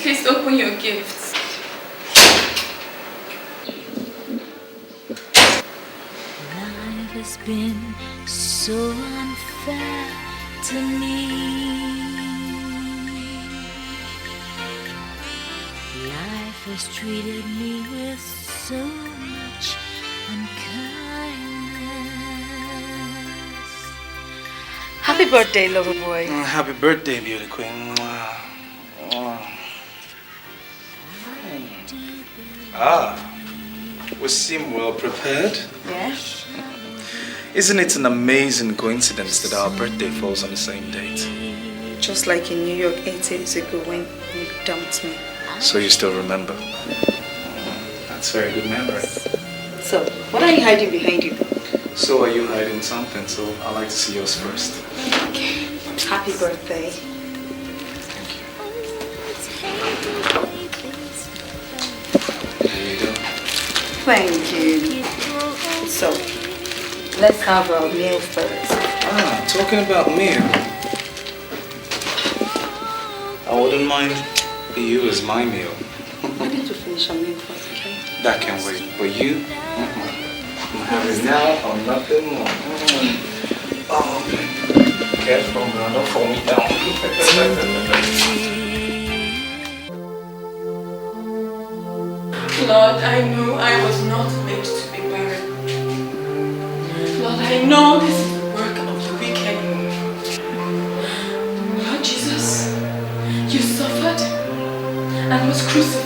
least open your gifts. Life has been so unfair to me. Life has treated me with so much unkindness. Happy birthday, lover boy. Happy birthday, beauty queen. We seem well prepared. Yes. Isn't it an amazing coincidence that our birthday falls on the same date? Just like in New York 8 years ago when you dumped me. So you still remember? That's very good memory. So, what are you hiding behind you? So are you hiding something? So I'd like to see yours first. Okay. Happy birthday. There you go. Thank you. So, let's have our meal first. Talking about meal. I wouldn't mind you as my meal. I need to finish our meal first, okay? That can wait. But you, I'm having now or nothing more. Oh, careful, man. Don't fall me down. Lord, I knew I was not meant to be barren. Lord, I know this is the work of the wicked. Lord Jesus, you suffered and was crucified.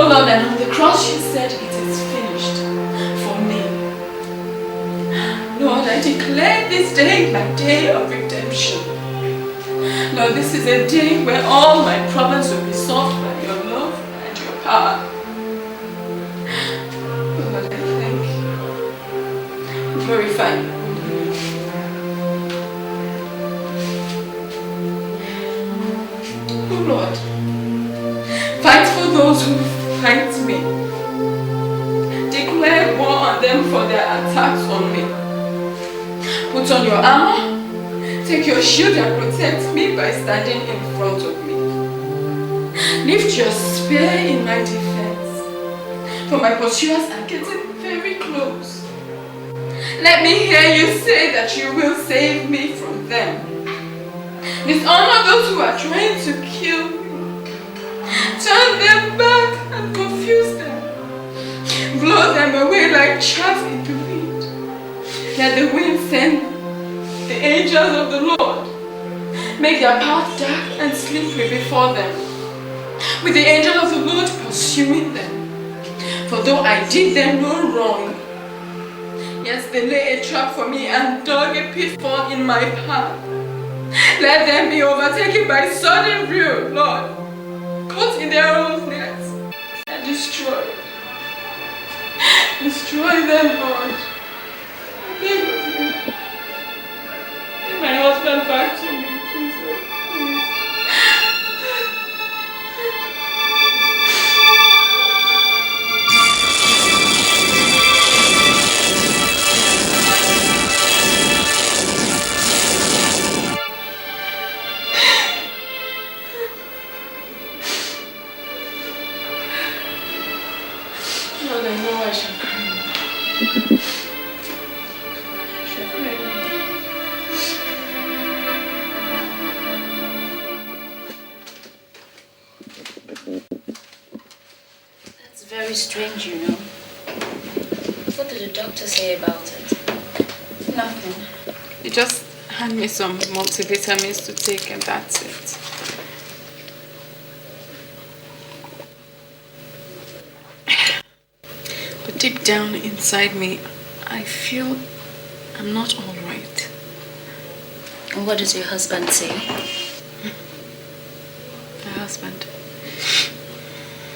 Oh Lord, and on the cross you said it is finished for me. Lord, I declare this day my day of redemption. Lord, this is a day where all my problems will be solved by your love and your power. Lord, I thank you. Glorify you. Oh Lord, fight for those who fight me. Declare war on them for their attacks on me. Put on your armor. Take your shield and protect me by standing in front of me. Lift your spear in my defense, for my pursuers are getting very close. Let me hear you say that you will save me from them. Dishonor those who are trying to kill me. Turn them back and confuse them. Blow them away like chaff in the wind. Let the wind send the angels of the Lord. Make their path dark and slippery before them, with the angel of the Lord pursuing them. For though I did them no wrong, yes, they lay a trap for me and dug a pitfall in my path. Let them be overtaken by sudden ruin, Lord, caught in their own nets and destroyed. Destroy them, Lord. I beg of you. Take my husband back to me, Jesus. Please. Lord, I know I shall cry. I shall cry. That's very strange, you know. What did the doctor say about it? Nothing. He just hand me some multivitamins to take and that's it. But deep down inside me, I feel I'm not all right. And what does your husband say?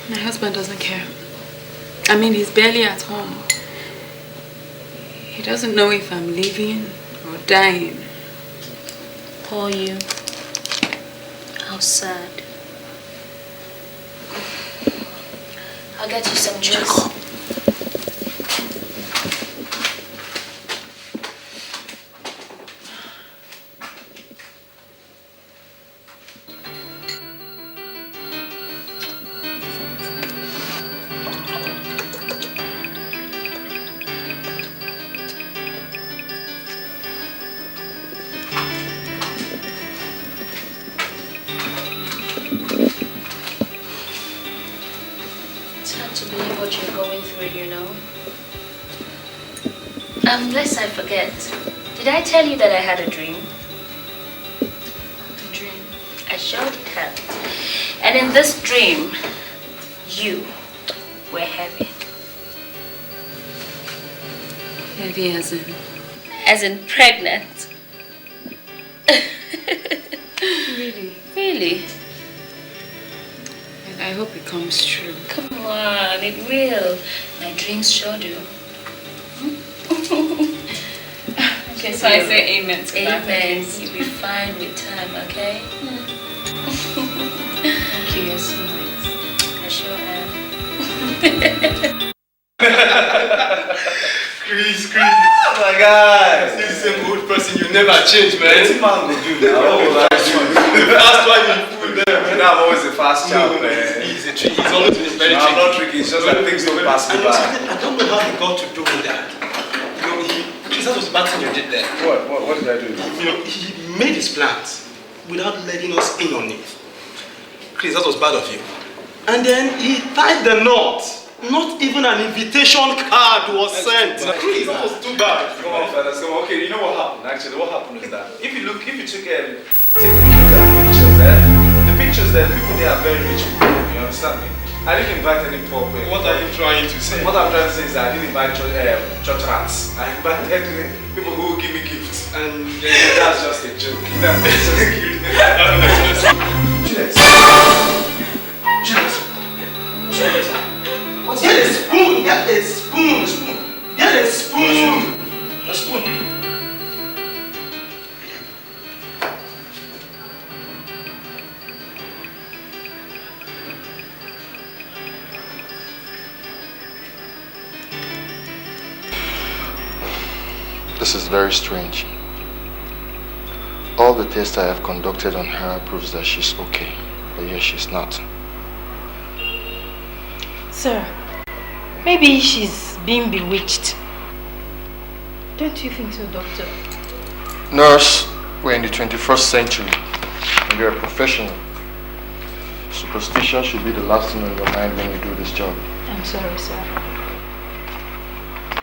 My husband doesn't care. I mean, he's barely at home. He doesn't know if I'm living or dying. Poor you. How sad. I'll get you some juice. Lest I forget, did I tell you that I had a dream? A dream? I sure did have. And in this dream, you were heavy. Heavy as in? As in pregnant. Really? Really? And I hope it comes true. Come on, it will. My dreams sure do. Okay, so I say amen to that. Amen. You'll be fine with time, okay? Thank you, you're so nice. I sure am. Chris. Oh my God. You're the same old person, you never change, man. What's man go do now? The fast one you put there, man. I'm always a fast child, man. He's always been very tricky. I'm not tricky, it's just that things don't pass me by. I don't know how he got to do that. You know, that was the bad thing you did there. What did I do? You know, he made his plans without letting us in on it. Chris, that was bad of you. And then he tied the knot. Not even an invitation card was sent. Chris, that was too bad. Come on, fellas, come on. Okay, you know what happened? Actually, what happened is that if you took a look at the pictures there, the pictures there, people they are very rich people. You understand me? I didn't invite any poor people. What are you trying to say? What I'm trying to say is that I didn't invite church rats. I invited people who will give me gifts. And that's just a joke. That's just a joke. Juliet. Get a spoon! Get a spoon! Get a spoon! A spoon! This is very strange. All the tests I have conducted on her proves that she's okay, but yet she's not. Sir, maybe she's being bewitched. Don't you think so, doctor? Nurse, we're in the 21st century, and you're a professional. Superstition should be the last thing on your mind when you do this job. I'm sorry, sir.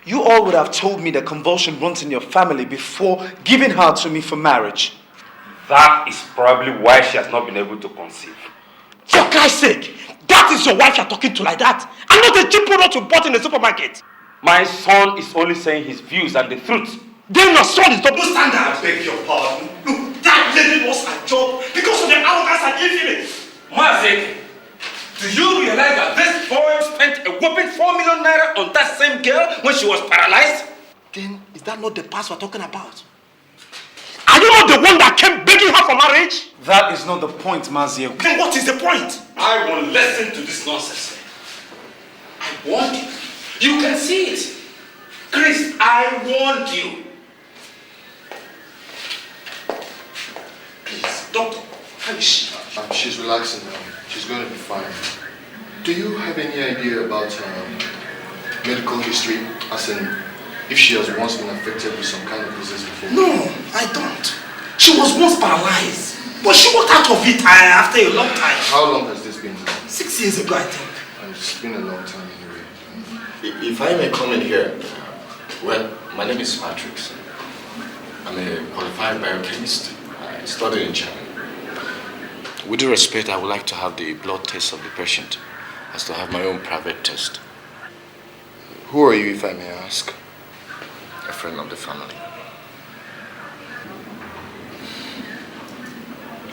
You all would have told me the convulsion runs in your family before giving her to me for marriage. That is probably why she has not been able to conceive. For Christ's sake, that is your wife you're talking to like that, and not a cheap product you bought in the supermarket. My son is only saying his views and the truth. Then your son is double standard. I beg your pardon. Look, that lady lost her job because of the arrogance and ill-feeling. Mazek, do you realize that this boy spent a whopping 4 million naira on that same girl when she was paralyzed? Then is that not the past we're talking about? Are you not the one that came begging her for marriage? That is not the point, Maziel. Then what is the point? I won't listen to this nonsense. I warned you. You can see it. Chris, I warned you. Please, doctor, how is she? She's relaxing now. She's going to be fine. Do you have any idea about medical history? As in, if she has once been affected with some kind of disease before? No, I don't. She was once paralyzed, but she walked out of it after a long time. How long has this been? 6 years ago, I think. It's been a long time anyway. If I may comment here, well, my name is Matrix. I'm a qualified biochemist. I studied in China. With due respect, I would like to have the blood test of the patient, as to have my own private test. Who are you, if I may ask? A friend of the family.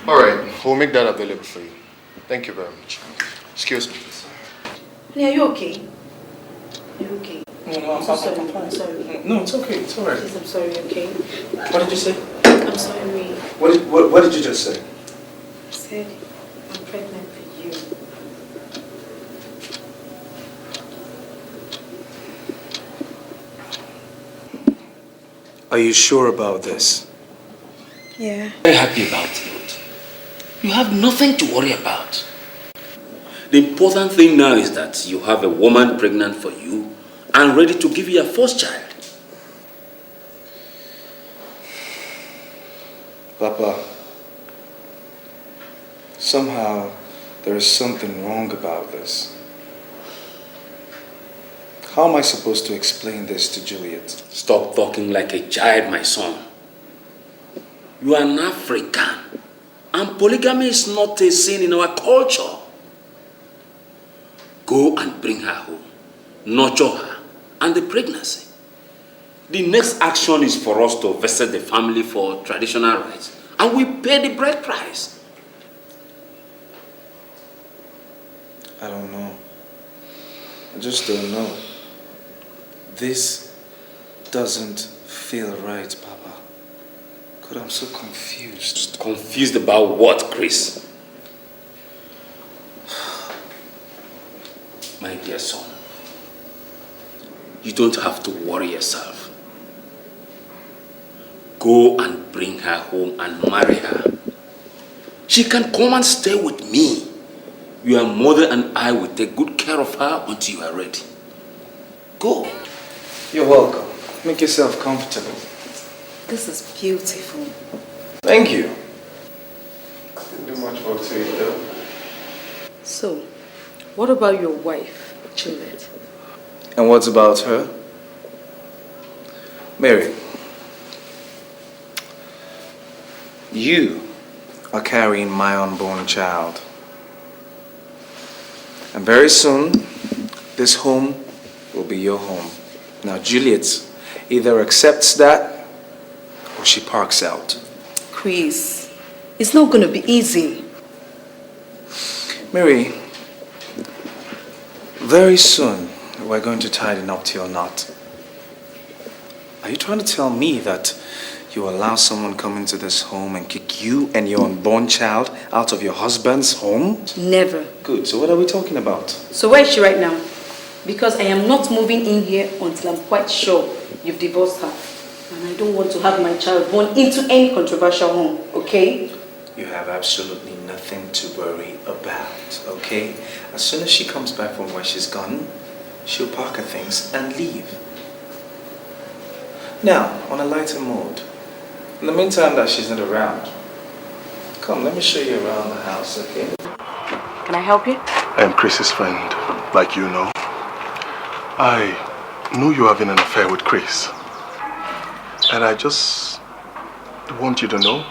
All right, we'll make that available for you. Thank you very much. Excuse me. Are you okay? Are you okay? No, I'm sorry. fine. I'm sorry. No, it's okay. It's all right. Please, I'm sorry, okay? What did you say? I'm sorry. What did you just say? I said, I'm pregnant for you. Are you sure about this? Yeah. Very happy about it. You have nothing to worry about. The important thing now is that you have a woman pregnant for you and ready to give you your first child. Papa, somehow there is something wrong about this. How am I supposed to explain this to Juliet? Stop talking like a child, my son. You are an African, and polygamy is not a sin in our culture. Go and bring her home, nurture her, and the pregnancy. The next action is for us to visit the family for traditional rites, and we pay the bride price. I don't know. I just don't know. This doesn't feel right, Papa. God, I'm so confused. Confused about what, Chris? My dear son, you don't have to worry yourself. Go and bring her home and marry her. She can come and stay with me. Your mother and I will take good care of her until you are ready. Go. You're welcome. Make yourself comfortable. This is beautiful. Thank you. Didn't do much work to it though. So, what about your wife, Juliet? And what's about her? Mary, you are carrying my unborn child. And very soon, this home will be your home. Now, Juliet either accepts that or she parks out. Chris, it's not going to be easy. Mary, very soon we're going to tie the nuptial knot. Are you trying to tell me that you allow someone come into this home and kick you and your unborn child out of your husband's home? Never. Good. So what are we talking about? So where is she right now? Because I am not moving in here until I'm quite sure you've divorced her. And I don't want to have my child born into any controversial home, okay? You have absolutely nothing to worry about, okay? As soon as she comes back from where she's gone, she'll pack her things and leave. Now, on a lighter mood, in the meantime that she's not around, come, let me show you around the house, okay? Can I help you? I am Chris's friend, like you know. I know you're having an affair with Chris. And I just want you to know,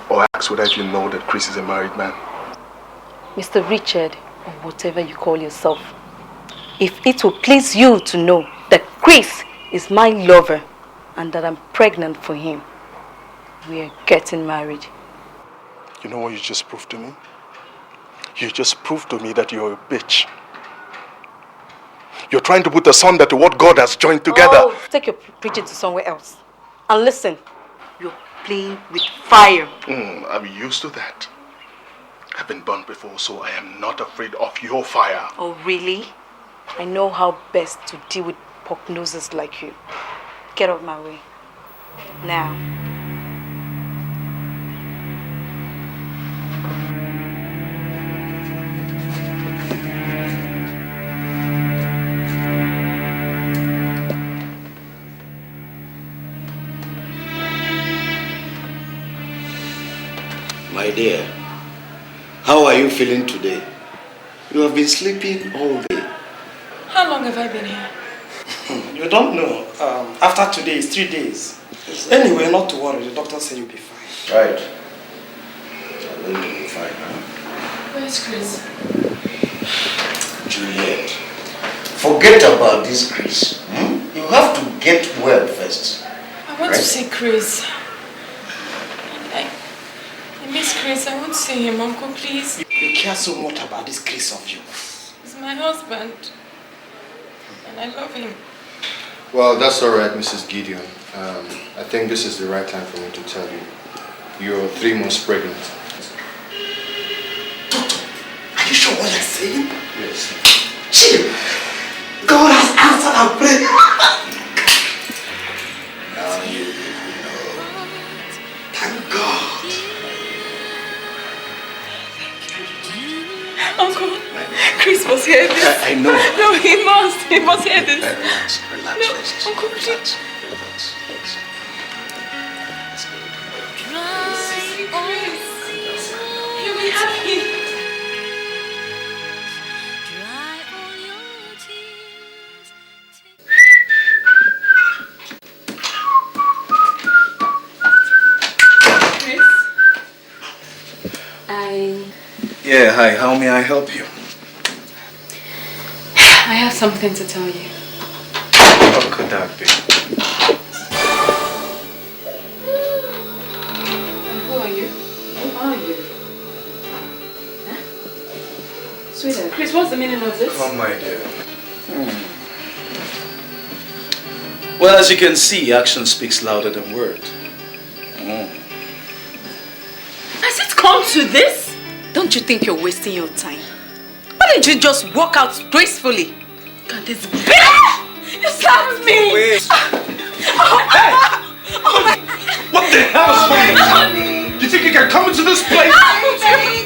or ask whether you know that Chris is a married man. Mr. Richard, or whatever you call yourself, if it will please you to know that Chris is my lover and that I'm pregnant for him, we are getting married. You know what you just proved to me? You just proved to me that you're a bitch. You're trying to put asunder to what God has joined together. Oh, take your preaching to somewhere else. And listen, you're playing with fire. I'm used to that. I've been burned before, so I am not afraid of your fire. Oh, really? I know how best to deal with pork noses like you. Get out of my way. Now. My dear, how are you feeling today? You have been sleeping all day. How long have I been here? You don't know. After today, it's 3 days. Anyway, not to worry. The doctor said you'll be fine. Right. So I'm going to be fine now. Where's Chris? Juliet, forget about this Chris. You have to get well first. I want to see Chris. I miss Chris. I want to see him, Uncle, please. You care so much about this Chris of you. He's my husband. And I love him. Well, that's all right, Mrs. Gideon. I think this is the right time for me to tell you. You're 3 months pregnant. Toto, are you sure what you're saying? Yes. Chill. God has answered our prayer. Now you know. Thank God. Uncle, Chris must hear this. I know. No, he must. He must hear this. Relax, relax, no, rest. Uncle, please. Relax. He'll be happy. Yeah, hi, how may I help you? I have something to tell you. What could that be? Who are you? Who are you? Huh? Sweetheart. Chris, what's the meaning of this? Oh, my dear. Well, as you can see, action speaks louder than words. Has it come to this? Don't you think you're wasting your time? Why didn't you just walk out gracefully? God, this bitch! You slapped me! Wait. Hey! Oh my... What the hell is going on? You think you can come into this place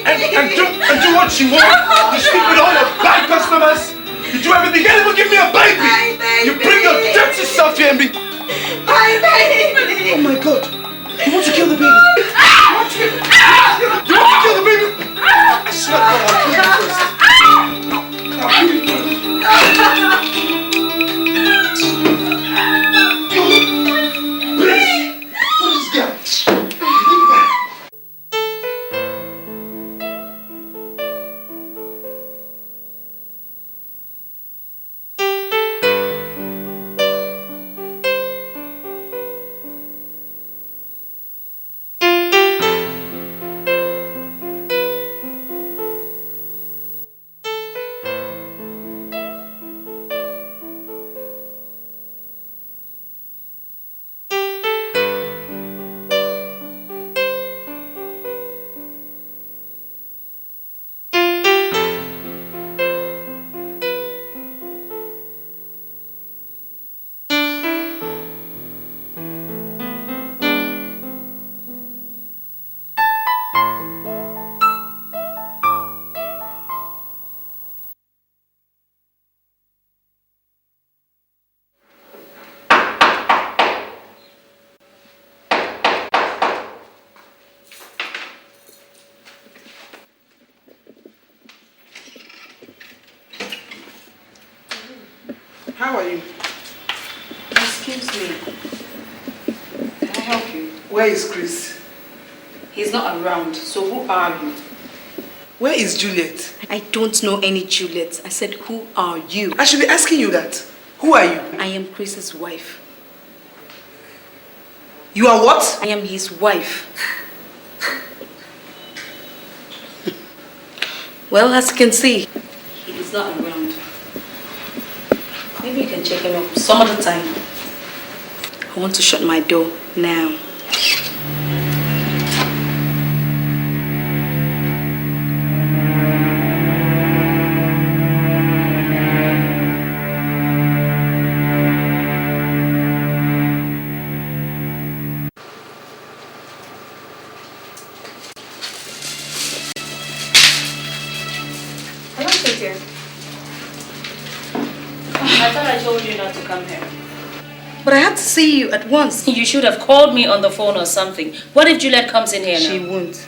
and do what you want? You sleep with all your bad customers? You do everything. You can't even give me a baby! You bring your dirty self here and be... My baby! Oh my God! You want to kill the baby? You want to kill the baby? I swear to God, I'll kill you first. I'll kill you first. How are you? Excuse me. Can I help you? Where is Chris? He's not around, so who are you? Where is Juliet? I don't know any Juliet. I said, who are you? I should be asking you that. Who are you? I am Chris's wife. You are what? I am his wife. Well, as you can see, he is not around. Maybe you can check him up some other time. I want to shut my door now. I thought I told you not to come here. But I had to see you at once. You should have called me on the phone or something. What if Juliet comes in here now? She won't.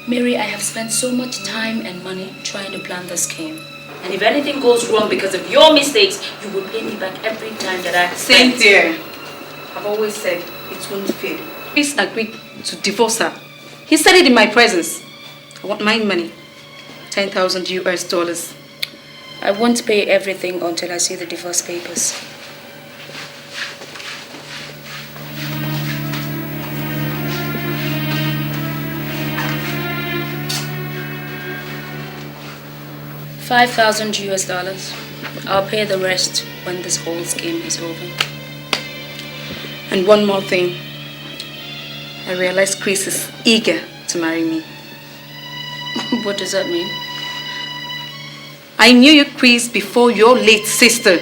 Mary, I have spent so much time and money trying to plan this scheme. And if anything goes wrong because of your mistakes, you will pay me back every time that I Same here. I've always said it won't fail. Chris agreed to divorce her. He said it in my presence. I want my money. $10,000 US. I won't pay everything until I see the divorce papers. $5,000 US. I'll pay the rest when this whole scheme is over. And one more thing. I realize Chris is eager to marry me. What does that mean? I knew you, Chris, before your late sister.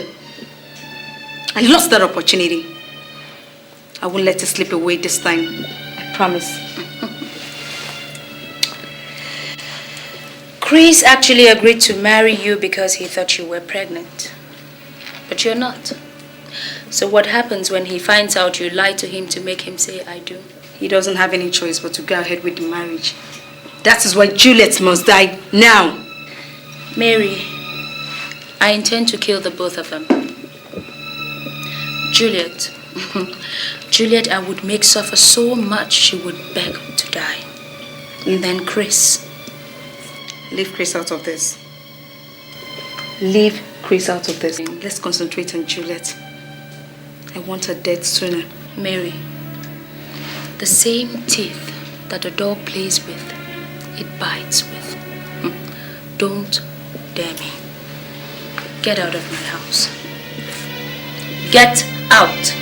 I lost that opportunity. I won't let it slip away this time. I promise. Chris actually agreed to marry you because he thought you were pregnant. But you're not. So what happens when he finds out you lied to him to make him say, I do? He doesn't have any choice but to go ahead with the marriage. That is why Juliet must die now. Mary, I intend to kill the both of them. Juliet. Juliet, I would make suffer so much she would beg to die. And then Chris. Leave Chris out of this. Leave Chris out of this. Let's concentrate on Juliet. I want her dead sooner. Mary, the same teeth that a dog plays with, it bites with. Don't dare me. Get out of my house. Get out!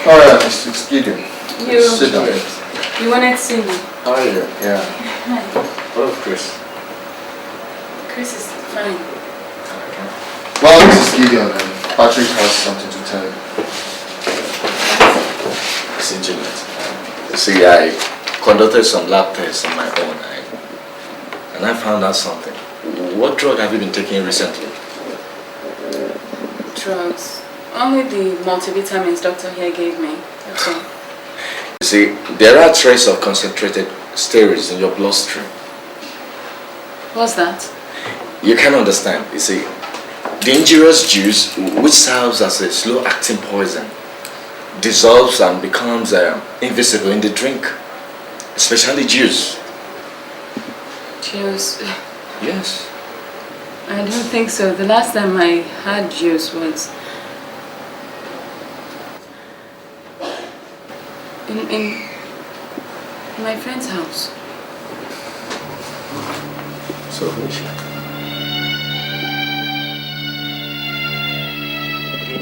Oh yeah, it's Gideon. You. Sit down. You wanted to see me? How are you? Yeah. Hi. What of Chris? Chris is fine. Well, this is Gideon and Patrick has something to tell you. See, Juliet. See, I conducted some lab tests on my own, and I found out something. What drug have you been taking recently? Drugs. Only the multivitamins doctor here gave me. That's all. You see, there are traces of concentrated steroids in your bloodstream. What's that? You can understand. You see, the injurious juice, which serves as a slow-acting poison, dissolves and becomes invisible in the drink, especially juice. Juice? Yes. I don't think so. The last time I had juice was in my friend's house. So who is she?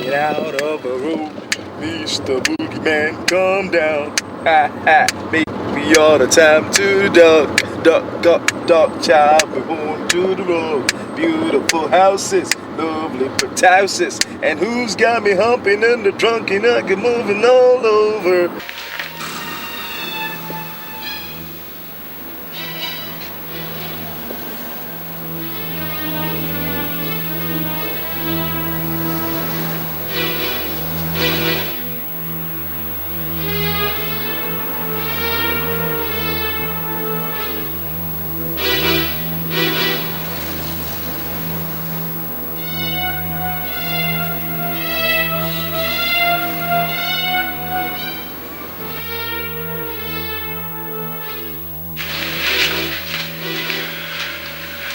Get out of the road, Mr. Boogeyman, come down. Ha ha, baby, all the time to the dog, child, we want to the road. Beautiful houses, lovely pretty houses, and who's got me humping in the trunk and I get moving all over.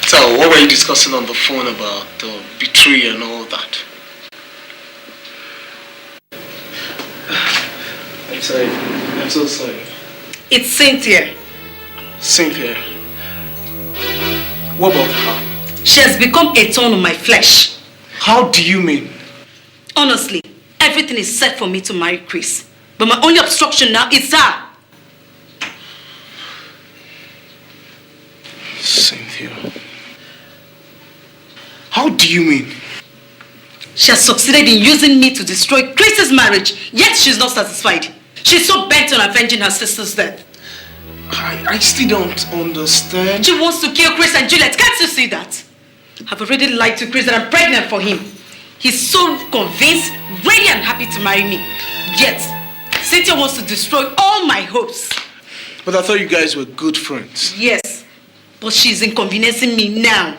So, what were you discussing on the phone about the betrayal and all that? I'm sorry. I'm so sorry. It's Cynthia. Cynthia. What about her? She has become a thorn on my flesh. How do you mean? Honestly, everything is set for me to marry Chris. But my only obstruction now is her. Cynthia. How do you mean? She has succeeded in using me to destroy Chris's marriage, yet she's not satisfied. She's so bent on avenging her sister's death. I still don't understand. She wants to kill Chris and Juliet. Can't you see that? I've already lied to Chris that I'm pregnant for him. He's so convinced, ready and happy to marry me. Yet, Cynthia wants to destroy all my hopes. But I thought you guys were good friends. Yes, but she's inconveniencing me now.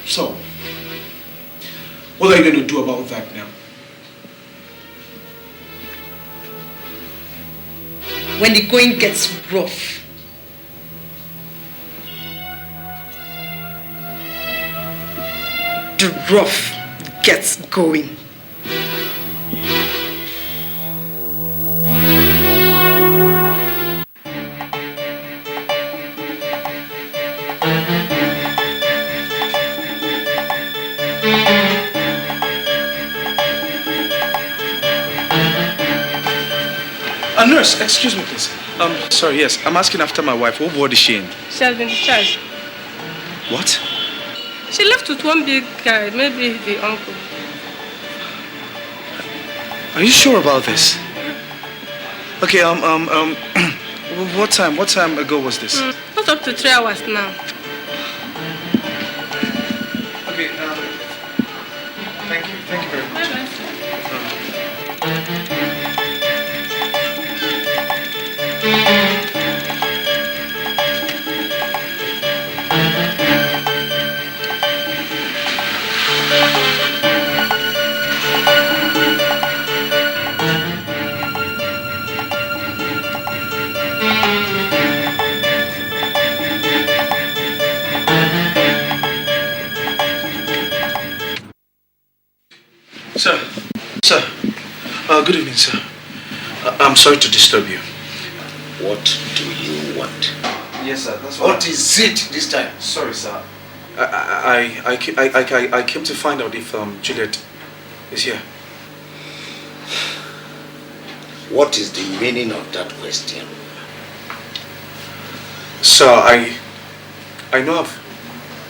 So, what are you going to do about that now? When the going gets rough, the rough gets going. Nurse, excuse me, please. Sorry, yes. I'm asking after my wife. What ward is she in? She has been discharged. What? She left with one big guy, maybe the uncle. Are you sure about this? Okay, what time ago was this? Not up to 3 hours now. Okay, thank you very much. Bye-bye. Sir, good evening, sir. I'm sorry to disturb you. What do you want? Yes, sir. That's what is it this time? Sorry, sir. I came to find out if Juliet is here. What is the meaning of that question? Sir, I know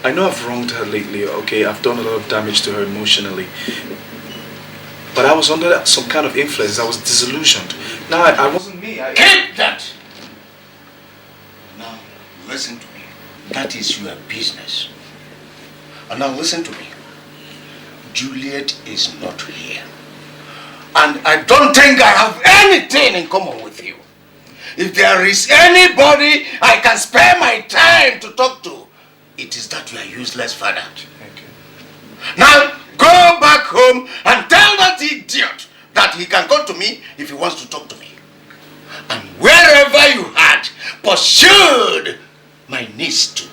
I've wronged her lately. Okay, I've done a lot of damage to her emotionally. But I was under some kind of influence. I was disillusioned. Now I wasn't me. Keep that! Now listen to me. That is your business. And now listen to me. Juliet is not here. And I don't think I have anything in common with you. If there is anybody I can spare my time to talk to, it is that your useless father. Okay. Now go back home and tell that idiot that he can come to me if he wants to talk to me. And wherever you had pursued my niece to,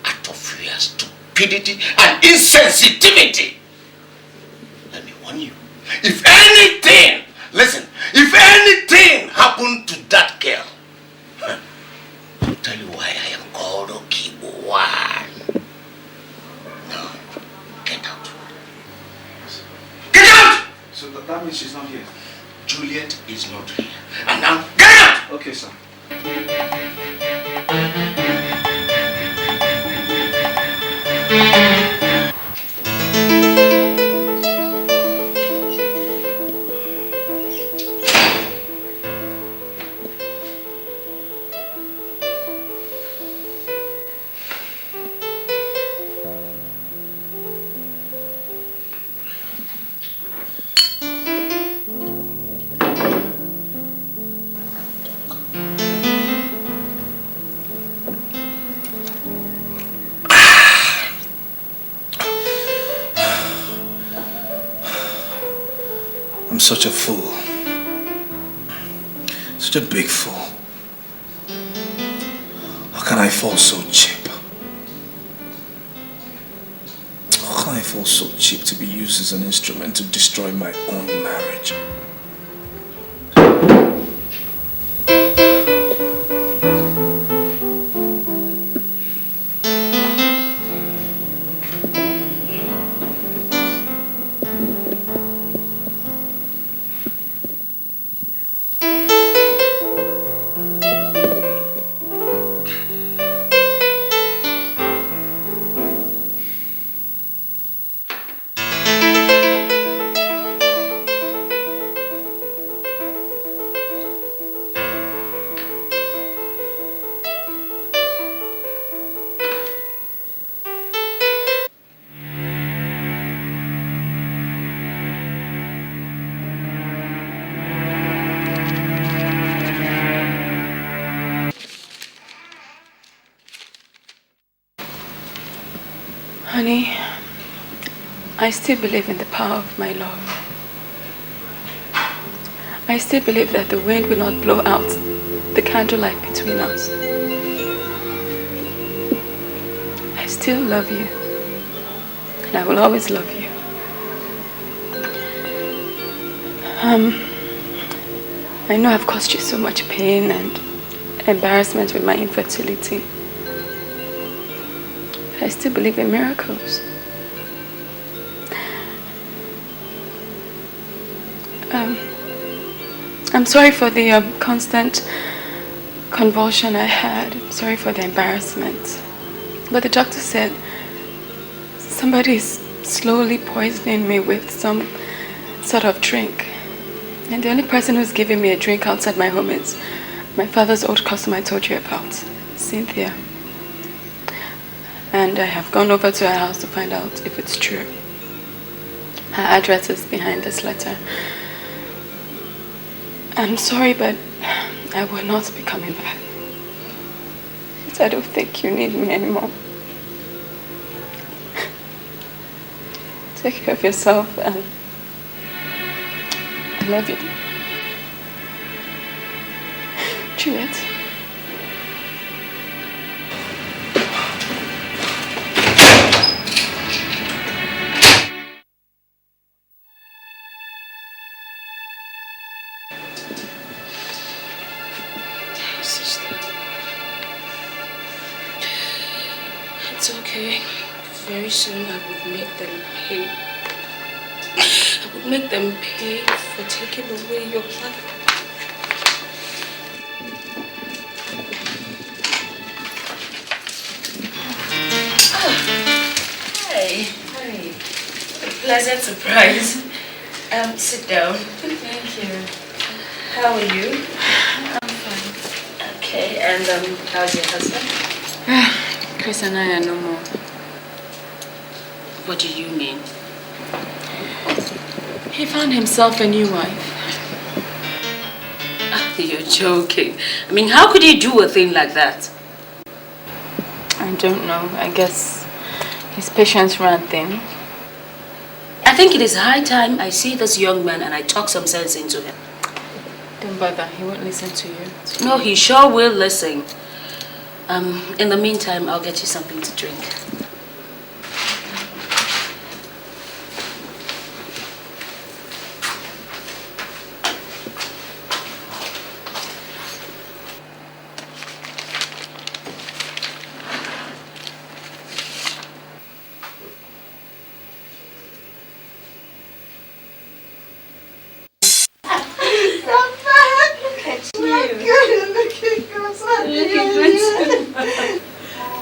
out of your stupidity and insensitivity, let me warn you. If anything, listen, if anything happened to that girl, I'll tell you why I am called Okibo-wan. Now, get out. Get out! So that means she's not here? Juliet is not here. And now, get out! Okay, sir. such a fool. Such a big fool. How can I fall so cheap? How can I fall so cheap to be used as an instrument to destroy my own marriage? Honey, I still believe in the power of my love. I still believe that the wind will not blow out the candlelight between us. I still love you, and I will always love you. I know I've caused you so much pain and embarrassment with my infertility. I still believe in miracles. I'm sorry for the constant convulsion I had. I'm sorry for the embarrassment. But the doctor said somebody is slowly poisoning me with some sort of drink. And the only person who's giving me a drink outside my home is my father's old customer I told you about, Cynthia. And I have gone over to her house to find out if it's true. Her address is behind this letter. I'm sorry, but I will not be coming back. I don't think you need me anymore. Take care of yourself, and I love you. Juliet. It's okay. Very soon I would make them pay. I would make them pay for taking away your life. Hi. Hi. What a pleasant surprise. Sit down. Thank you. How are you? I'm fine. Okay, and how's your husband? Chris and I are no more. What do you mean? He found himself a new wife. You're joking. I mean, how could you do a thing like that? I don't know. I guess his patience ran thin. I think it is high time I see this young man and I talk some sense into him. Don't bother. He won't listen to you. No, he sure will listen. In the meantime, I'll get you something to drink.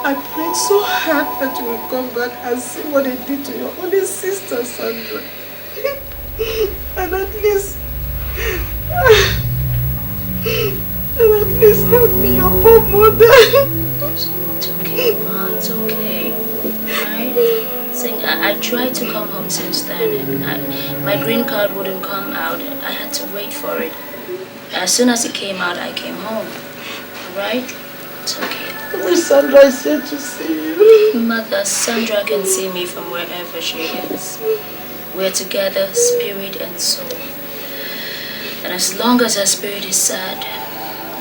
I prayed so hard that you will come back and see what they did to your only sister, Sandra. And at least help me, your poor mother. It's okay, Ma. It's okay. Right? Saying I tried to come home since then, and my green card wouldn't come out. I had to wait for it. As soon as it came out, I came home. Right? It's okay. I wish Sandra is here to see you. Mother, Sandra can see me from wherever she is. We're together, spirit and soul. But as long as her spirit is sad,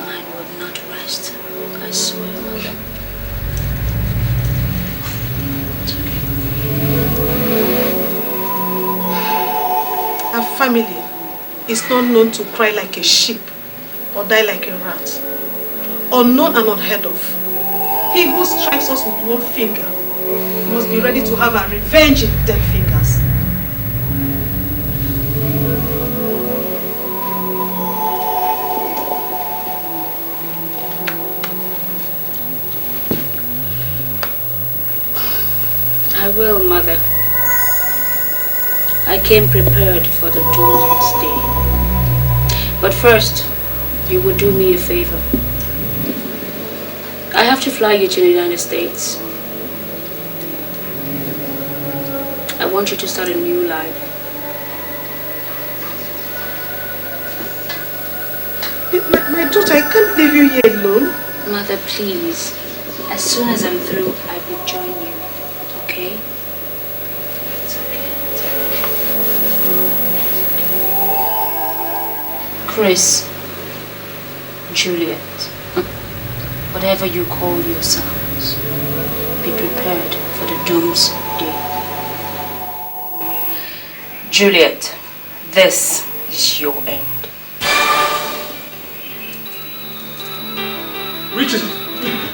mine will not rest. I swear, Mother. Our family is not known to cry like a sheep or die like a rat. Unknown and unheard of. He who strikes us with one finger must be ready to have a revenge in 10 fingers. I will, Mother. I came prepared for the doomsday. But first, you will do me a favor. I have to fly you to the United States. I want you to start a new life. My daughter, I can't leave you here alone. Mother, please. As soon as I'm through, I will join you. Okay? It's okay. It's okay. Chris, Juliet, whatever you call yourselves, be prepared for the doomsday. Juliet, this is your end. Richard!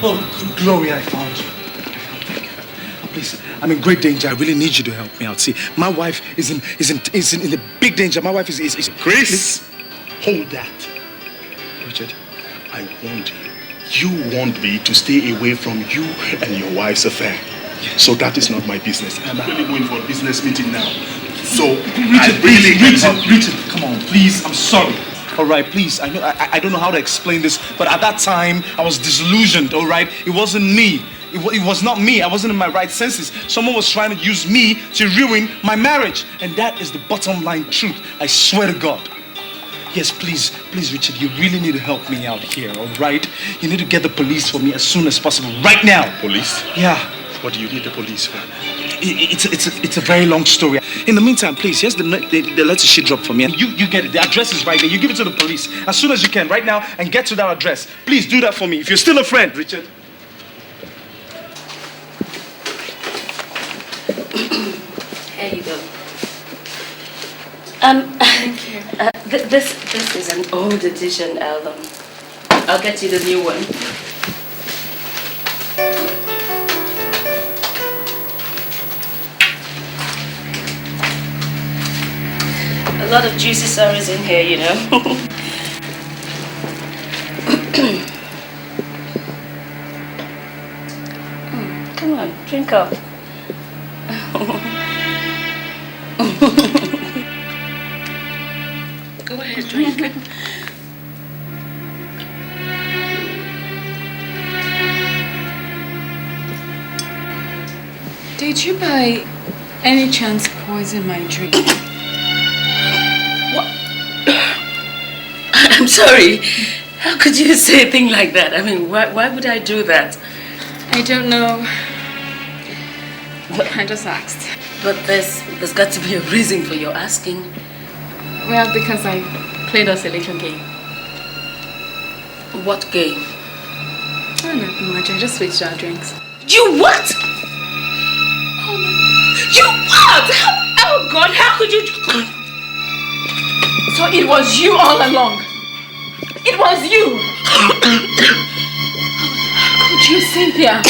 Oh, Glory, I found you. Please, I'm in great danger. I really need you to help me out. See, my wife is in a big danger. My wife is Chris, hold that. Richard, I warned you. You warned me to stay away from you and your wife's affair. So that is not my business. I'm really going for a business meeting now. So, Richard, come on, please. I'm sorry. All right, please. I don't know how to explain this, but at that time I was disillusioned. All right, it wasn't me. It was not me. I wasn't in my right senses. Someone was trying to use me to ruin my marriage, and that is the bottom line truth. I swear to God. Yes, please, Richard. You really need to help me out here. All right, you need to get the police for me as soon as possible, right now. Police? Yeah. What do you need the police for? It's a very long story. In the meantime, please, here's the letter she dropped for me. And you get it. The address is right there. You give it to the police as soon as you can, right now, and get to that address. Please do that for me. If you're still a friend, Richard. Here you go. Thank you. This is an old edition album. I'll get you the new one. A lot of juicy stories in here, you know. Come on, drink up. Go ahead, drink. Did you by any chance poison my drink? I'm sorry. How could you say a thing like that? I mean, why would I do that? I don't know. I just asked. But there's got to be a reason for your asking. Well, because I played us a little game. What game? Oh, nothing much. I just switched our drinks. You what? You what? Oh God, how could you? So it was you all along. It was you. How could you, Cynthia?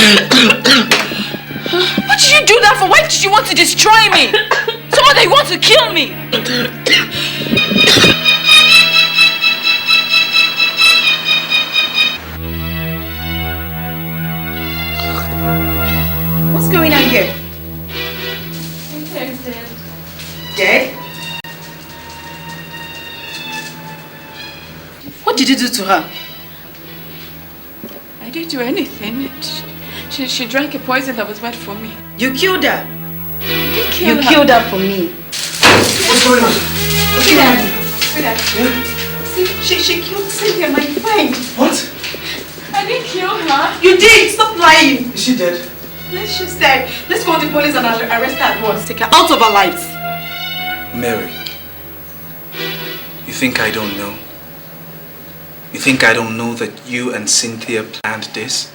What did you do that for? Why did you want to destroy me? Someone that you want to kill me. What's going on here? Cynthia's dead. Dead? What did you do to her? I didn't do anything. She drank a poison that was bad for me. You killed her? I didn't kill her. You killed her for me. What's going on? What's going on? See, she killed Cynthia, my friend. What? I didn't kill her. You did! Stop lying! Is she dead? Yes, she's dead. Let's call the police and arrest her at once. Take her out of our lives. Mary, you think I don't know? You think I don't know that you and Cynthia planned this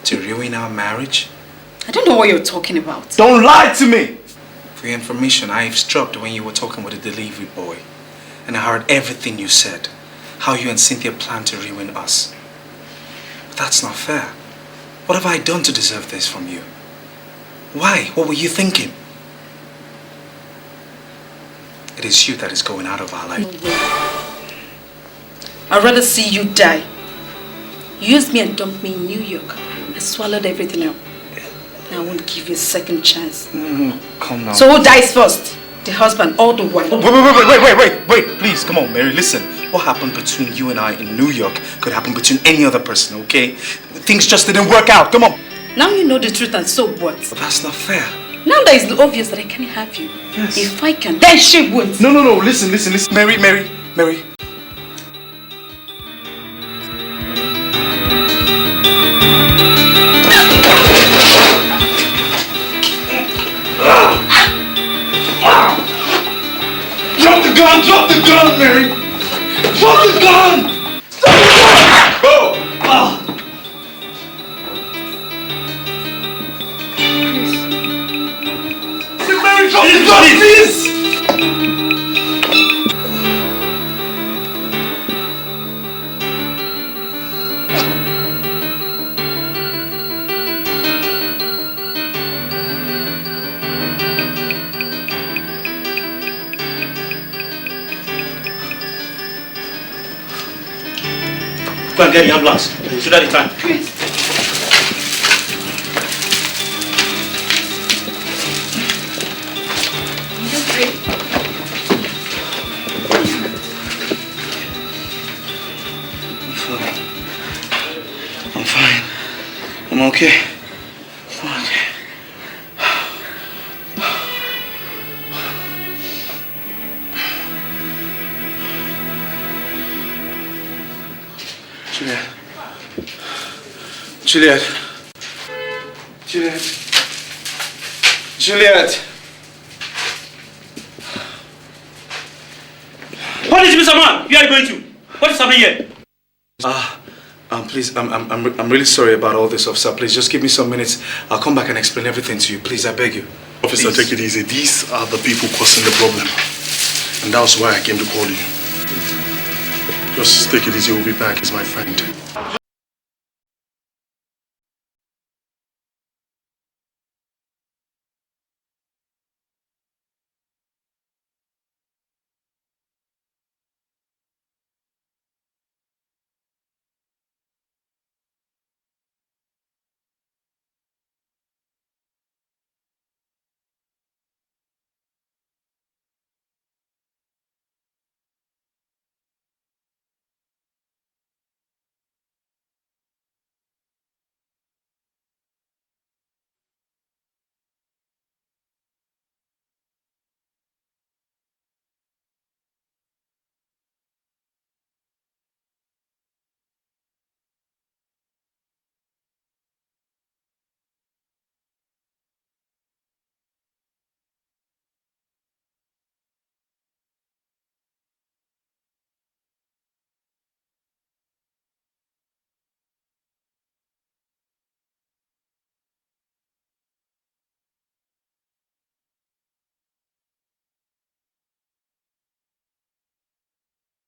to ruin our marriage? I don't know what you're talking about. Don't lie to me! For your information, I eavesdropped when you were talking with the delivery boy. And I heard everything you said. How you and Cynthia planned to ruin us. But that's not fair. What have I done to deserve this from you? Why? What were you thinking? It is you that is going out of our life. No way. I'd rather see you die. You used me and dumped me in New York. I swallowed everything up. I won't give you a second chance. Calm down. So who dies first? The husband or the wife? Wait, please, come on, Mary, listen. What happened between you and I in New York could happen between any other person, okay? Things just didn't work out, come on. Now you know the truth and so what? But that's not fair. Now that it's obvious that I can't have you. Yes. If I can, then she won't. No, listen. Mary. Drop the gun, Mary! Drop the gun! Stop the gun! Go! Mary, drop the gun, please! Go and get the ambulance. Shoot at the time. Chris. You okay? I'm fine. I'm okay. I'm okay. Juliet. What is Mr. Man? Where are you going to? What is happening here? Please, I'm really sorry about all this, officer. Please, just give me some minutes. I'll come back and explain everything to you. Please, I beg you. Officer, Please. take it easy. These are the people causing the problem. And that's why I came to call you. Just take it easy. We'll be back. He's my friend.